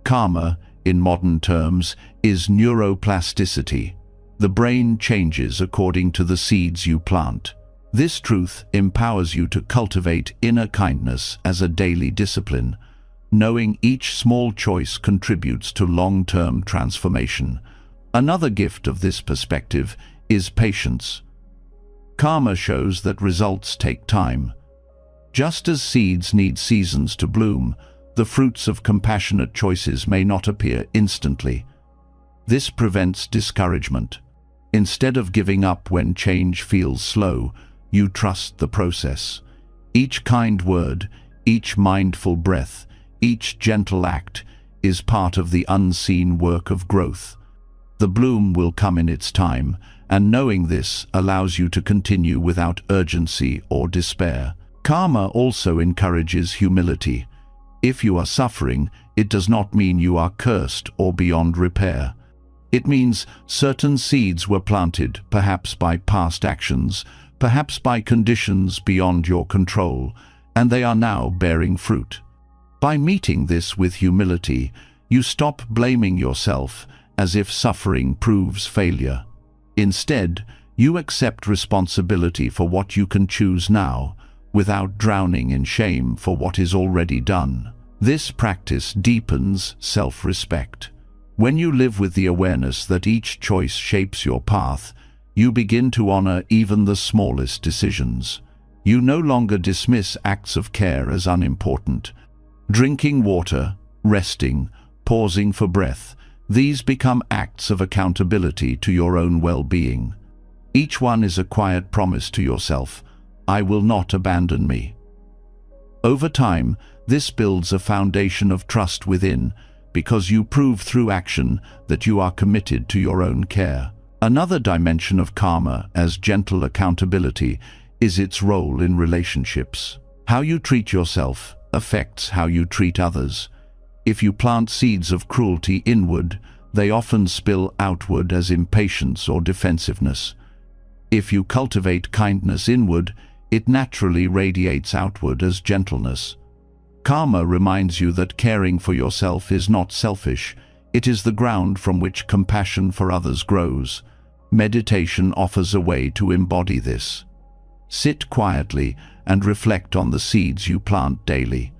Karma, in modern terms, is neuroplasticity. The brain changes according to the seeds you plant. This truth empowers you to cultivate inner kindness as a daily discipline, knowing each small choice contributes to long-term transformation. Another gift of this perspective is patience. Karma shows that results take time. Just as seeds need seasons to bloom, the fruits of compassionate choices may not appear instantly. This prevents discouragement. Instead of giving up when change feels slow, you trust the process. Each kind word, each mindful breath, each gentle act is part of the unseen work of growth. The bloom will come in its time, and knowing this allows you to continue without urgency or despair. Karma also encourages humility. If you are suffering, it does not mean you are cursed or beyond repair. It means certain seeds were planted, perhaps by past actions, perhaps by conditions beyond your control, and they are now bearing fruit. By meeting this with humility, you stop blaming yourself as if suffering proves failure. Instead, you accept responsibility for what you can choose now, without drowning in shame for what is already done. This practice deepens self-respect. When you live with the awareness that each choice shapes your path, you begin to honor even the smallest decisions. You no longer dismiss acts of care as unimportant. Drinking water, resting, pausing for breath, these become acts of accountability to your own well-being. Each one is a quiet promise to yourself, I will not abandon me. Over time, this builds a foundation of trust within, because you prove through action that you are committed to your own care. Another dimension of karma as gentle accountability is its role in relationships. How you treat yourself affects how you treat others. If you plant seeds of cruelty inward, they often spill outward as impatience or defensiveness. If you cultivate kindness inward, it naturally radiates outward as gentleness. Karma reminds you that caring for yourself is not selfish. It is the ground from which compassion for others grows. Meditation offers a way to embody this. Sit quietly and reflect on the seeds you plant daily.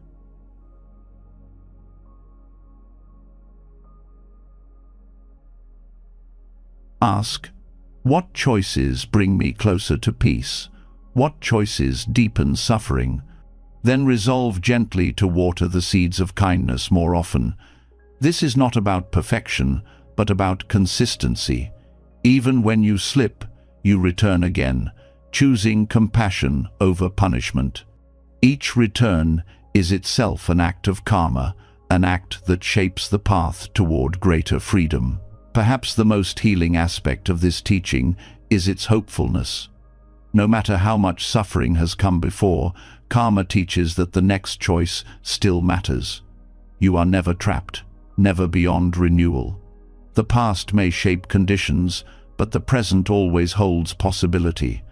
Ask, what choices bring me closer to peace? What choices deepen suffering? Then resolve gently to water the seeds of kindness more often. This is not about perfection, but about consistency. Even when you slip, you return again, choosing compassion over punishment. Each return is itself an act of karma, an act that shapes the path toward greater freedom. Perhaps the most healing aspect of this teaching is its hopefulness. No matter how much suffering has come before, karma teaches that the next choice still matters. You are never trapped, never beyond renewal. The past may shape conditions, but the present always holds possibility.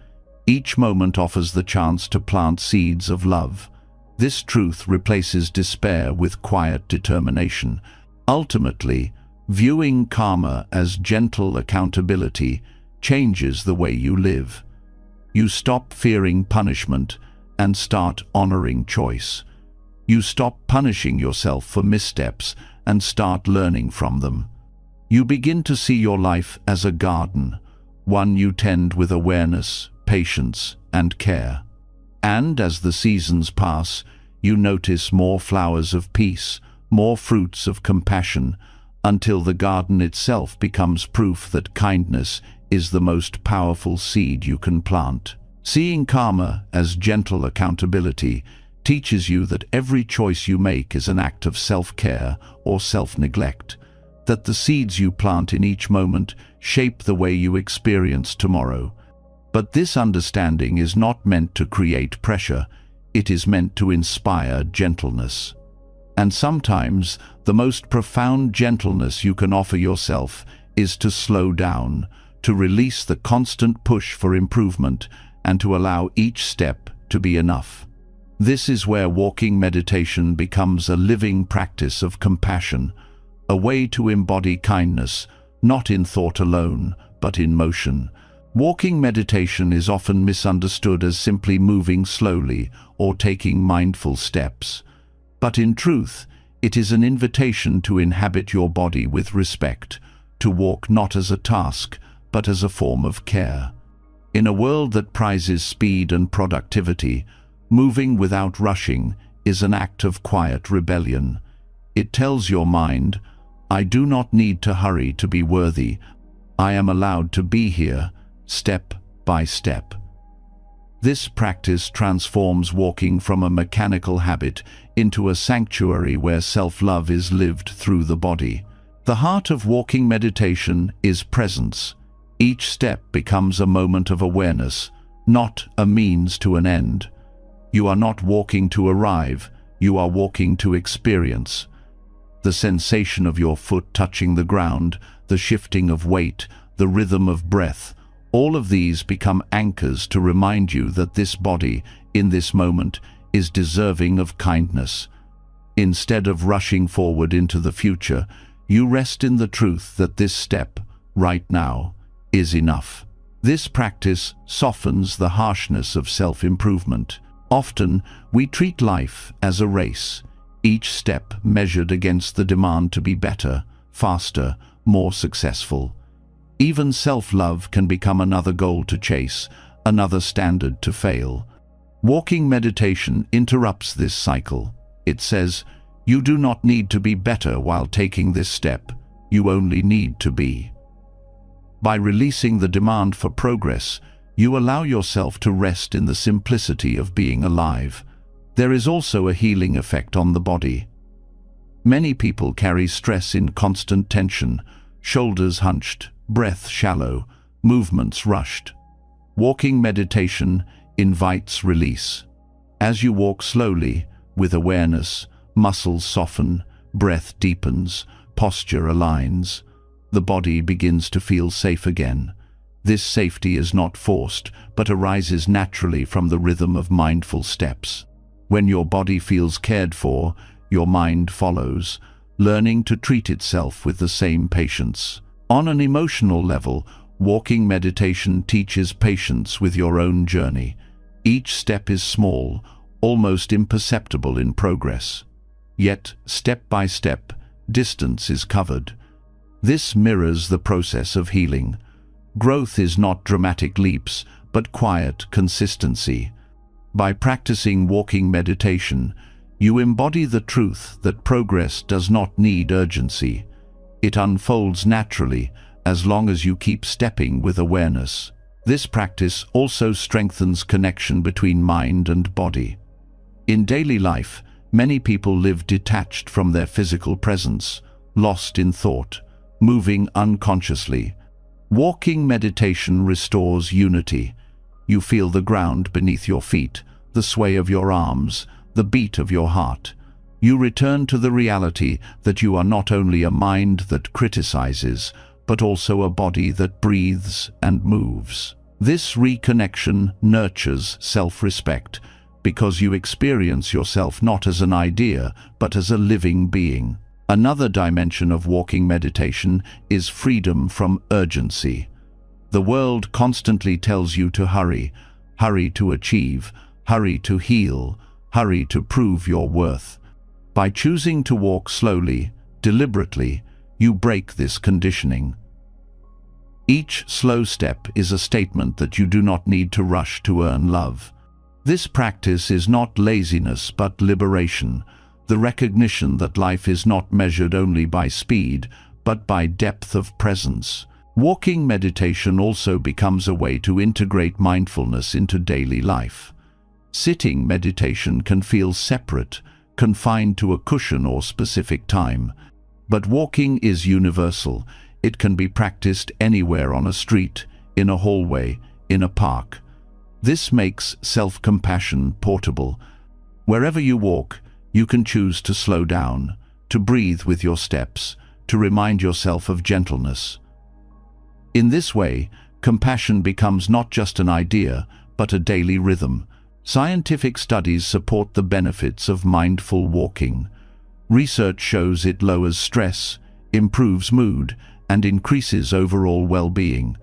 Each moment offers the chance to plant seeds of love. This truth replaces despair with quiet determination. Ultimately, viewing karma as gentle accountability changes the way you live. You stop fearing punishment and start honoring choice. You stop punishing yourself for missteps and start learning from them. You begin to see your life as a garden, one you tend with awareness, patience, and care. And as the seasons pass, you notice more flowers of peace, more fruits of compassion, until the garden itself becomes proof that kindness is the most powerful seed you can plant. Seeing karma as gentle accountability teaches you that every choice you make is an act of self-care or self-neglect, that the seeds you plant in each moment shape the way you experience tomorrow. But this understanding is not meant to create pressure, it is meant to inspire gentleness. And sometimes the most profound gentleness you can offer yourself is to slow down, to release the constant push for improvement, and to allow each step to be enough. This is where walking meditation becomes a living practice of compassion, a way to embody kindness, not in thought alone, but in motion. Walking meditation is often misunderstood as simply moving slowly or taking mindful steps. But in truth, it is an invitation to inhabit your body with respect, to walk not as a task, but as a form of care. In a world that prizes speed and productivity, moving without rushing is an act of quiet rebellion. It tells your mind, I do not need to hurry to be worthy. I am allowed to be here, step by step. This practice transforms walking from a mechanical habit into a sanctuary where self-love is lived through the body. The heart of walking meditation is presence. Each step becomes a moment of awareness, not a means to an end. You are not walking to arrive, you are walking to experience. The sensation of your foot touching the ground, the shifting of weight, the rhythm of breath, all of these become anchors to remind you that this body, in this moment, is deserving of kindness. Instead of rushing forward into the future, you rest in the truth that this step, right now, is enough. This practice softens the harshness of self-improvement. Often, we treat life as a race, each step measured against the demand to be better, faster, more successful. Even self-love can become another goal to chase, another standard to fail. Walking meditation interrupts this cycle. It says, you do not need to be better while taking this step, you only need to be. By releasing the demand for progress, you allow yourself to rest in the simplicity of being alive. There is also a healing effect on the body. Many people carry stress in constant tension, shoulders hunched, breath shallow, movements rushed. Walking meditation invites release. As you walk slowly, with awareness, muscles soften, breath deepens, posture aligns. The body begins to feel safe again. This safety is not forced, but arises naturally from the rhythm of mindful steps. When your body feels cared for, your mind follows, learning to treat itself with the same patience. On an emotional level, walking meditation teaches patience with your own journey. Each step is small, almost imperceptible in progress. Yet, step by step, distance is covered. This mirrors the process of healing. Growth is not dramatic leaps, but quiet consistency. By practicing walking meditation, you embody the truth that progress does not need urgency. It unfolds naturally as long as you keep stepping with awareness. This practice also strengthens connection between mind and body. In daily life, many people live detached from their physical presence, lost in thought, moving unconsciously. Walking meditation restores unity. You feel the ground beneath your feet, the sway of your arms, the beat of your heart. You return to the reality that you are not only a mind that criticizes, but also a body that breathes and moves. This reconnection nurtures self-respect, because you experience yourself not as an idea, but as a living being. Another dimension of walking meditation is freedom from urgency. The world constantly tells you to hurry, hurry to achieve, hurry to heal, hurry to prove your worth. By choosing to walk slowly, deliberately, you break this conditioning. Each slow step is a statement that you do not need to rush to earn love. This practice is not laziness but liberation, the recognition that life is not measured only by speed, but by depth of presence. Walking meditation also becomes a way to integrate mindfulness into daily life. Sitting meditation can feel separate, confined to a cushion or specific time. But walking is universal. It can be practiced anywhere on a street, in a hallway, in a park. This makes self-compassion portable. Wherever you walk, you can choose to slow down, to breathe with your steps, to remind yourself of gentleness. In this way, compassion becomes not just an idea, but a daily rhythm. Scientific studies support the benefits of mindful walking. Research shows it lowers stress, improves mood, and increases overall well-being.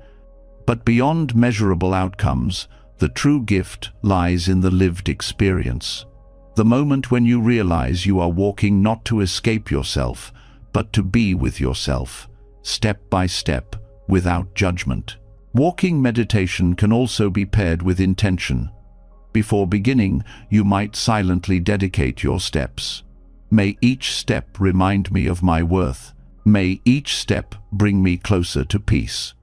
But beyond measurable outcomes, the true gift lies in the lived experience. The moment when you realize you are walking not to escape yourself, but to be with yourself, step by step, without judgment. Walking meditation can also be paired with intention. Before beginning, you might silently dedicate your steps. May each step remind me of my worth. May each step bring me closer to peace.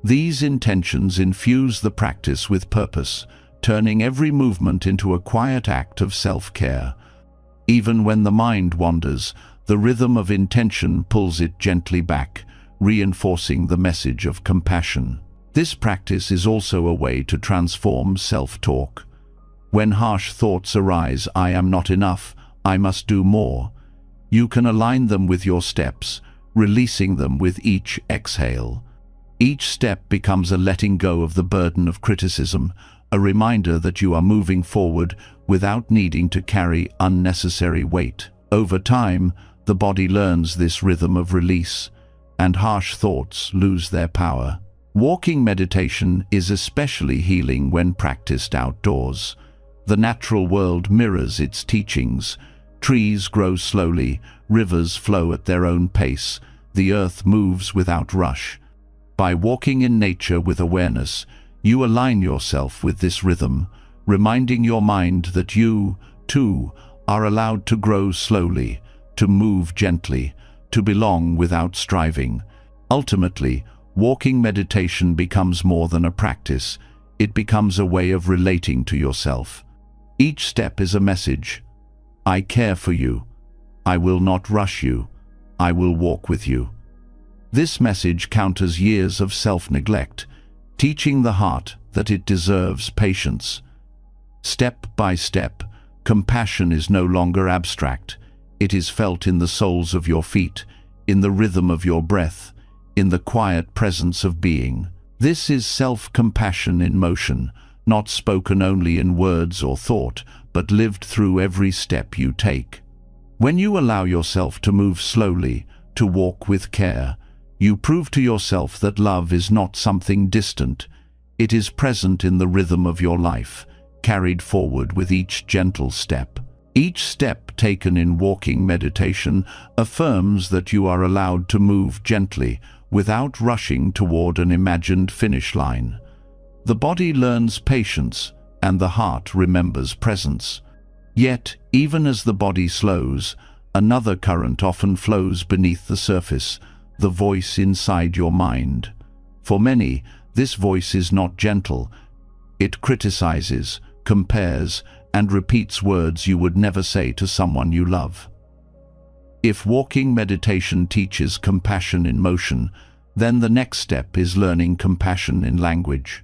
These intentions infuse the practice with purpose, turning every movement into a quiet act of self-care. Even when the mind wanders, the rhythm of intention pulls it gently back, reinforcing the message of compassion. This practice is also a way to transform self-talk. When harsh thoughts arise, "I am not enough, I must do more," you can align them with your steps, releasing them with each exhale. Each step becomes a letting go of the burden of criticism, a reminder that you are moving forward without needing to carry unnecessary weight. Over time, the body learns this rhythm of release, and harsh thoughts lose their power. Walking meditation is especially healing when practiced outdoors. The natural world mirrors its teachings. Trees grow slowly, rivers flow at their own pace, the earth moves without rush. By walking in nature with awareness, you align yourself with this rhythm, reminding your mind that you, too, are allowed to grow slowly, to move gently, to belong without striving. Ultimately, walking meditation becomes more than a practice. It becomes a way of relating to yourself. Each step is a message. I care for you. I will not rush you. I will walk with you. This message counters years of self-neglect, teaching the heart that it deserves patience. Step by step, compassion is no longer abstract. It is felt in the soles of your feet, in the rhythm of your breath, in the quiet presence of being. This is self-compassion in motion, not spoken only in words or thought, but lived through every step you take. When you allow yourself to move slowly, to walk with care, you prove to yourself that love is not something distant. It is present in the rhythm of your life, carried forward with each gentle step. Each step taken in walking meditation affirms that you are allowed to move gently, without rushing toward an imagined finish line. The body learns patience, and the heart remembers presence. Yet, even as the body slows, another current often flows beneath the surface, the voice inside your mind. For many, this voice is not gentle. It criticizes, compares, and repeats words you would never say to someone you love. If walking meditation teaches compassion in motion, then the next step is learning compassion in language.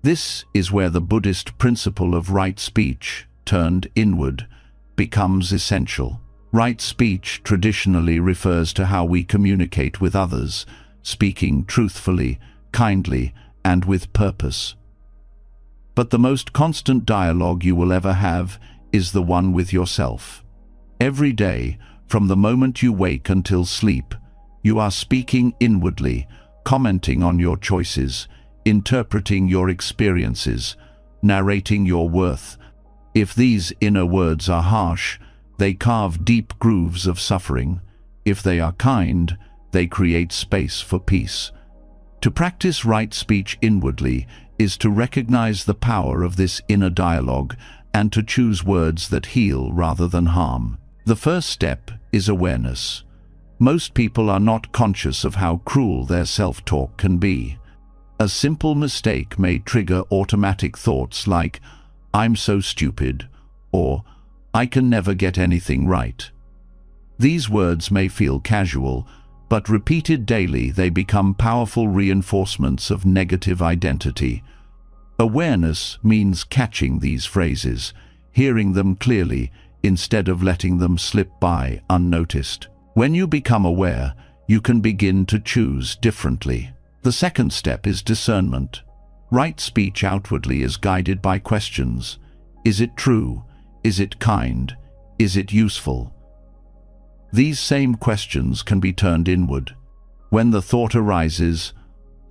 This is where the Buddhist principle of right speech, turned inward, becomes essential. Right speech traditionally refers to how we communicate with others, speaking truthfully, kindly, and with purpose. But the most constant dialogue you will ever have is the one with yourself. Every day, From the moment you wake until sleep, you are speaking inwardly, commenting on your choices, interpreting your experiences, narrating your worth. If these inner words are harsh, they carve deep grooves of suffering. If they are kind, they create space for peace. To practice right speech inwardly is to recognize the power of this inner dialogue and to choose words that heal rather than harm. The first step is awareness. Most people are not conscious of how cruel their self-talk can be. A simple mistake may trigger automatic thoughts like, "I'm so stupid," or "I can never get anything right." These words may feel casual, but repeated daily they become powerful reinforcements of negative identity. Awareness means catching these phrases, hearing them clearly, instead of letting them slip by unnoticed. When you become aware, you can begin to choose differently. The second step is discernment. Right speech outwardly is guided by questions. Is it true? Is it kind? Is it useful? These same questions can be turned inward. When the thought arises,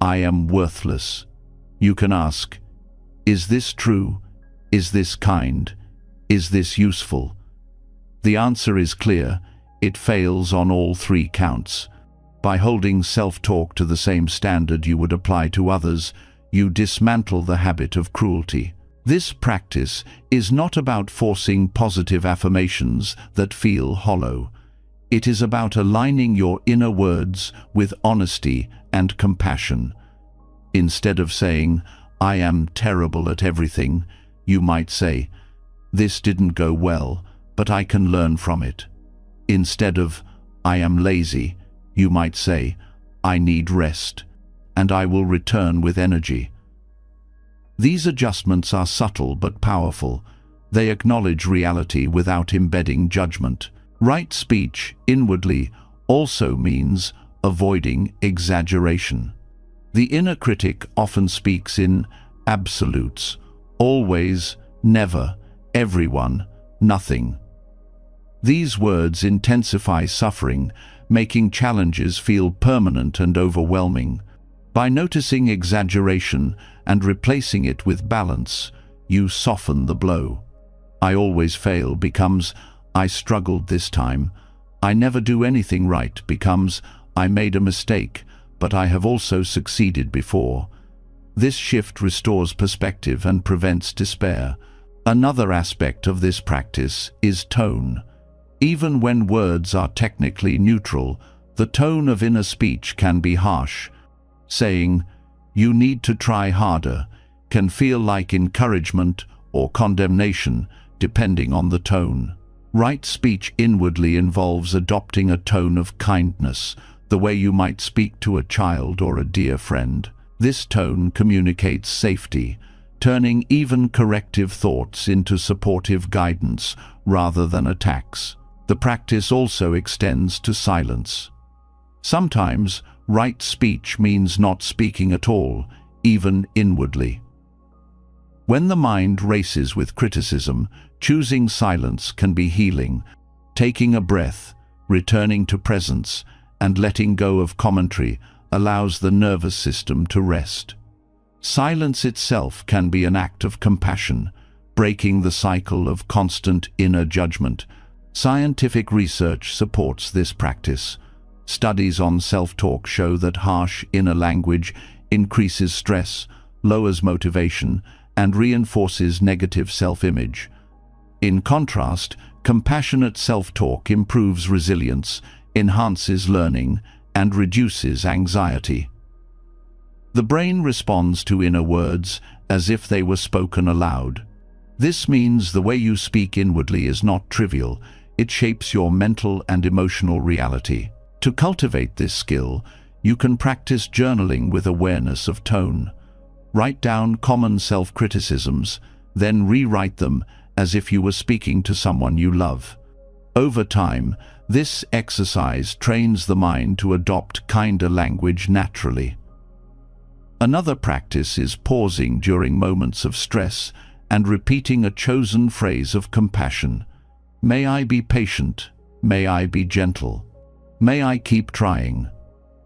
"I am worthless," you can ask, "Is this true? Is this kind? Is this useful?" The answer is clear. It fails on all three counts. By holding self-talk to the same standard you would apply to others, you dismantle the habit of cruelty. This practice is not about forcing positive affirmations that feel hollow. It is about aligning your inner words with honesty and compassion. Instead of saying, "I am terrible at everything," you might say, "This didn't go well, but I can learn from it." Instead of, "I am lazy," you might say, "I need rest, and I will return with energy." These adjustments are subtle but powerful. They acknowledge reality without embedding judgment. Right speech inwardly also means avoiding exaggeration. The inner critic often speaks in absolutes: always, never, everyone, nothing. These words intensify suffering, making challenges feel permanent and overwhelming. By noticing exaggeration and replacing it with balance, you soften the blow. "I always fail" becomes, "I struggled this time." "I never do anything right" becomes, "I made a mistake, but I have also succeeded before." This shift restores perspective and prevents despair. Another aspect of this practice is tone. Even when words are technically neutral, the tone of inner speech can be harsh. Saying, "You need to try harder," can feel like encouragement or condemnation, depending on the tone. Right speech inwardly involves adopting a tone of kindness, the way you might speak to a child or a dear friend. This tone communicates safety, turning even corrective thoughts into supportive guidance rather than attacks. The practice also extends to silence. Sometimes, right speech means not speaking at all, even inwardly. When the mind races with criticism, choosing silence can be healing. Taking a breath, returning to presence, and letting go of commentary allows the nervous system to rest. Silence itself can be an act of compassion, breaking the cycle of constant inner judgment. Scientific research supports this practice. Studies on self-talk show that harsh inner language increases stress, lowers motivation, and reinforces negative self-image. In contrast, compassionate self-talk improves resilience, enhances learning, and reduces anxiety. The brain responds to inner words as if they were spoken aloud. This means the way you speak inwardly is not trivial. It shapes your mental and emotional reality. To cultivate this skill, you can practice journaling with awareness of tone. Write down common self-criticisms, then rewrite them as if you were speaking to someone you love. Over time, this exercise trains the mind to adopt kinder language naturally. Another practice is pausing during moments of stress and repeating a chosen phrase of compassion. "May I be patient? May I be gentle. May I keep trying.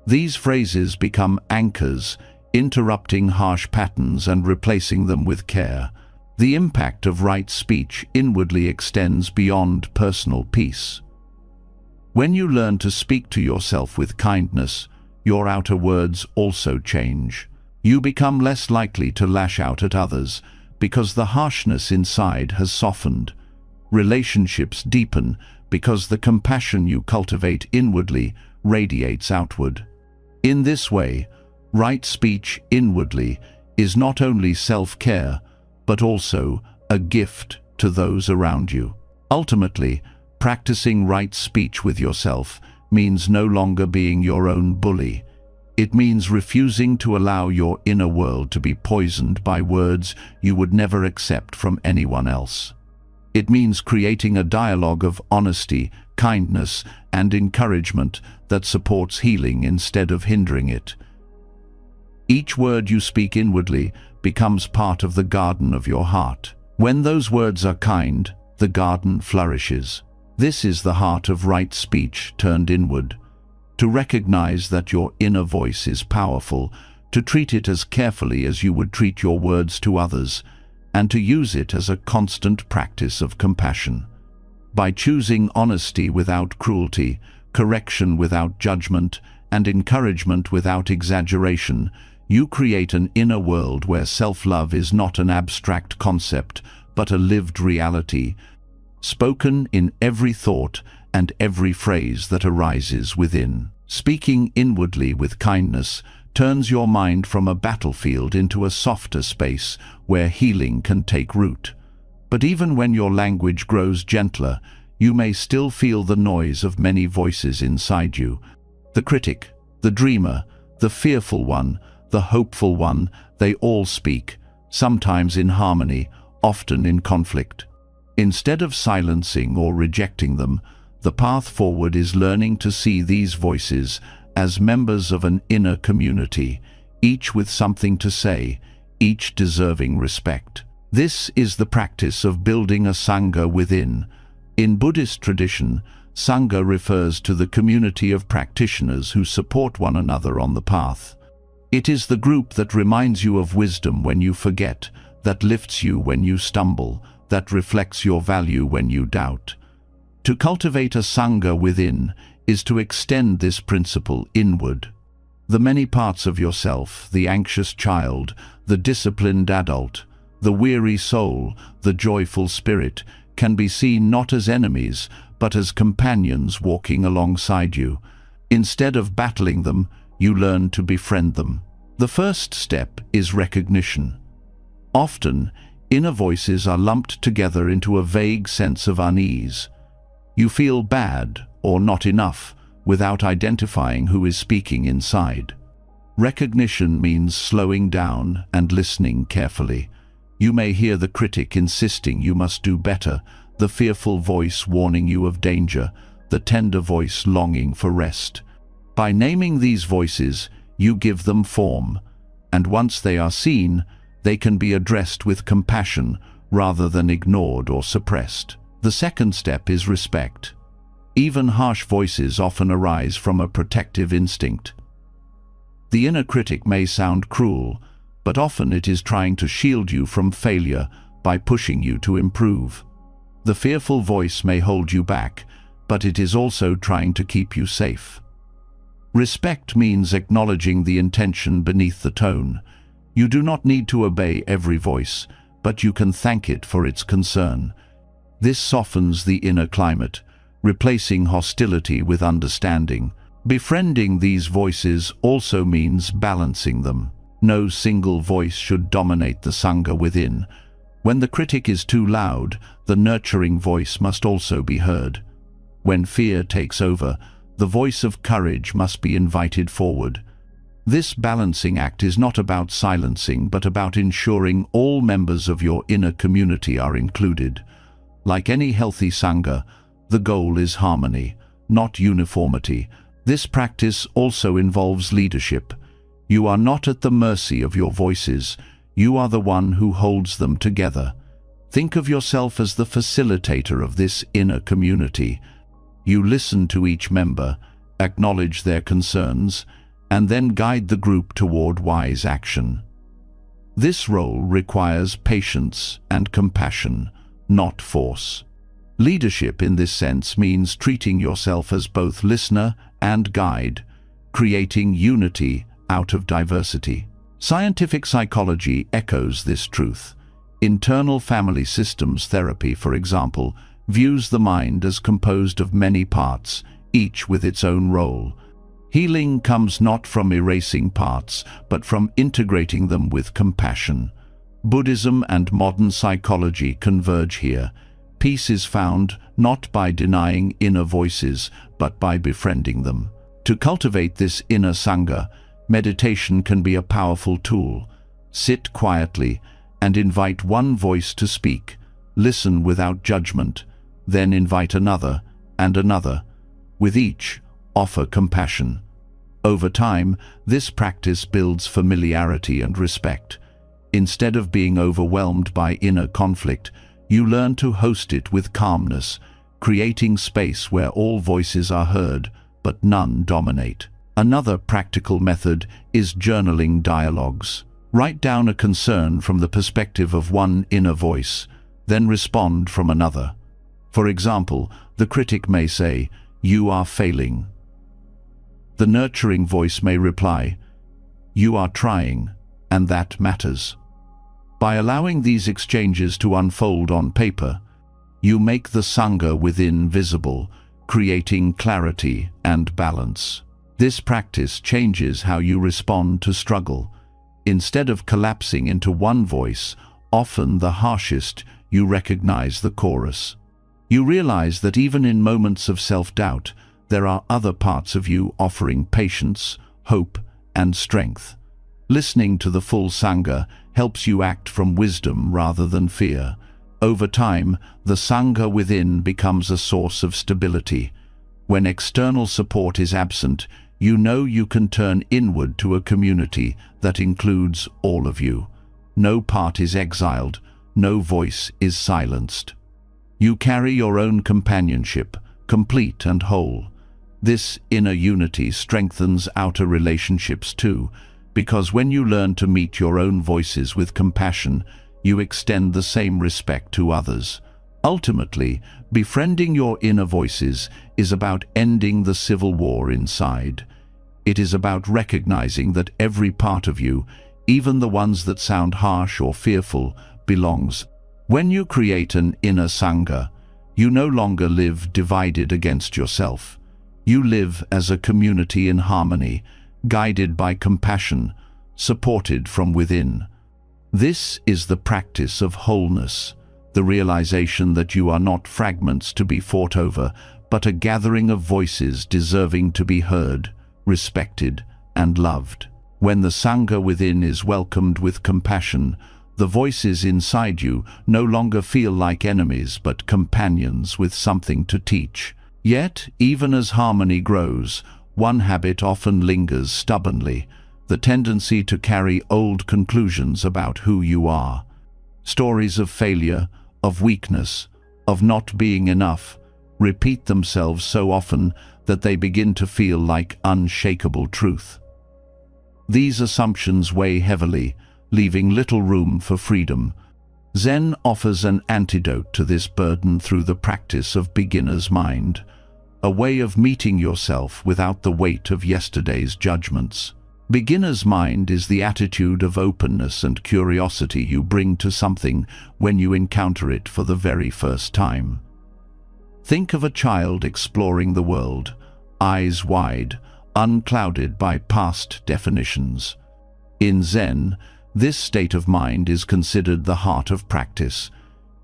These phrases become anchors, interrupting harsh patterns and replacing them with care. The impact of right speech inwardly extends beyond personal peace. When you learn to speak to yourself with kindness, your outer words also change. You become less likely to lash out at others because the harshness inside has softened. Relationships deepen because the compassion you cultivate inwardly radiates outward. In this way, right speech inwardly is not only self-care, but also a gift to those around you. Ultimately, practicing right speech with yourself means no longer being your own bully. It means refusing to allow your inner world to be poisoned by words you would never accept from anyone else. It means creating a dialogue of honesty, kindness, and encouragement that supports healing instead of hindering it. Each word you speak inwardly becomes part of the garden of your heart. When those words are kind, the garden flourishes. This is the heart of right speech turned inward. To recognize that your inner voice is powerful, to treat it as carefully as you would treat your words to others, and to use it as a constant practice of compassion. By choosing honesty without cruelty, correction without judgment, and encouragement without exaggeration, you create an inner world where self-love is not an abstract concept, but a lived reality, spoken in every thought and every phrase that arises within. Speaking inwardly with kindness turns your mind from a battlefield into a softer space where healing can take root. But even when your language grows gentler, you may still feel the noise of many voices inside you. The critic, the dreamer, the fearful one, the hopeful one, they all speak, sometimes in harmony, often in conflict. Instead of silencing or rejecting them, the path forward is learning to see these voices as members of an inner community, each with something to say, each deserving respect. This is the practice of building a sangha within. In Buddhist tradition, sangha refers to the community of practitioners who support one another on the path. It is the group that reminds you of wisdom when you forget, that lifts you when you stumble, that reflects your value when you doubt. To cultivate a sangha within is to extend this principle inward. The many parts of yourself, the anxious child, the disciplined adult, the weary soul, the joyful spirit, can be seen not as enemies, but as companions walking alongside you. Instead of battling them, you learn to befriend them. The first step is recognition. Often, inner voices are lumped together into a vague sense of unease. You feel bad or not enough without identifying who is speaking inside. Recognition means slowing down and listening carefully. You may hear the critic insisting you must do better, the fearful voice warning you of danger, the tender voice longing for rest. By naming these voices, you give them form, and once they are seen, they can be addressed with compassion rather than ignored or suppressed. The second step is respect. Even harsh voices often arise from a protective instinct. The inner critic may sound cruel, but often it is trying to shield you from failure by pushing you to improve. The fearful voice may hold you back, but it is also trying to keep you safe. Respect means acknowledging the intention beneath the tone. You do not need to obey every voice, but you can thank it for its concern. This softens the inner climate, replacing hostility with understanding. Befriending these voices also means balancing them. No single voice should dominate the sangha within. When the critic is too loud, the nurturing voice must also be heard. When fear takes over, the voice of courage must be invited forward. This balancing act is not about silencing, but about ensuring all members of your inner community are included. Like any healthy sangha, the goal is harmony, not uniformity. This practice also involves leadership. You are not at the mercy of your voices. You are the one who holds them together. Think of yourself as the facilitator of this inner community. You listen to each member, acknowledge their concerns, and then guide the group toward wise action. This role requires patience and compassion, not force. Leadership in this sense means treating yourself as both listener and guide, creating unity out of diversity. Scientific psychology echoes this truth. Internal family systems therapy, for example, views the mind as composed of many parts, each with its own role. Healing comes not from erasing parts, but from integrating them with compassion. Buddhism and modern psychology converge here. Peace is found not by denying inner voices, but by befriending them. To cultivate this inner sangha, meditation can be a powerful tool. Sit quietly and invite one voice to speak. Listen without judgment, then invite another and another. With each, offer compassion. Over time, this practice builds familiarity and respect. Instead of being overwhelmed by inner conflict, you learn to host it with calmness, creating space where all voices are heard, but none dominate. Another practical method is journaling dialogues. Write down a concern from the perspective of one inner voice, then respond from another. For example, the critic may say, "You are failing." The nurturing voice may reply, "You are trying, and that matters." By allowing these exchanges to unfold on paper, you make the Sangha within visible, creating clarity and balance. This practice changes how you respond to struggle. Instead of collapsing into one voice, often the harshest, you recognize the chorus. You realize that even in moments of self-doubt, there are other parts of you offering patience, hope, and strength. Listening to the full Sangha helps you act from wisdom rather than fear. Over time, the Sangha within becomes a source of stability. When external support is absent, you know you can turn inward to a community that includes all of you. No part is exiled, no voice is silenced. You carry your own companionship, complete and whole. This inner unity strengthens outer relationships too, because when you learn to meet your own voices with compassion, you extend the same respect to others. Ultimately, befriending your inner voices is about ending the civil war inside. It is about recognizing that every part of you, even the ones that sound harsh or fearful, belongs. When you create an inner Sangha, you no longer live divided against yourself. You live as a community in harmony, guided by compassion, supported from within. This is the practice of wholeness, the realization that you are not fragments to be fought over, but a gathering of voices deserving to be heard, respected, and loved. When the Sangha within is welcomed with compassion, the voices inside you no longer feel like enemies but companions with something to teach. Yet, even as harmony grows, one habit often lingers stubbornly, the tendency to carry old conclusions about who you are. Stories of failure, of weakness, of not being enough, repeat themselves so often that they begin to feel like unshakable truth. These assumptions weigh heavily, leaving little room for freedom. Zen offers an antidote to this burden through the practice of beginner's mind, a way of meeting yourself without the weight of yesterday's judgments. Beginner's mind is the attitude of openness and curiosity you bring to something when you encounter it for the very first time. Think of a child exploring the world, eyes wide, unclouded by past definitions. In Zen, this state of mind is considered the heart of practice,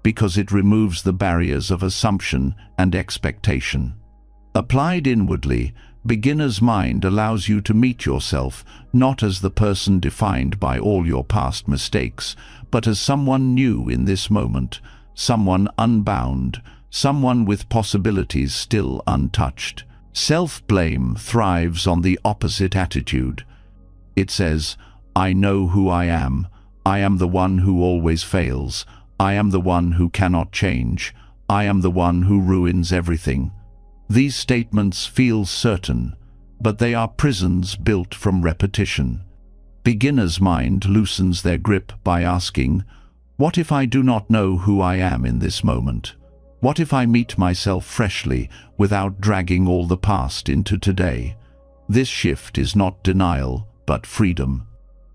because it removes the barriers of assumption and expectation. Applied inwardly, beginner's mind allows you to meet yourself not as the person defined by all your past mistakes, but as someone new in this moment, someone unbound, someone with possibilities still untouched. Self-blame thrives on the opposite attitude. It says, "I know who I am the one who always fails, I am the one who cannot change, I am the one who ruins everything." These statements feel certain, but they are prisons built from repetition. Beginner's mind loosens their grip by asking, what if I do not know who I am in this moment? What if I meet myself freshly without dragging all the past into today? This shift is not denial, but freedom.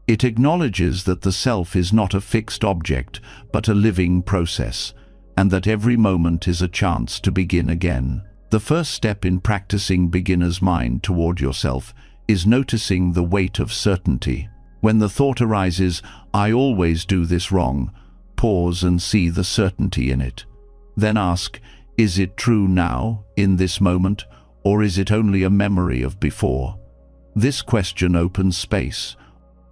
It acknowledges that the self is not a fixed object, but a living process, and that every moment is a chance to begin again. The first step in practicing beginner's mind toward yourself is noticing the weight of certainty. When the thought arises, I always do this wrong, pause and see the certainty in it. Then ask, is it true now, in this moment, or is it only a memory of before? This question opens space.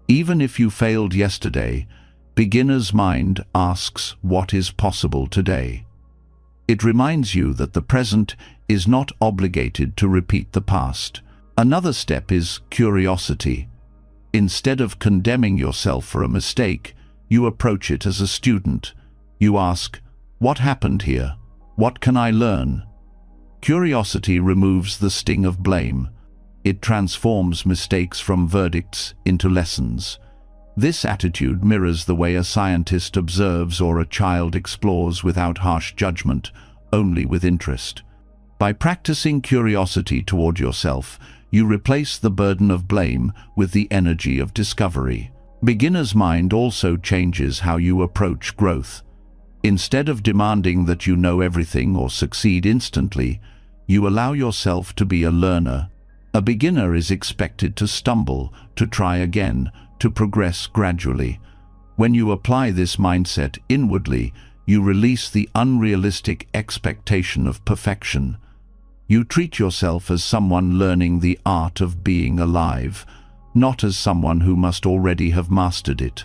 Even if you failed yesterday, beginner's mind asks what is possible today. It reminds you that the present is not obligated to repeat the past. Another step is curiosity. Instead of condemning yourself for a mistake, you approach it as a student. You ask, what happened here? What can I learn? Curiosity removes the sting of blame. It transforms mistakes from verdicts into lessons. This attitude mirrors the way a scientist observes or a child explores without harsh judgment, only with interest. By practicing curiosity toward yourself, you replace the burden of blame with the energy of discovery. Beginner's mind also changes how you approach growth. Instead of demanding that you know everything or succeed instantly, you allow yourself to be a learner. A beginner is expected to stumble, to try again, to progress gradually. When you apply this mindset inwardly, you release the unrealistic expectation of perfection. You treat yourself as someone learning the art of being alive, not as someone who must already have mastered it.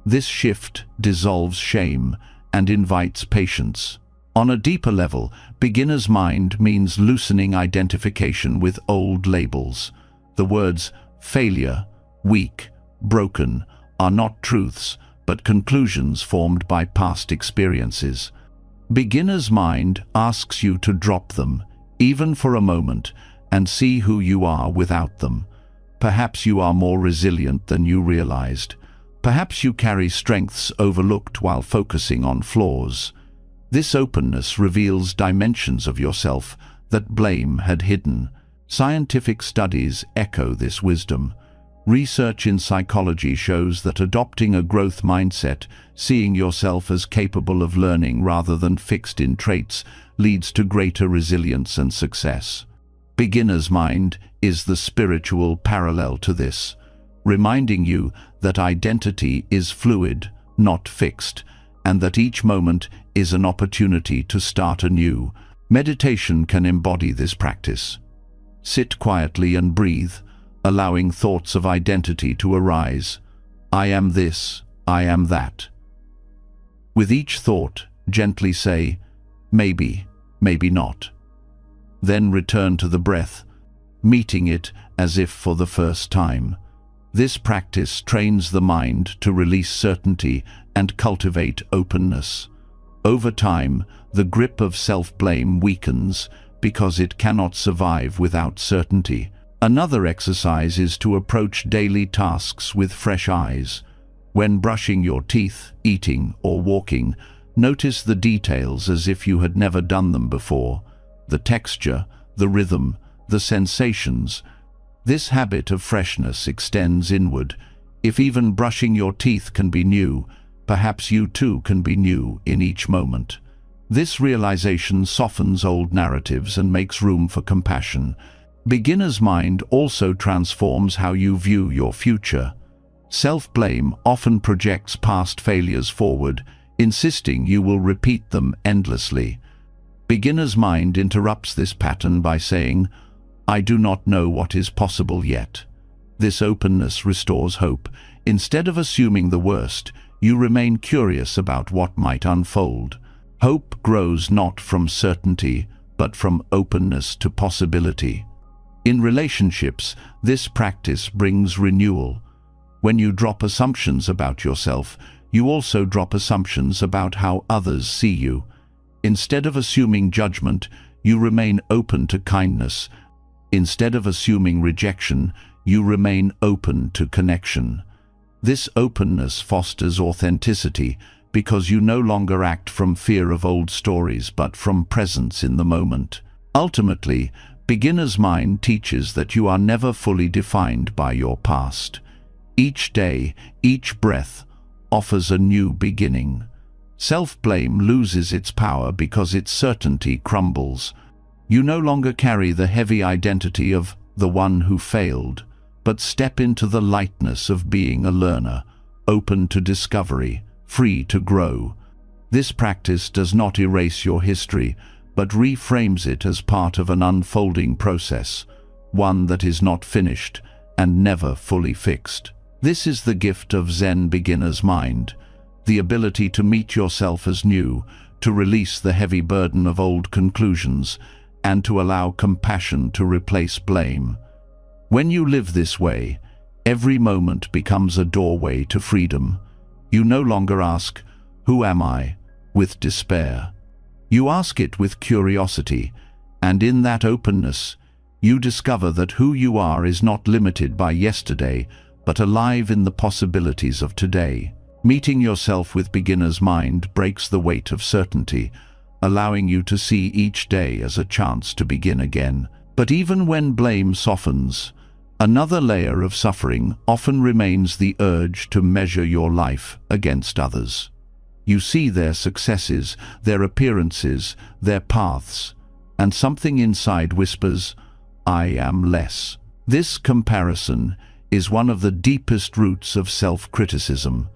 This shift dissolves shame and invites patience. On a deeper level, beginner's mind means loosening identification with old labels. The words failure, weak, broken are not truths, but conclusions formed by past experiences. Beginner's mind asks you to drop them, even for a moment, and see who you are without them. Perhaps you are more resilient than you realized. Perhaps you carry strengths overlooked while focusing on flaws. This openness reveals dimensions of yourself that blame had hidden. Scientific studies echo this wisdom. Research in psychology shows that adopting a growth mindset, seeing yourself as capable of learning rather than fixed in traits, leads to greater resilience and success. Beginner's mind is the spiritual parallel to this, reminding you that identity is fluid, not fixed, and that each moment is an opportunity to start anew. Meditation can embody this practice. Sit quietly and breathe, allowing thoughts of identity to arise. I am this, I am that. With each thought, gently say, maybe, maybe not. Then return to the breath, meeting it as if for the first time. This practice trains the mind to release certainty and cultivate openness. Over time, the grip of self-blame weakens because it cannot survive without certainty. Another exercise is to approach daily tasks with fresh eyes. When brushing your teeth, eating, or walking, notice the details as if you had never done them before. The texture, the rhythm, the sensations. This habit of freshness extends inward. If even brushing your teeth can be new, perhaps you too can be new in each moment. This realization softens old narratives and makes room for compassion. Beginner's mind also transforms how you view your future. Self-blame often projects past failures forward, insisting you will repeat them endlessly. Beginner's mind interrupts this pattern by saying, I do not know what is possible yet. This openness restores hope. Instead of assuming the worst, you remain curious about what might unfold. Hope grows not from certainty, but from openness to possibility. In relationships, this practice brings renewal. When you drop assumptions about yourself, you also drop assumptions about how others see you. Instead of assuming judgment, you remain open to kindness. Instead of assuming rejection, you remain open to connection. This openness fosters authenticity because you no longer act from fear of old stories but from presence in the moment. Ultimately, beginner's mind teaches that you are never fully defined by your past. Each day, each breath, offers a new beginning. Self-blame loses its power because its certainty crumbles. You no longer carry the heavy identity of the one who failed, but step into the lightness of being a learner, open to discovery, free to grow. This practice does not erase your history, but reframes it as part of an unfolding process, one that is not finished and never fully fixed. This is the gift of Zen beginner's mind, the ability to meet yourself as new, to release the heavy burden of old conclusions, and to allow compassion to replace blame. When you live this way, every moment becomes a doorway to freedom. You no longer ask, "Who am I?" with despair. You ask it with curiosity, and in that openness, you discover that who you are is not limited by yesterday, but alive in the possibilities of today. Meeting yourself with beginner's mind breaks the weight of certainty, allowing you to see each day as a chance to begin again. But even when blame softens, another layer of suffering often remains: the urge to measure your life against others. You see their successes, their appearances, their paths, and something inside whispers, "I am less." This comparison is one of the deepest roots of self-criticism.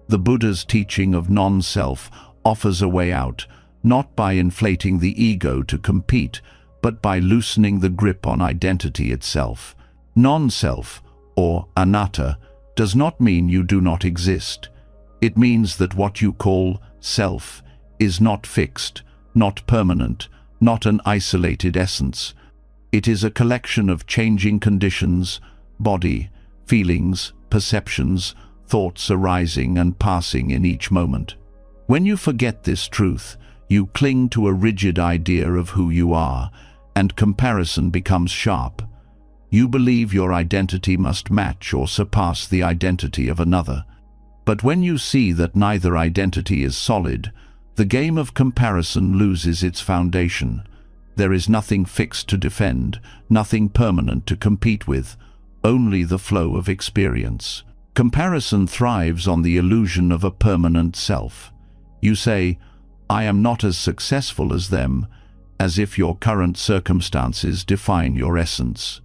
The Buddha's teaching of non-self offers a way out, not by inflating the ego to compete, but by loosening the grip on identity itself. Non-self, or anatta, does not mean you do not exist. It means that what you call self is not fixed, not permanent, not an isolated essence. It is a collection of changing conditions, body, feelings, perceptions, thoughts arising and passing in each moment. When you forget this truth, you cling to a rigid idea of who you are, and comparison becomes sharp. You believe your identity must match or surpass the identity of another. But when you see that neither identity is solid, the game of comparison loses its foundation. There is nothing fixed to defend, nothing permanent to compete with, only the flow of experience. Comparison thrives on the illusion of a permanent self. You say, "I am not as successful as them," as if your current circumstances define your essence.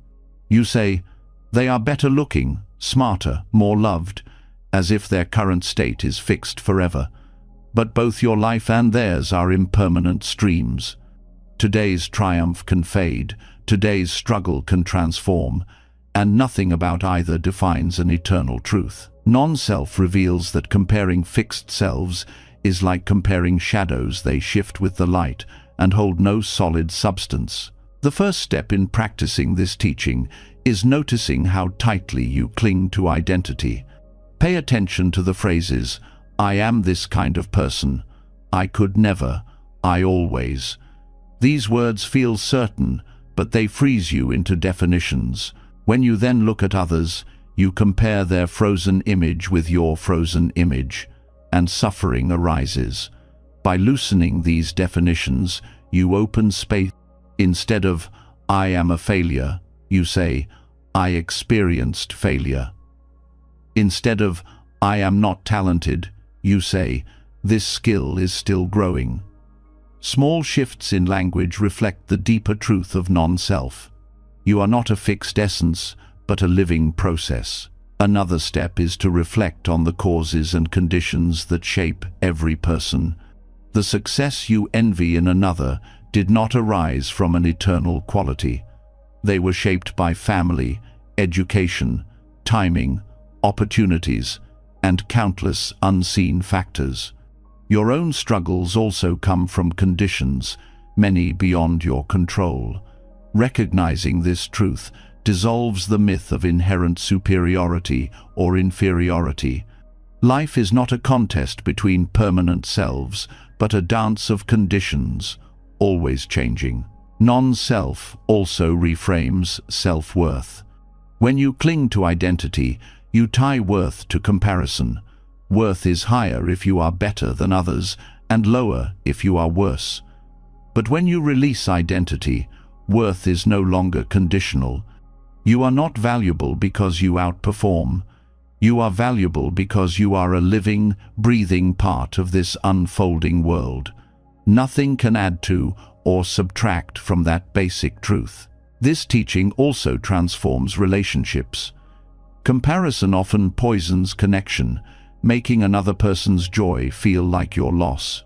You say, "They are better looking, smarter, more loved," as if their current state is fixed forever. But both your life and theirs are impermanent streams. Today's triumph can fade, today's struggle can transform, and nothing about either defines an eternal truth. Non-self reveals that comparing fixed selves is like comparing shadows. They shift with the light and hold no solid substance. The first step in practicing this teaching is noticing how tightly you cling to identity. Pay attention to the phrases, "I am this kind of person," "I could never," "I always." These words feel certain, but they freeze you into definitions. When you then look at others, you compare their frozen image with your frozen image, and suffering arises. By loosening these definitions, you open space. Instead of, "I am a failure," you say, "I experienced failure." Instead of, "I am not talented," you say, "This skill is still growing." Small shifts in language reflect the deeper truth of non-self. You are not a fixed essence, but a living process. Another step is to reflect on the causes and conditions that shape every person. The success you envy in another did not arise from an eternal quality. They were shaped by family, education, timing, opportunities, and countless unseen factors. Your own struggles also come from conditions, many beyond your control. Recognizing this truth dissolves the myth of inherent superiority or inferiority. Life is not a contest between permanent selves, but a dance of conditions, always changing. Non-self also reframes self-worth. When you cling to identity, you tie worth to comparison. Worth is higher if you are better than others, and lower if you are worse. But when you release identity, worth is no longer conditional. You are not valuable because you outperform. You are valuable because you are a living, breathing part of this unfolding world. Nothing can add to or subtract from that basic truth. This teaching also transforms relationships. Comparison often poisons connection, making another person's joy feel like your loss.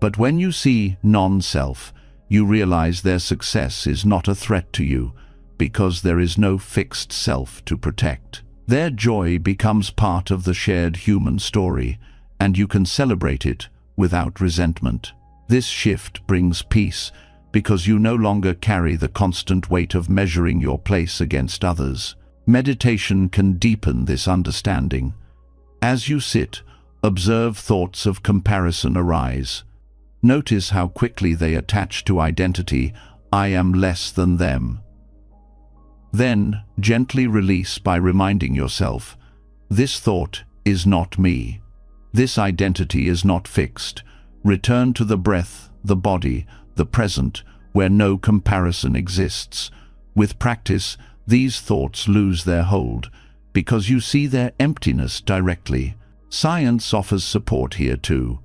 But when you see non-self, you realize their success is not a threat to you, because there is no fixed self to protect. Their joy becomes part of the shared human story, and you can celebrate it without resentment. This shift brings peace, because you no longer carry the constant weight of measuring your place against others. Meditation can deepen this understanding. As you sit, observe thoughts of comparison arise. Notice how quickly they attach to identity, I am less than them. Then, gently release by reminding yourself, this thought is not me. This identity is not fixed. Return to the breath, the body, the present, where no comparison exists. With practice, these thoughts lose their hold, because you see their emptiness directly. Science offers support here too.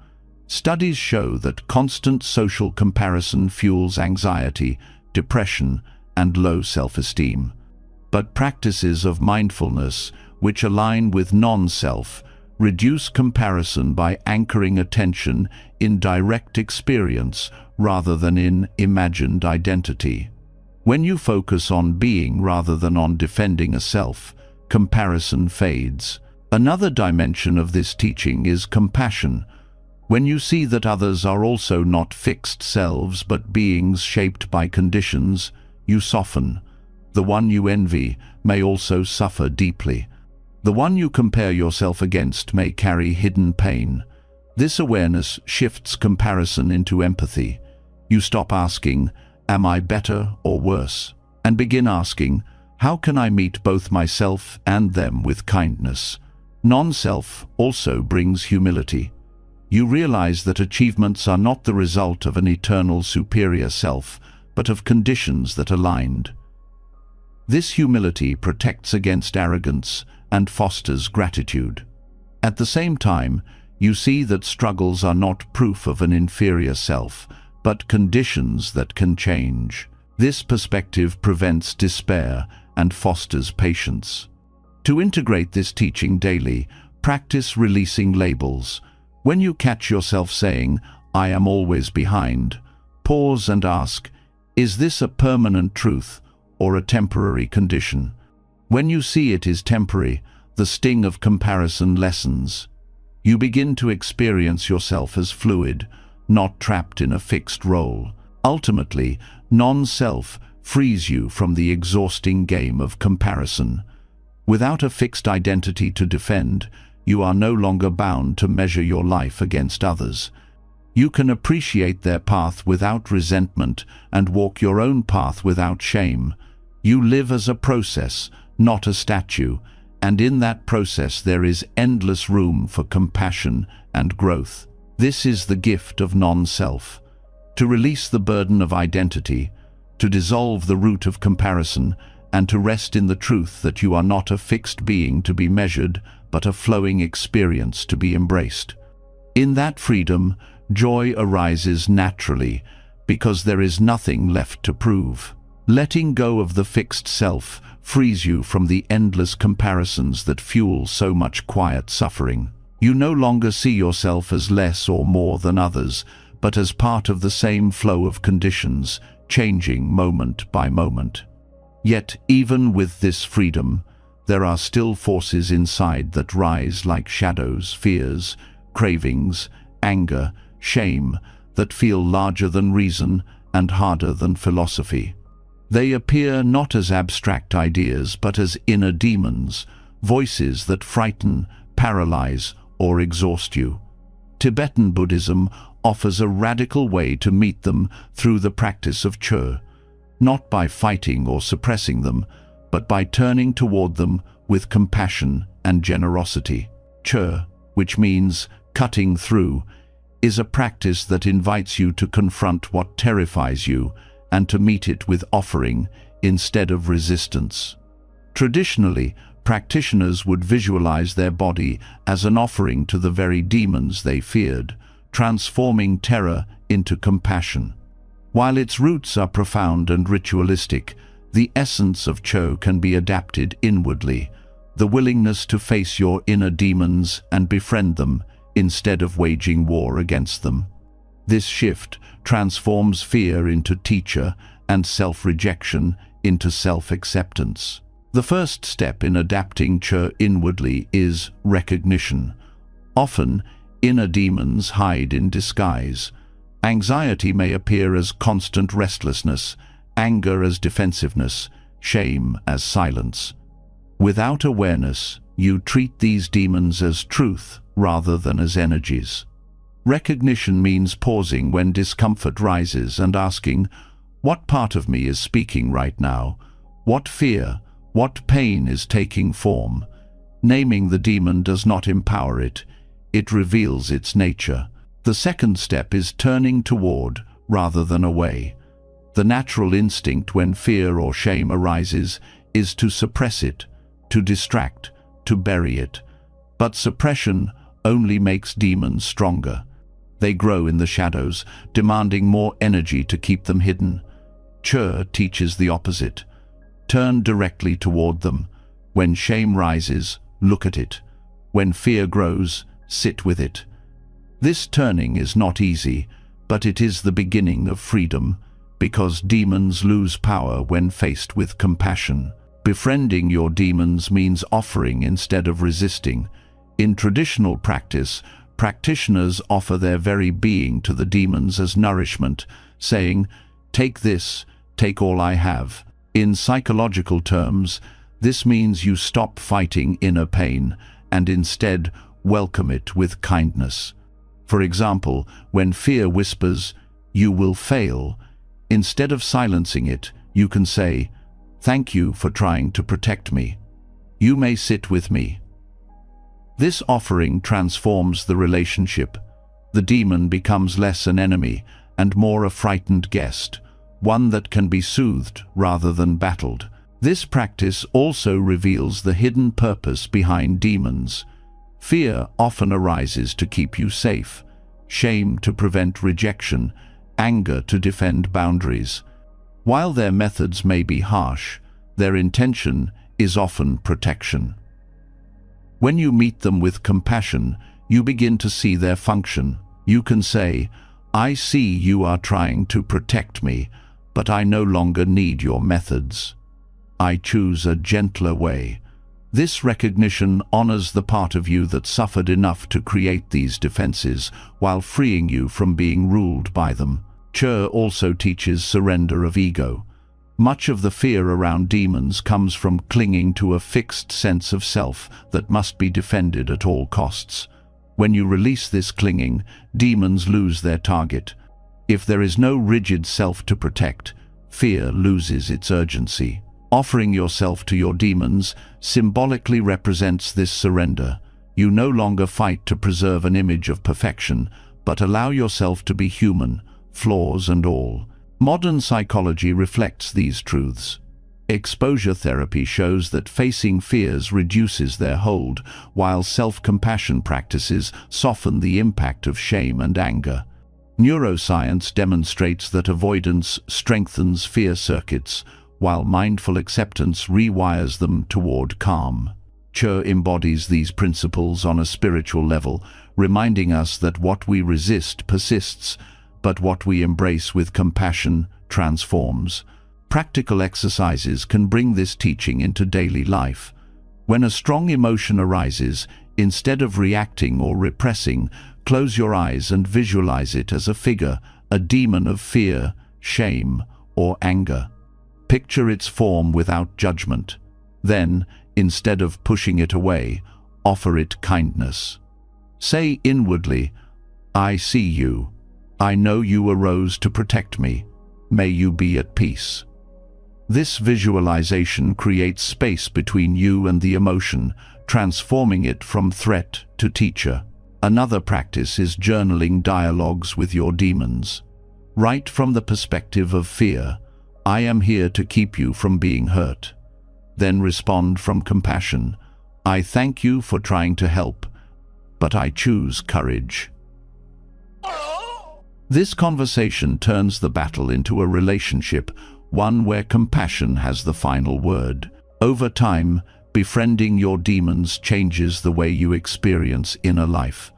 Studies show that constant social comparison fuels anxiety, depression, and low self-esteem. But practices of mindfulness, which align with non-self, reduce comparison by anchoring attention in direct experience rather than in imagined identity. When you focus on being rather than on defending a self, comparison fades. Another dimension of this teaching is compassion. When you see that others are also not fixed selves but beings shaped by conditions, you soften. The one you envy may also suffer deeply. The one you compare yourself against may carry hidden pain. This awareness shifts comparison into empathy. You stop asking, am I better or worse? And begin asking, how can I meet both myself and them with kindness? Non-self also brings humility. You realize that achievements are not the result of an eternal superior self, but of conditions that aligned. This humility protects against arrogance and fosters gratitude. At the same time, you see that struggles are not proof of an inferior self, but conditions that can change. This perspective prevents despair and fosters patience. To integrate this teaching daily, practice releasing labels. When you catch yourself saying, I am always behind, pause and ask, is this a permanent truth or a temporary condition? When you see it is temporary, the sting of comparison lessens. You begin to experience yourself as fluid, not trapped in a fixed role. Ultimately, non-self frees you from the exhausting game of comparison. Without a fixed identity to defend, you are no longer bound to measure your life against others. You can appreciate their path without resentment and walk your own path without shame. You live as a process, not a statue, and in that process there is endless room for compassion and growth. This is the gift of non-self. To release the burden of identity, to dissolve the root of comparison, and to rest in the truth that you are not a fixed being to be measured, but a flowing experience to be embraced. In that freedom, joy arises naturally, because there is nothing left to prove. Letting go of the fixed self frees you from the endless comparisons that fuel so much quiet suffering. You no longer see yourself as less or more than others, but as part of the same flow of conditions, changing moment by moment. Yet, even with this freedom, there are still forces inside that rise like shadows, fears, cravings, anger, shame, that feel larger than reason and harder than philosophy. They appear not as abstract ideas, but as inner demons, voices that frighten, paralyze, or exhaust you. Tibetan Buddhism offers a radical way to meet them through the practice of Cho. not by fighting or suppressing them, but by turning toward them with compassion and generosity. Che, which means cutting through, is a practice that invites you to confront what terrifies you and to meet it with offering instead of resistance. Traditionally, practitioners would visualize their body as an offering to the very demons they feared, transforming terror into compassion. While its roots are profound and ritualistic, the essence of Che can be adapted inwardly, the willingness to face your inner demons and befriend them instead of waging war against them. This shift transforms fear into teacher and self-rejection into self-acceptance. The first step in adapting Che inwardly is recognition. Often, inner demons hide in disguise. Anxiety may appear as constant restlessness, anger as defensiveness, shame as silence. Without awareness, you treat these demons as truth rather than as energies. Recognition means pausing when discomfort rises and asking, what part of me is speaking right now? What fear, what pain is taking form? Naming the demon does not empower it, it reveals its nature. The second step is turning toward rather than away. The natural instinct when fear or shame arises is to suppress it, to distract, to bury it. But suppression only makes demons stronger. They grow in the shadows, demanding more energy to keep them hidden. Che teaches the opposite. Turn directly toward them. When shame rises, look at it. When fear grows, sit with it. This turning is not easy, but it is the beginning of freedom, because demons lose power when faced with compassion. Befriending your demons means offering instead of resisting. In traditional practice, practitioners offer their very being to the demons as nourishment, saying, "Take this, take all I have." In psychological terms, this means you stop fighting inner pain and instead welcome it with kindness. For example, when fear whispers, "You will fail," instead of silencing it, you can say, "Thank you for trying to protect me. You may sit with me." This offering transforms the relationship. The demon becomes less an enemy and more a frightened guest, one that can be soothed rather than battled. This practice also reveals the hidden purpose behind demons. Fear often arises to keep you safe, shame to prevent rejection, anger to defend boundaries. While their methods may be harsh, their intention is often protection. When you meet them with compassion, you begin to see their function. You can say, "I see you are trying to protect me, but I no longer need your methods. I choose a gentler way." This recognition honors the part of you that suffered enough to create these defenses while freeing you from being ruled by them. Che also teaches surrender of ego. Much of the fear around demons comes from clinging to a fixed sense of self that must be defended at all costs. When you release this clinging, demons lose their target. If there is no rigid self to protect, fear loses its urgency. Offering yourself to your demons symbolically represents this surrender. You no longer fight to preserve an image of perfection, but allow yourself to be human, flaws and all. Modern psychology reflects these truths. Exposure therapy shows that facing fears reduces their hold, while self-compassion practices soften the impact of shame and anger. Neuroscience demonstrates that avoidance strengthens fear circuits, while mindful acceptance rewires them toward calm. Che embodies these principles on a spiritual level, reminding us that what we resist persists, but what we embrace with compassion transforms. Practical exercises can bring this teaching into daily life. When a strong emotion arises, instead of reacting or repressing, close your eyes and visualize it as a figure, a demon of fear, shame, or anger. Picture its form without judgment. Then, instead of pushing it away, offer it kindness. Say inwardly, "I see you. I know you arose to protect me. May you be at peace." This visualization creates space between you and the emotion, transforming it from threat to teacher. Another practice is journaling dialogues with your demons. Write from the perspective of fear, "I am here to keep you from being hurt." Then respond from compassion, "I thank you for trying to help, but I choose courage." This conversation turns the battle into a relationship, one where compassion has the final word. Over time, befriending your demons changes the way you experience inner life.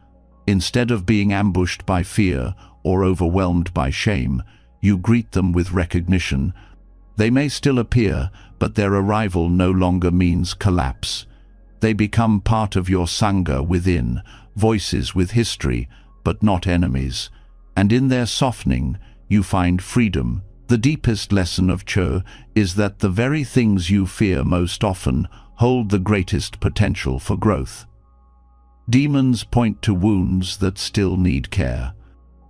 Instead of being ambushed by fear or overwhelmed by shame, you greet them with recognition. They may still appear, but their arrival no longer means collapse. They become part of your Sangha within, voices with history, but not enemies. And in their softening, you find freedom. The deepest lesson of Cho is that the very things you fear most often hold the greatest potential for growth. Demons point to wounds that still need care.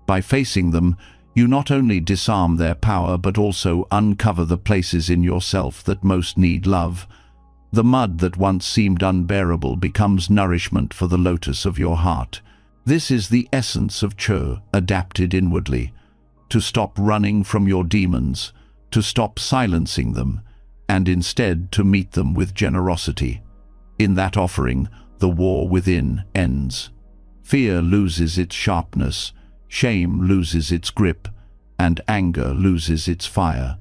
By facing them, you not only disarm their power but also uncover the places in yourself that most need love. The mud that once seemed unbearable becomes nourishment for the lotus of your heart. This is the essence of Cho, adapted inwardly. To stop running from your demons, to stop silencing them, and instead to meet them with generosity. In that offering, the war within ends. Fear loses its sharpness, shame loses its grip, and anger loses its fire.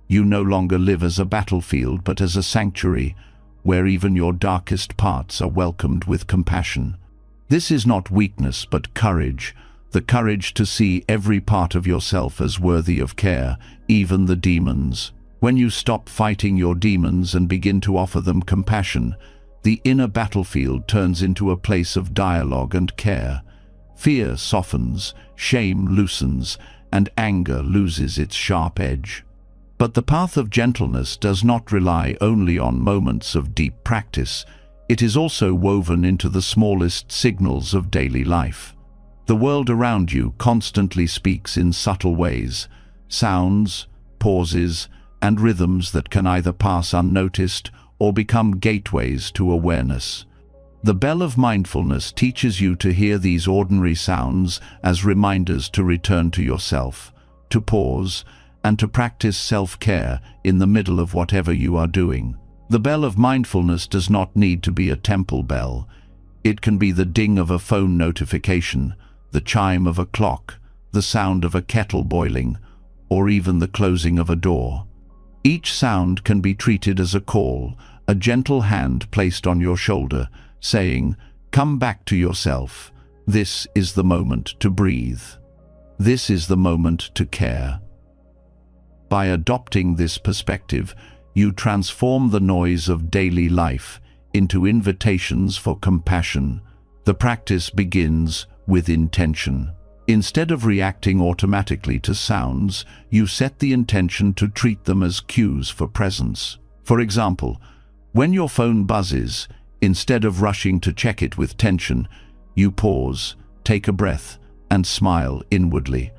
You no longer live as a battlefield but as a sanctuary, where even your darkest parts are welcomed with compassion. This is not weakness but courage, the courage to see every part of yourself as worthy of care, even the demons. When you stop fighting your demons and begin to offer them compassion, the inner battlefield turns into a place of dialogue and care. Fear softens, shame loosens, and anger loses its sharp edge. But the path of gentleness does not rely only on moments of deep practice. It is also woven into the smallest signals of daily life. The world around you constantly speaks in subtle ways, sounds, pauses, and rhythms that can either pass unnoticed or become gateways to awareness. The bell of mindfulness teaches you to hear these ordinary sounds as reminders to return to yourself, to pause, and to practice self-care in the middle of whatever you are doing. The bell of mindfulness does not need to be a temple bell. It can be the ding of a phone notification, the chime of a clock, the sound of a kettle boiling, or even the closing of a door. Each sound can be treated as a call, a gentle hand placed on your shoulder, saying, "Come back to yourself. This is the moment to breathe. This is the moment to care." By adopting this perspective, you transform the noise of daily life into invitations for compassion. The practice begins with intention. Instead of reacting automatically to sounds, you set the intention to treat them as cues for presence. For example, when your phone buzzes, instead of rushing to check it with tension, you pause, take a breath, and smile inwardly.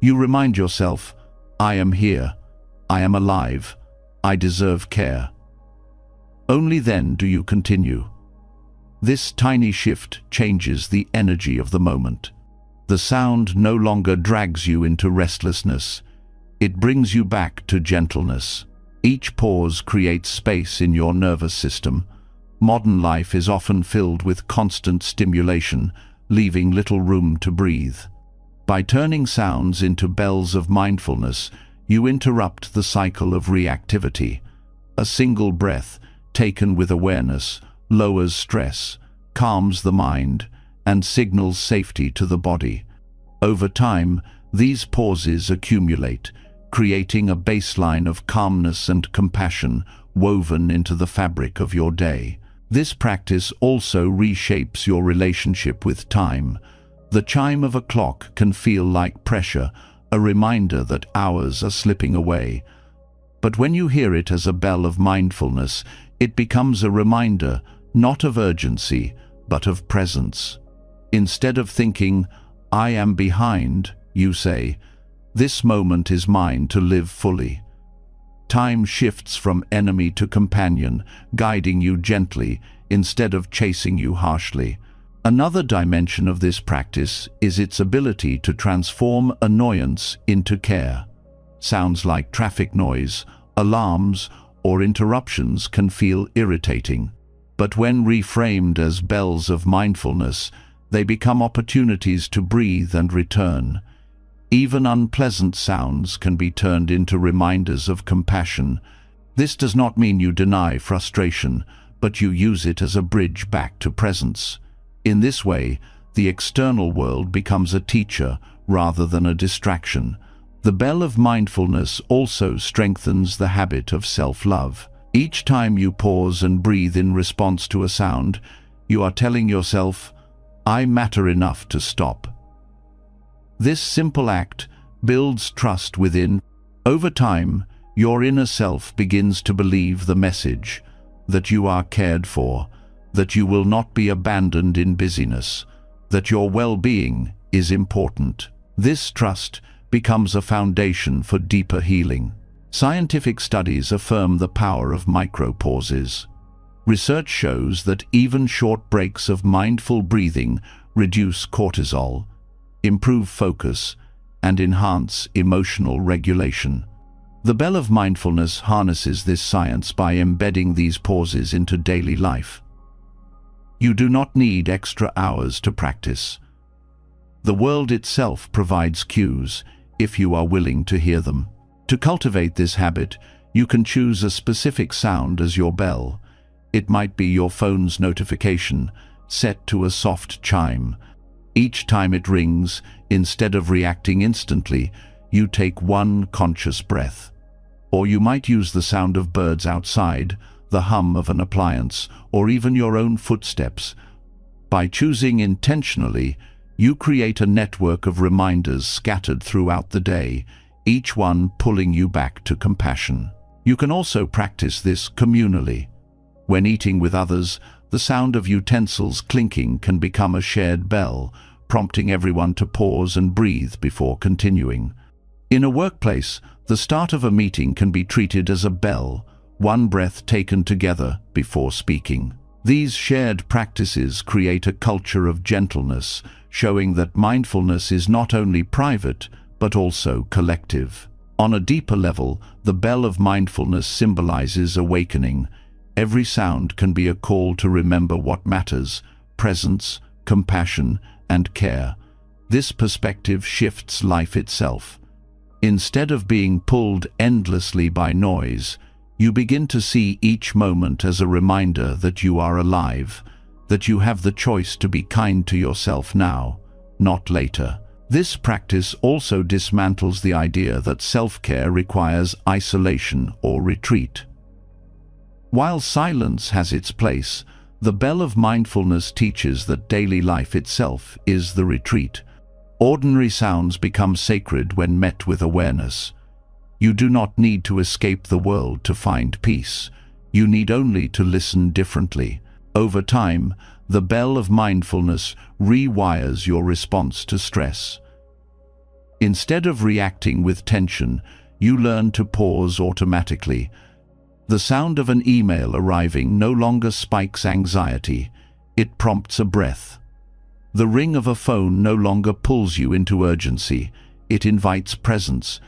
You remind yourself, "I am here. I am alive. I deserve care." Only then do you continue. This tiny shift changes the energy of the moment. The sound no longer drags you into restlessness. It brings you back to gentleness. Each pause creates space in your nervous system. Modern life is often filled with constant stimulation, leaving little room to breathe. By turning sounds into bells of mindfulness, you interrupt the cycle of reactivity. A single breath, taken with awareness, lowers stress, calms the mind, and signals safety to the body. Over time, these pauses accumulate, creating a baseline of calmness and compassion woven into the fabric of your day. This practice also reshapes your relationship with time. The chime of a clock can feel like pressure, a reminder that hours are slipping away. But when you hear it as a bell of mindfulness, it becomes a reminder not of urgency, but of presence. Instead of thinking, "I am behind," you say, "This moment is mine to live fully." Time shifts from enemy to companion, guiding you gently instead of chasing you harshly. Another dimension of this practice is its ability to transform annoyance into care. Sounds like traffic noise, alarms, or interruptions can feel irritating, but when reframed as bells of mindfulness, they become opportunities to breathe and return. Even unpleasant sounds can be turned into reminders of compassion. This does not mean you deny frustration, but you use it as a bridge back to presence. In this way, the external world becomes a teacher rather than a distraction. The bell of mindfulness also strengthens the habit of self-love. Each time you pause and breathe in response to a sound, you are telling yourself, "I matter enough to stop." This simple act builds trust within. Over time, your inner self begins to believe the message that you are cared for, that you will not be abandoned in busyness, that your well-being is important. This trust becomes a foundation for deeper healing. Scientific studies affirm the power of micro-pauses. Research shows that even short breaks of mindful breathing reduce cortisol, improve focus, and enhance emotional regulation. The bell of mindfulness harnesses this science by embedding these pauses into daily life. You do not need extra hours to practice. The world itself provides cues if you are willing to hear them. To cultivate this habit, you can choose a specific sound as your bell. It might be your phone's notification, set to a soft chime. Each time it rings, instead of reacting instantly, you take one conscious breath. Or you might use the sound of birds outside, the hum of an appliance, or even your own footsteps. By choosing intentionally, you create a network of reminders scattered throughout the day, each one pulling you back to compassion. You can also practice this communally. When eating with others, the sound of utensils clinking can become a shared bell, prompting everyone to pause and breathe before continuing. In a workplace, the start of a meeting can be treated as a bell, one breath taken together before speaking. These shared practices create a culture of gentleness, showing that mindfulness is not only private, but also collective. On a deeper level, the bell of mindfulness symbolizes awakening. Every sound can be a call to remember what matters: presence, compassion, and care. This perspective shifts life itself. Instead of being pulled endlessly by noise, you begin to see each moment as a reminder that you are alive, that you have the choice to be kind to yourself now, not later. This practice also dismantles the idea that self-care requires isolation or retreat. While silence has its place, the bell of mindfulness teaches that daily life itself is the retreat. Ordinary sounds become sacred when met with awareness. You do not need to escape the world to find peace. You need only to listen differently. Over time, the bell of mindfulness rewires your response to stress. Instead of reacting with tension, you learn to pause automatically. The sound of an email arriving no longer spikes anxiety, it prompts a breath. The ring of a phone no longer pulls you into urgency, it invites presence.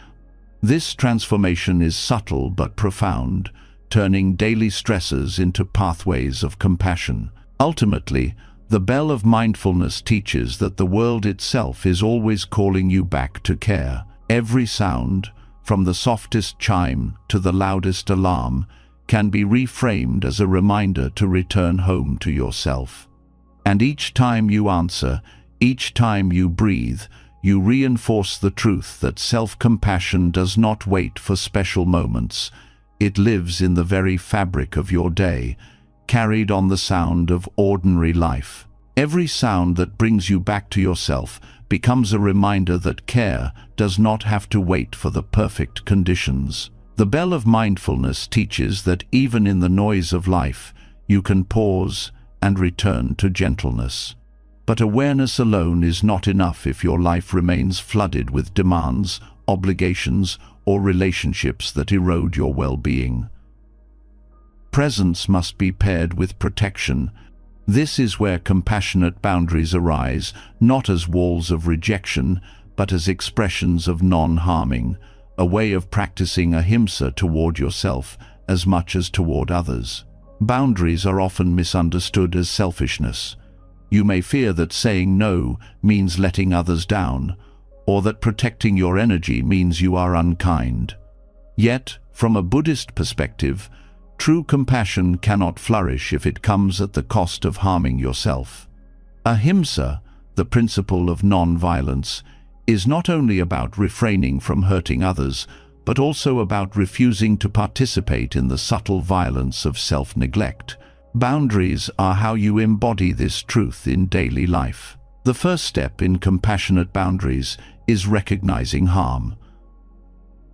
This transformation is subtle but profound, turning daily stresses into pathways of compassion. Ultimately, the bell of mindfulness teaches that the world itself is always calling you back to care. Every sound, from the softest chime to the loudest alarm, can be reframed as a reminder to return home to yourself. And each time you answer, each time you breathe, you reinforce the truth that self-compassion does not wait for special moments. It lives in the very fabric of your day, carried on the sound of ordinary life. Every sound that brings you back to yourself becomes a reminder that care does not have to wait for the perfect conditions. The bell of mindfulness teaches that even in the noise of life, you can pause and return to gentleness. But awareness alone is not enough if your life remains flooded with demands, obligations, or relationships that erode your well-being. Presence must be paired with protection. This is where compassionate boundaries arise, not as walls of rejection, but as expressions of non-harming, a way of practicing ahimsa toward yourself as much as toward others. Boundaries are often misunderstood as selfishness. You may fear that saying no means letting others down, or that protecting your energy means you are unkind. Yet, from a Buddhist perspective, true compassion cannot flourish if it comes at the cost of harming yourself. Ahimsa, the principle of non-violence, is not only about refraining from hurting others, but also about refusing to participate in the subtle violence of self-neglect. Boundaries are how you embody this truth in daily life. The first step in compassionate boundaries is recognizing harm.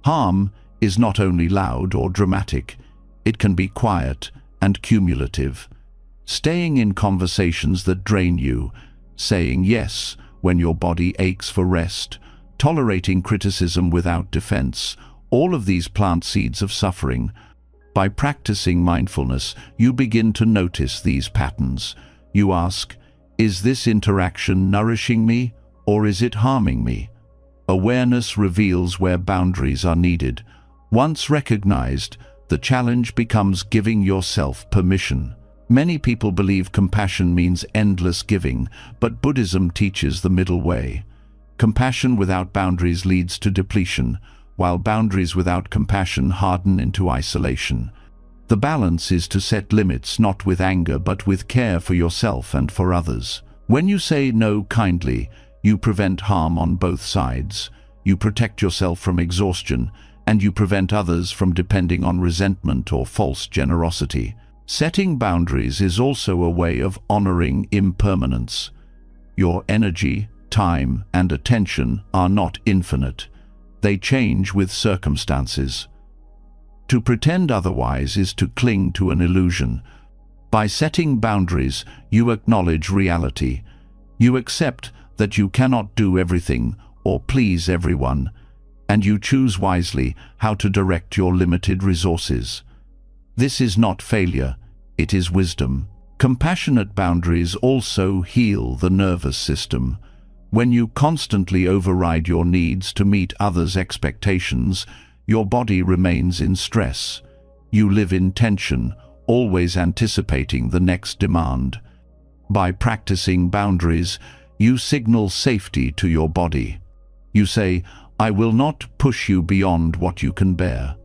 Harm is not only loud or dramatic, it can be quiet and cumulative. Staying in conversations that drain you, saying yes when your body aches for rest, tolerating criticism without defense, all of these plant seeds of suffering. By practicing mindfulness, you begin to notice these patterns. You ask, is this interaction nourishing me, or is it harming me? Awareness reveals where boundaries are needed. Once recognized, the challenge becomes giving yourself permission. Many people believe compassion means endless giving, but Buddhism teaches the middle way. Compassion without boundaries leads to depletion, while boundaries without compassion harden into isolation. The balance is to set limits not with anger but with care for yourself and for others. When you say no kindly, you prevent harm on both sides. You protect yourself from exhaustion, and you prevent others from depending on resentment or false generosity. Setting boundaries is also a way of honoring impermanence. Your energy, time, and attention are not infinite. They change with circumstances. To pretend otherwise is to cling to an illusion. By setting boundaries, you acknowledge reality. You accept that you cannot do everything or please everyone, and you choose wisely how to direct your limited resources. This is not failure, it is wisdom. Compassionate boundaries also heal the nervous system. When you constantly override your needs to meet others' expectations, your body remains in stress. You live in tension, always anticipating the next demand. By practicing boundaries, you signal safety to your body. You say, I will not push you beyond what you can bear.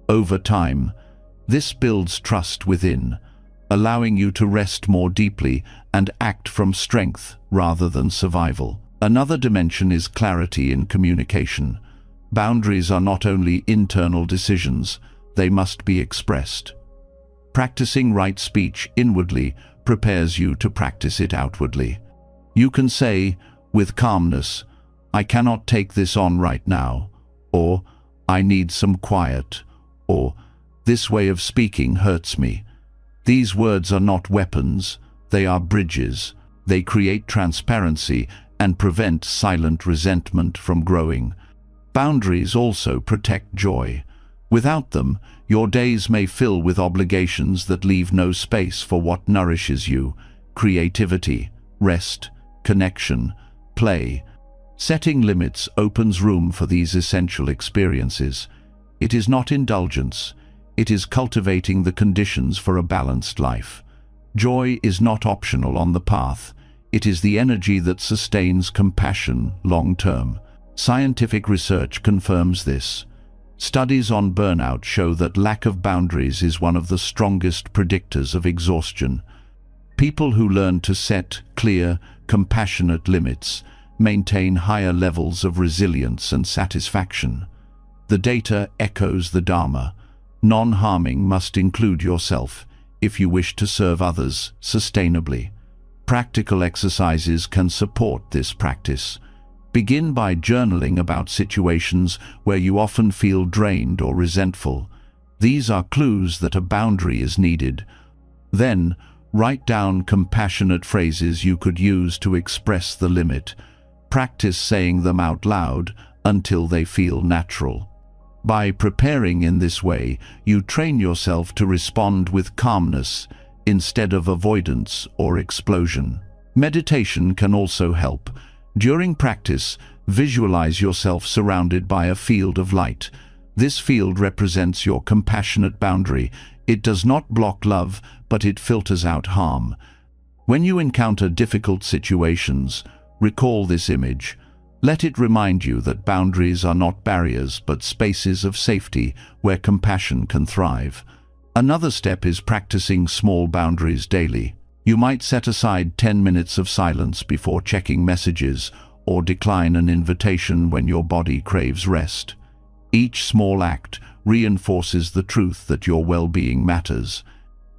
Over time, this builds trust within, allowing you to rest more deeply and act from strength rather than survival. Another dimension is clarity in communication. Boundaries are not only internal decisions, they must be expressed. Practicing right speech inwardly prepares you to practice it outwardly. You can say, with calmness, I cannot take this on right now, or I need some quiet, or this way of speaking hurts me. These words are not weapons, they are bridges. They create transparency and prevent silent resentment from growing. Boundaries also protect joy. Without them, your days may fill with obligations that leave no space for what nourishes you: creativity, rest, connection, play. Setting limits opens room for these essential experiences. It is not indulgence. It is cultivating the conditions for a balanced life. Joy is not optional on the path. It is the energy that sustains compassion long-term. Scientific research confirms this. Studies on burnout show that lack of boundaries is one of the strongest predictors of exhaustion. People who learn to set clear, compassionate limits maintain higher levels of resilience and satisfaction. The data echoes the Dharma. Non-harming must include yourself if you wish to serve others sustainably. Practical exercises can support this practice. Begin by journaling about situations where you often feel drained or resentful. These are clues that a boundary is needed. Then, write down compassionate phrases you could use to express the limit. Practice saying them out loud until they feel natural. By preparing in this way, you train yourself to respond with calmness instead of avoidance or explosion. Meditation can also help. During practice, visualize yourself surrounded by a field of light. This field represents your compassionate boundary. It does not block love, but it filters out harm. When you encounter difficult situations, recall this image. Let it remind you that boundaries are not barriers, but spaces of safety where compassion can thrive. Another step is practicing small boundaries daily. You might set aside 10 minutes of silence before checking messages or decline an invitation when your body craves rest. Each small act reinforces the truth that your well-being matters.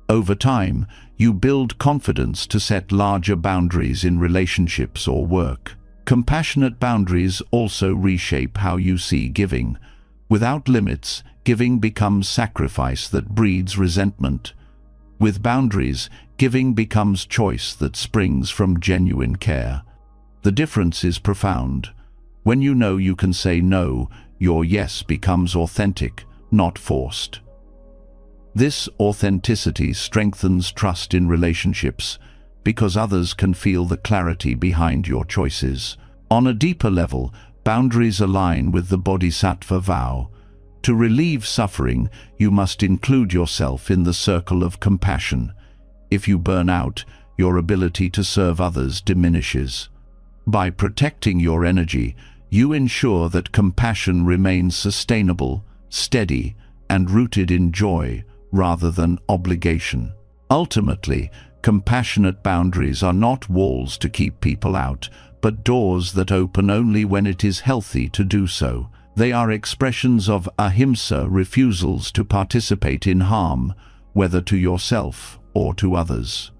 Over time, you build confidence to set larger boundaries in relationships or work. Compassionate boundaries also reshape how you see giving. Without limits, giving becomes sacrifice that breeds resentment. With boundaries, giving becomes choice that springs from genuine care. The difference is profound. When you know you can say no, your yes becomes authentic, not forced. This authenticity strengthens trust in relationships because others can feel the clarity behind your choices. On a deeper level, boundaries align with the Bodhisattva vow. To relieve suffering, you must include yourself in the circle of compassion. If you burn out, your ability to serve others diminishes. By protecting your energy, you ensure that compassion remains sustainable, steady, and rooted in joy rather than obligation. Ultimately, compassionate boundaries are not walls to keep people out, but doors that open only when it is healthy to do so. They are expressions of ahimsa, refusals to participate in harm, whether to yourself or to others.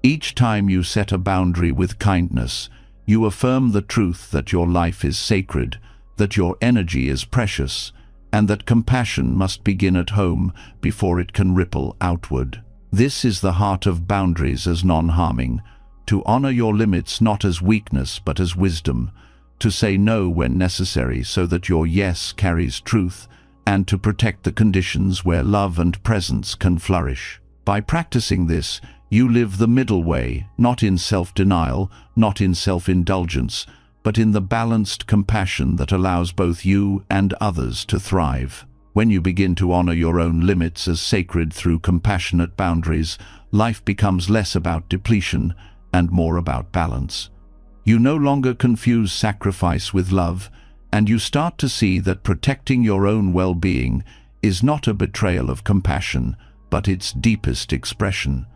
Each time you set a boundary with kindness, you affirm the truth that your life is sacred, that your energy is precious, and that compassion must begin at home before it can ripple outward. This is the heart of boundaries as non-harming, to honor your limits not as weakness but as wisdom, to say no when necessary so that your yes carries truth, and to protect the conditions where love and presence can flourish. By practicing this, you live the middle way, not in self-denial, not in self-indulgence, but in the balanced compassion that allows both you and others to thrive. When you begin to honor your own limits as sacred through compassionate boundaries, life becomes less about depletion and more about balance. You no longer confuse sacrifice with love, and you start to see that protecting your own well-being is not a betrayal of compassion, but its deepest expression.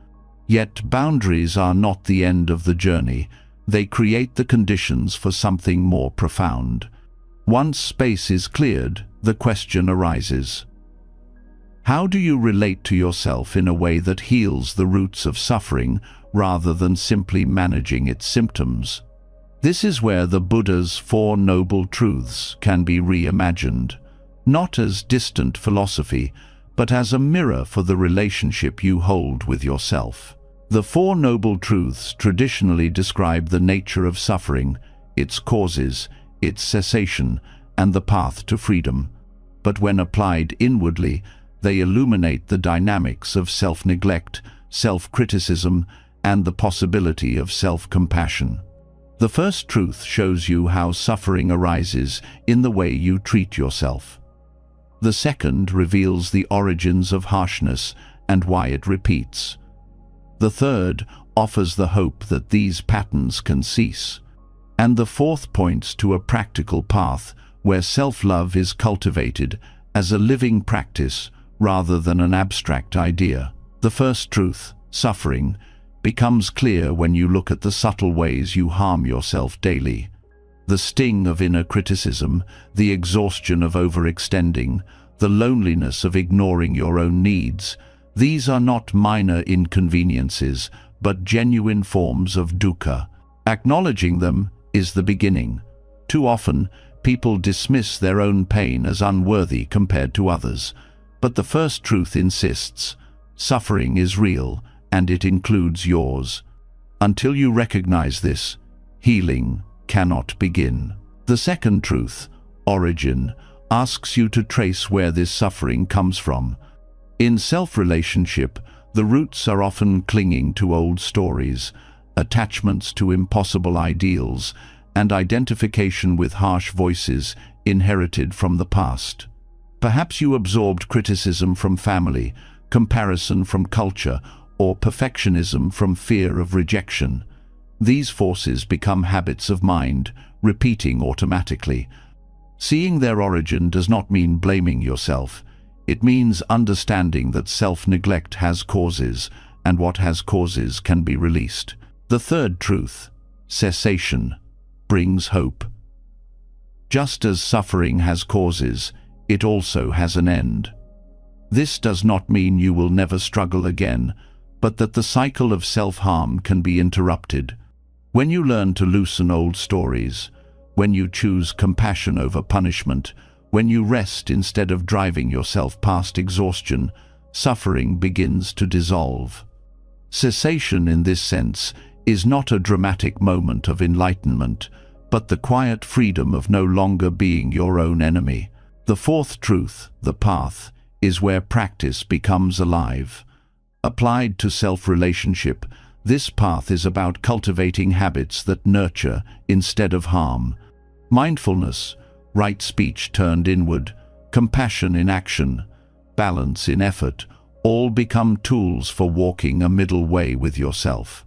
Yet boundaries are not the end of the journey. They create the conditions for something more profound. Once space is cleared, the question arises: how do you relate to yourself in a way that heals the roots of suffering rather than simply managing its symptoms? This is where the Buddha's Four Noble Truths can be reimagined, not as distant philosophy, but as a mirror for the relationship you hold with yourself. The Four Noble Truths traditionally describe the nature of suffering, its causes, its cessation, and the path to freedom. But when applied inwardly, they illuminate the dynamics of self-neglect, self-criticism, and the possibility of self-compassion. The first truth shows you how suffering arises in the way you treat yourself. The second reveals the origins of harshness and why it repeats. The third offers the hope that these patterns can cease. And the fourth points to a practical path where self-love is cultivated as a living practice rather than an abstract idea. The first truth, suffering, becomes clear when you look at the subtle ways you harm yourself daily. The sting of inner criticism, the exhaustion of overextending, the loneliness of ignoring your own needs. These are not minor inconveniences, but genuine forms of dukkha. Acknowledging them is the beginning. Too often, people dismiss their own pain as unworthy compared to others. But the first truth insists: suffering is real, and it includes yours. Until you recognize this, healing cannot begin. The second truth, origin, asks you to trace where this suffering comes from. In self-relationship, the roots are often clinging to old stories, attachments to impossible ideals, and identification with harsh voices inherited from the past. Perhaps you absorbed criticism from family, comparison from culture, or perfectionism from fear of rejection. These forces become habits of mind, repeating automatically. Seeing their origin does not mean blaming yourself. It means understanding that self-neglect has causes, and what has causes can be released. The third truth, cessation, brings hope. Just as suffering has causes, it also has an end. This does not mean you will never struggle again, but that the cycle of self-harm can be interrupted. When you learn to loosen old stories, when you choose compassion over punishment, when you rest instead of driving yourself past exhaustion, suffering begins to dissolve. Cessation in this sense is not a dramatic moment of enlightenment, but the quiet freedom of no longer being your own enemy. The fourth truth, the path, is where practice becomes alive. Applied to self-relationship, this path is about cultivating habits that nurture instead of harm. Mindfulness, right speech turned inward, compassion in action, balance in effort, all become tools for walking a middle way with yourself.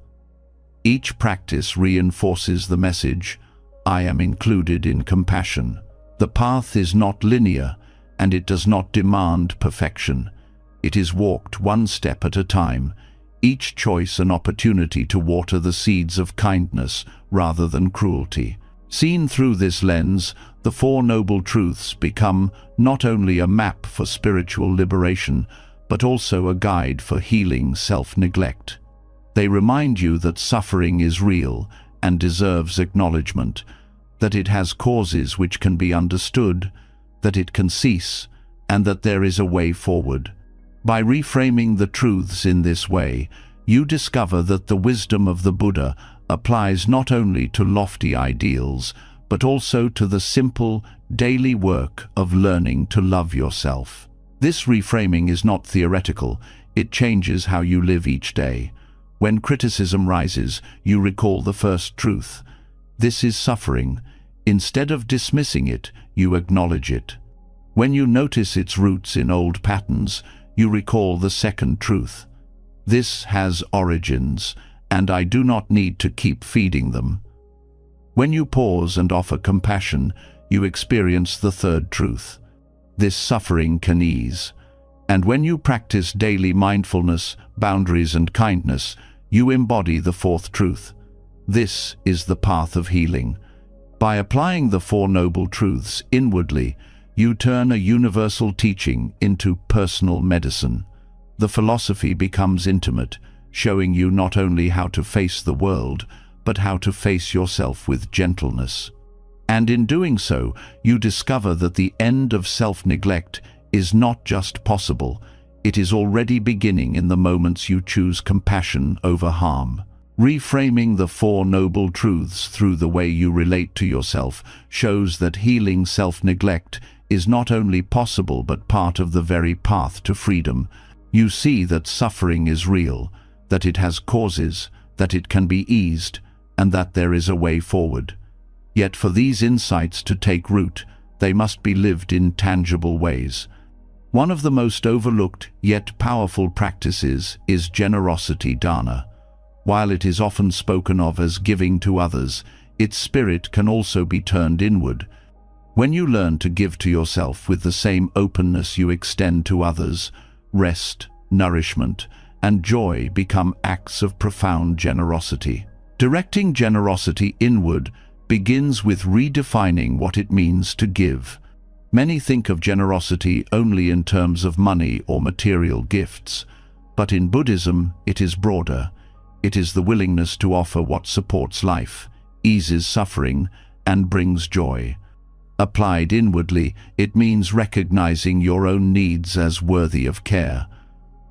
Each practice reinforces the message, I am included in compassion. The path is not linear, and it does not demand perfection. It is walked one step at a time, each choice an opportunity to water the seeds of kindness rather than cruelty. Seen through this lens, the Four Noble Truths become not only a map for spiritual liberation, but also a guide for healing self-neglect. They remind you that suffering is real and deserves acknowledgement, that it has causes which can be understood, that it can cease, and that there is a way forward. By reframing the truths in this way, you discover that the wisdom of the Buddha applies not only to lofty ideals, but also to the simple, daily work of learning to love yourself. This reframing is not theoretical, it changes how you live each day. When criticism rises, you recall the first truth. This is suffering. Instead of dismissing it, you acknowledge it. When you notice its roots in old patterns, you recall the second truth. This has origins, and I do not need to keep feeding them. When you pause and offer compassion, you experience the third truth. This suffering can ease. And when you practice daily mindfulness, boundaries, and kindness, you embody the fourth truth. This is the path of healing. By applying the Four Noble Truths inwardly, you turn a universal teaching into personal medicine. The philosophy becomes intimate, showing you not only how to face the world, but how to face yourself with gentleness. And in doing so, you discover that the end of self-neglect is not just possible, it is already beginning in the moments you choose compassion over harm. Reframing the Four Noble Truths through the way you relate to yourself shows that healing self-neglect is not only possible but part of the very path to freedom. You see that suffering is real, that it has causes, that it can be eased, and that there is a way forward. Yet for these insights to take root, they must be lived in tangible ways. One of the most overlooked yet powerful practices is generosity dana. While it is often spoken of as giving to others, its spirit can also be turned inward. When you learn to give to yourself with the same openness you extend to others, rest, nourishment, and joy become acts of profound generosity. Directing generosity inward begins with redefining what it means to give. Many think of generosity only in terms of money or material gifts, but in Buddhism it is broader. It is the willingness to offer what supports life, eases suffering, and brings joy. Applied inwardly, it means recognizing your own needs as worthy of care.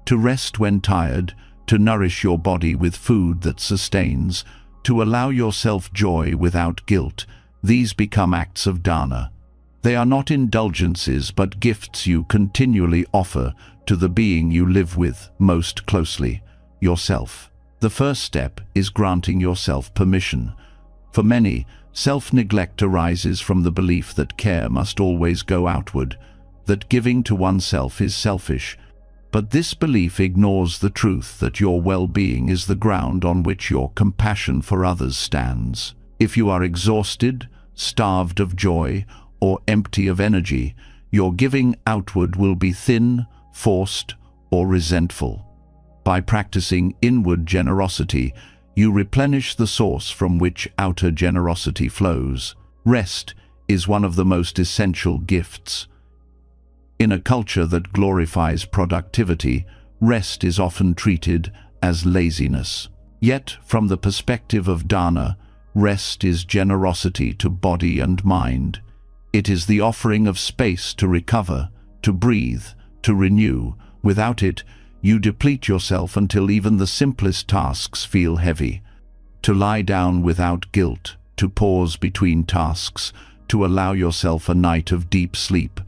To rest when tired, to nourish your body with food that sustains, to allow yourself joy without guilt, these become acts of dana. They are not indulgences but gifts you continually offer to the being you live with most closely, yourself. The first step is granting yourself permission. For many, self-neglect arises from the belief that care must always go outward, that giving to oneself is selfish. But this belief ignores the truth that your well-being is the ground on which your compassion for others stands. If you are exhausted, starved of joy, or empty of energy, your giving outward will be thin, forced, or resentful. By practicing inward generosity, you replenish the source from which outer generosity flows. Rest is one of the most essential gifts. In a culture that glorifies productivity, rest is often treated as laziness. Yet, from the perspective of dana, rest is generosity to body and mind. It is the offering of space to recover, to breathe, to renew. Without it, you deplete yourself until even the simplest tasks feel heavy. To lie down without guilt, to pause between tasks, to allow yourself a night of deep sleep.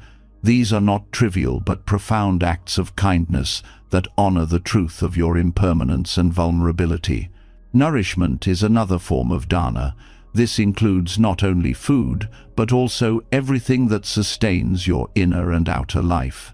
These are not trivial but profound acts of kindness that honor the truth of your impermanence and vulnerability. Nourishment is another form of dana. This includes not only food, but also everything that sustains your inner and outer life.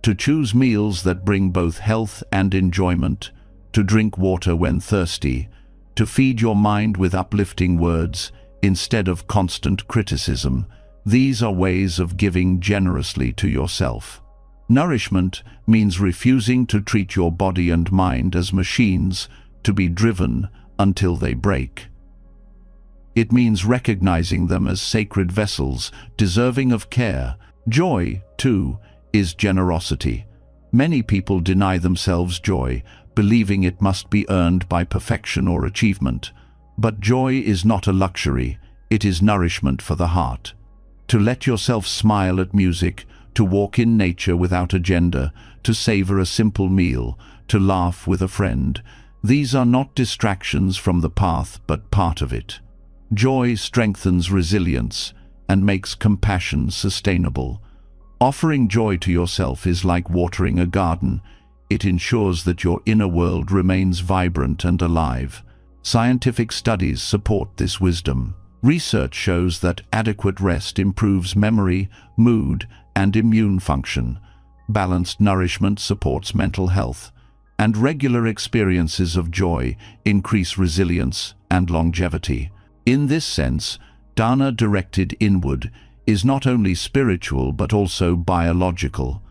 To choose meals that bring both health and enjoyment, to drink water when thirsty, to feed your mind with uplifting words instead of constant criticism, these are ways of giving generously to yourself. Nourishment means refusing to treat your body and mind as machines to be driven until they break. It means recognizing them as sacred vessels, deserving of care. Joy, too, is generosity. Many people deny themselves joy, believing it must be earned by perfection or achievement. But joy is not a luxury, it is nourishment for the heart. To let yourself smile at music, to walk in nature without agenda, to savor a simple meal, to laugh with a friend, these are not distractions from the path but part of it. Joy strengthens resilience and makes compassion sustainable. Offering joy to yourself is like watering a garden. It ensures that your inner world remains vibrant and alive. Scientific studies support this wisdom. Research shows that adequate rest improves memory, mood, and immune function. Balanced nourishment supports mental health, and regular experiences of joy increase resilience and longevity. In this sense, dana directed inward is not only spiritual but also biological.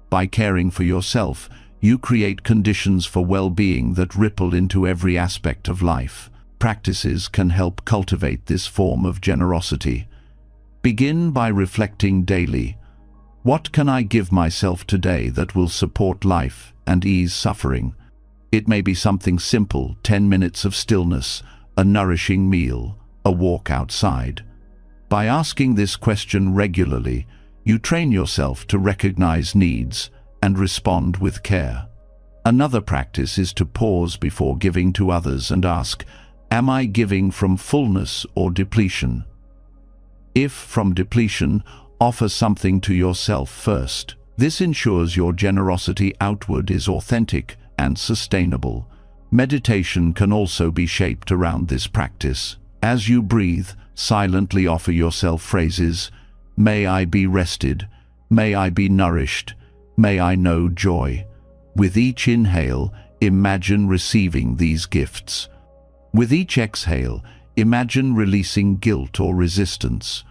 By caring for yourself, you create conditions for well-being that ripple into every aspect of life. Practices can help cultivate this form of generosity. Begin by reflecting daily. What can I give myself today that will support life and ease suffering? It may be something simple, 10 minutes of stillness, a nourishing meal, a walk outside. By asking this question regularly, you train yourself to recognize needs and respond with care. Another practice is to pause before giving to others and ask, am I giving from fullness or depletion? If from depletion, offer something to yourself first. This ensures your generosity outward is authentic and sustainable. Meditation can also be shaped around this practice. As you breathe, silently offer yourself phrases, may I be rested, may I be nourished, may I know joy. With each inhale, imagine receiving these gifts. With each exhale, imagine releasing guilt or resistance.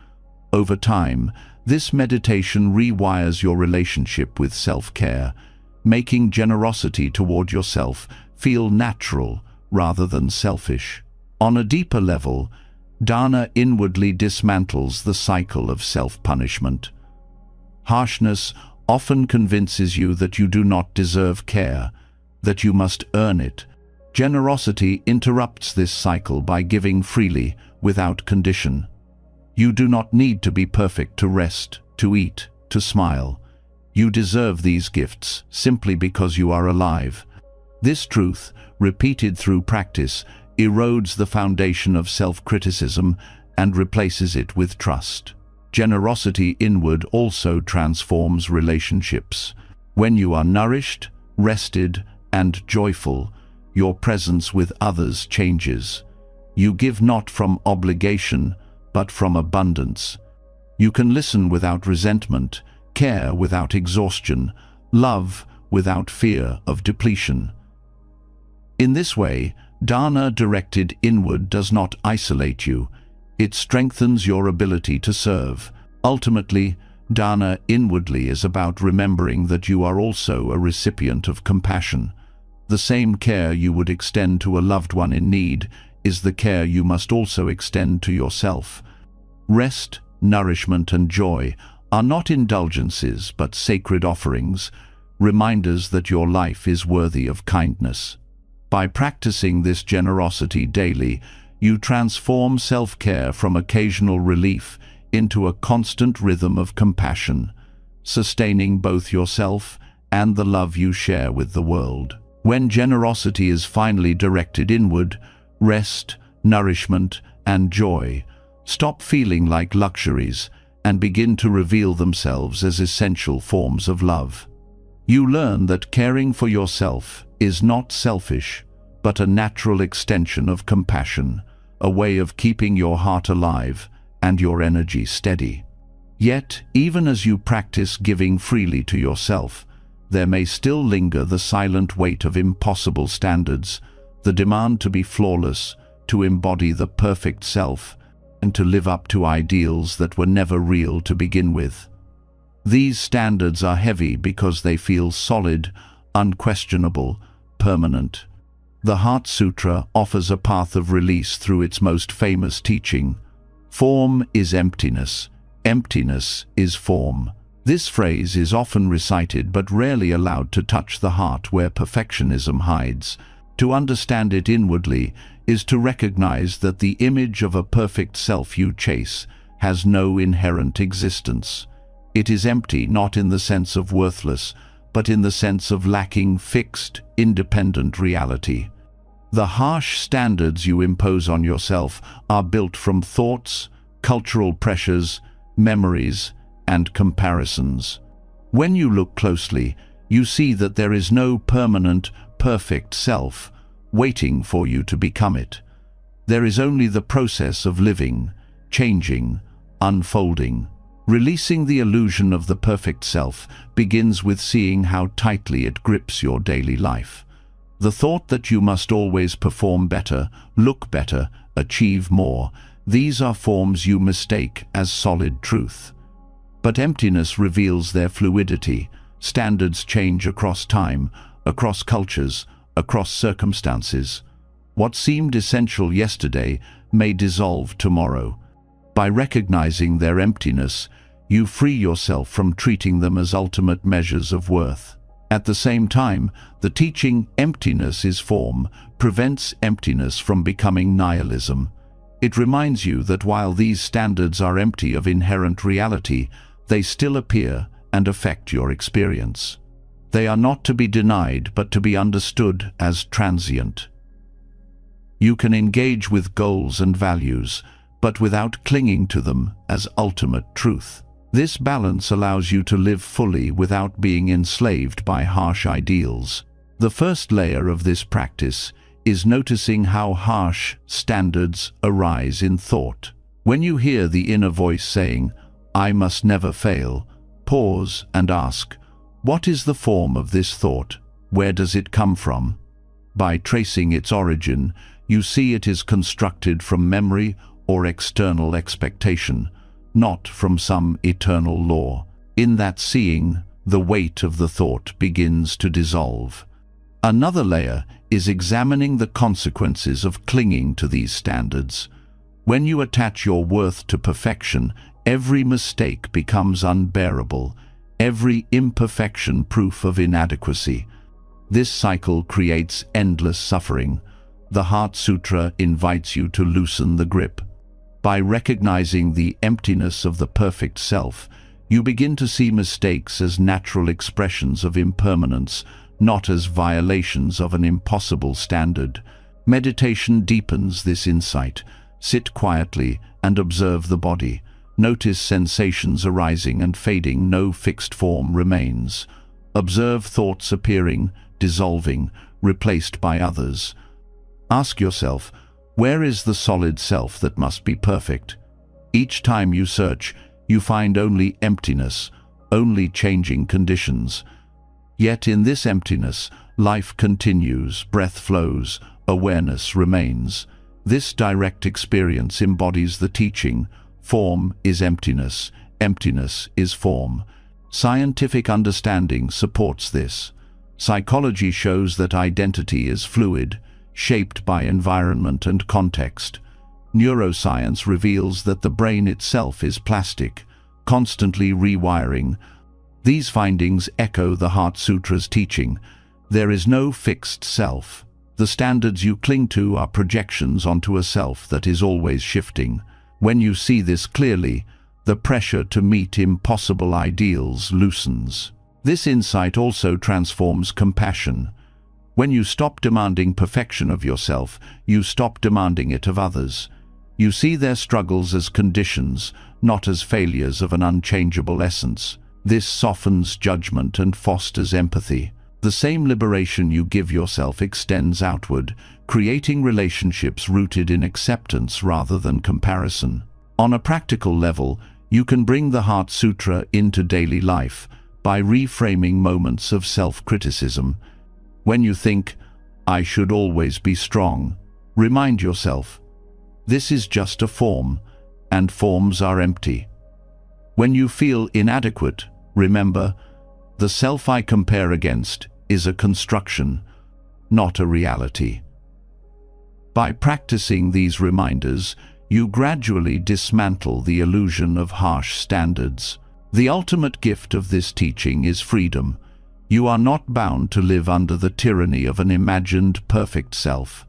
Over time, this meditation rewires your relationship with self-care, making generosity toward yourself feel natural rather than selfish. On a deeper level, dana inwardly dismantles the cycle of self-punishment. Harshness often convinces you that you do not deserve care, that you must earn it. Generosity interrupts this cycle by giving freely, without condition. You do not need to be perfect to rest, to eat, to smile. You deserve these gifts simply because you are alive. This truth, repeated through practice, erodes the foundation of self-criticism and replaces it with trust. Generosity inward also transforms relationships. When you are nourished, rested, and joyful, your presence with others changes. You give not from obligation, but from abundance. You can listen without resentment, care without exhaustion, love without fear of depletion. In this way, dana directed inward does not isolate you. It strengthens your ability to serve. Ultimately, dana inwardly is about remembering that you are also a recipient of compassion. The same care you would extend to a loved one in need is the care you must also extend to yourself. Rest, nourishment, and joy are not indulgences but sacred offerings, reminders that your life is worthy of kindness. By practicing this generosity daily, you transform self-care from occasional relief into a constant rhythm of compassion, sustaining both yourself and the love you share with the world. When generosity is finally directed inward, rest, nourishment, and joy stop feeling like luxuries and begin to reveal themselves as essential forms of love. You learn that caring for yourself is not selfish, but a natural extension of compassion, a way of keeping your heart alive and your energy steady. Yet, even as you practice giving freely to yourself, there may still linger the silent weight of impossible standards, the demand to be flawless, to embody the perfect self, and to live up to ideals that were never real to begin with. These standards are heavy because they feel solid, unquestionable, permanent. The Heart Sutra offers a path of release through its most famous teaching. Form is emptiness. Emptiness is form. This phrase is often recited but rarely allowed to touch the heart where perfectionism hides. To understand it inwardly is to recognize that the image of a perfect self you chase has no inherent existence. It is empty not in the sense of worthless, but in the sense of lacking fixed, independent reality. The harsh standards you impose on yourself are built from thoughts, cultural pressures, memories, and comparisons. When you look closely, you see that there is no permanent, perfect self waiting for you to become it. There is only the process of living, changing, unfolding. Releasing the illusion of the perfect self begins with seeing how tightly it grips your daily life. The thought that you must always perform better, look better, achieve more, these are forms you mistake as solid truth. But emptiness reveals their fluidity. Standards change across time, across cultures, across circumstances. What seemed essential yesterday may dissolve tomorrow. By recognizing their emptiness, you free yourself from treating them as ultimate measures of worth. At the same time, the teaching "emptiness is form" prevents emptiness from becoming nihilism. It reminds you that while these standards are empty of inherent reality, they still appear and affect your experience. They are not to be denied, but to be understood as transient. You can engage with goals and values, but without clinging to them as ultimate truth. This balance allows you to live fully without being enslaved by harsh ideals. The first layer of this practice is noticing how harsh standards arise in thought. When you hear the inner voice saying, "I must never fail," pause and ask, what is the form of this thought? Where does it come from? By tracing its origin, you see it is constructed from memory or external expectation, not from some eternal law. In that seeing, the weight of the thought begins to dissolve. Another layer is examining the consequences of clinging to these standards. When you attach your worth to perfection, every mistake becomes unbearable, every imperfection proof of inadequacy. This cycle creates endless suffering. The Heart Sutra invites you to loosen the grip. By recognizing the emptiness of the perfect self, you begin to see mistakes as natural expressions of impermanence, not as violations of an impossible standard. Meditation deepens this insight. Sit quietly and observe the body. Notice sensations arising and fading, no fixed form remains. Observe thoughts appearing, dissolving, replaced by others. Ask yourself, where is the solid self that must be perfect? Each time you search, you find only emptiness, only changing conditions. Yet in this emptiness, life continues, breath flows, awareness remains. This direct experience embodies the teaching: form is emptiness, emptiness is form. Scientific understanding supports this. Psychology shows that identity is fluid, shaped by environment and context. Neuroscience reveals that the brain itself is plastic, constantly rewiring. These findings echo the Heart Sutra's teaching. There is no fixed self. The standards you cling to are projections onto a self that is always shifting. When you see this clearly, the pressure to meet impossible ideals loosens. This insight also transforms compassion. When you stop demanding perfection of yourself, you stop demanding it of others. You see their struggles as conditions, not as failures of an unchangeable essence. This softens judgment and fosters empathy. The same liberation you give yourself extends outward, creating relationships rooted in acceptance rather than comparison. On a practical level, you can bring the Heart Sutra into daily life by reframing moments of self-criticism. When you think, "I should always be strong," remind yourself, this is just a form, and forms are empty. When you feel inadequate, remember, the self I compare against is a construction, not a reality. By practicing these reminders, you gradually dismantle the illusion of harsh standards. The ultimate gift of this teaching is freedom. You are not bound to live under the tyranny of an imagined perfect self.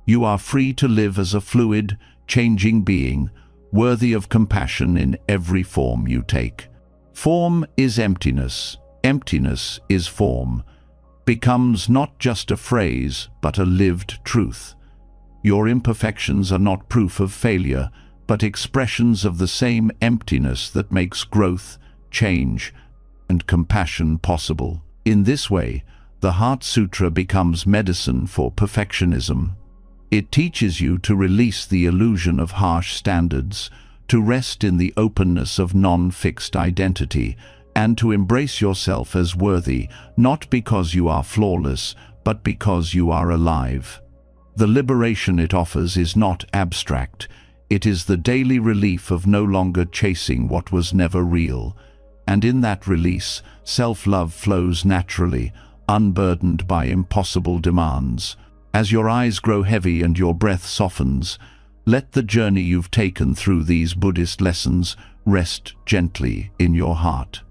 You are free to live as a fluid, changing being, worthy of compassion in every form you take. Form is emptiness. Emptiness is form. Becomes not just a phrase, but a lived truth. Your imperfections are not proof of failure, but expressions of the same emptiness that makes growth, change, and compassion possible. In this way, the Heart Sutra becomes medicine for perfectionism. It teaches you to release the illusion of harsh standards, to rest in the openness of non-fixed identity, and to embrace yourself as worthy, not because you are flawless, but because you are alive. The liberation it offers is not abstract. It is the daily relief of no longer chasing what was never real. And in that release, self-love flows naturally, unburdened by impossible demands. As your eyes grow heavy and your breath softens, let the journey you've taken through these Buddhist lessons rest gently in your heart.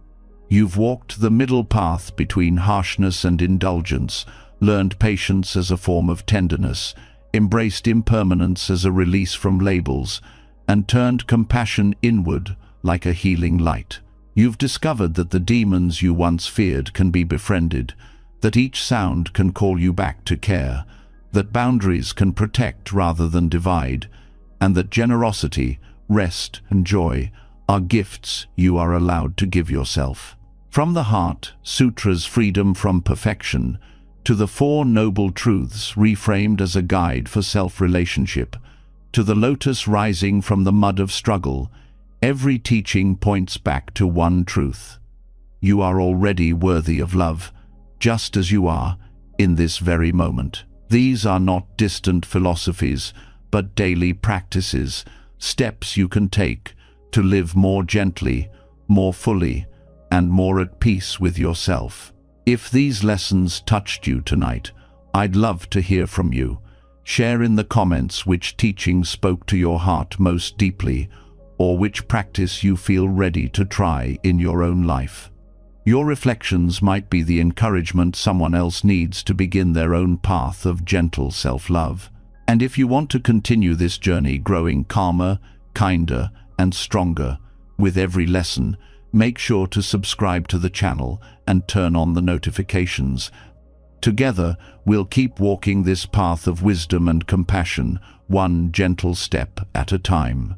You've walked the middle path between harshness and indulgence, learned patience as a form of tenderness, embraced impermanence as a release from labels, and turned compassion inward like a healing light. You've discovered that the demons you once feared can be befriended, that each sound can call you back to care, that boundaries can protect rather than divide, and that generosity, rest, and joy are gifts you are allowed to give yourself. From the Heart Sutra's freedom from perfection to the Four Noble Truths reframed as a guide for self-relationship, to the lotus rising from the mud of struggle, every teaching points back to one truth. You are already worthy of love, just as you are in this very moment. These are not distant philosophies, but daily practices, steps you can take to live more gently, more fully, and more at peace with yourself. If these lessons touched you tonight, I'd love to hear from you. Share in the comments which teaching spoke to your heart most deeply, or which practice you feel ready to try in your own life. Your reflections might be the encouragement someone else needs to begin their own path of gentle self-love. And if you want to continue this journey growing calmer, kinder, and stronger with every lesson, make sure to subscribe to the channel and turn on the notifications. Together, we'll keep walking this path of wisdom and compassion, one gentle step at a time.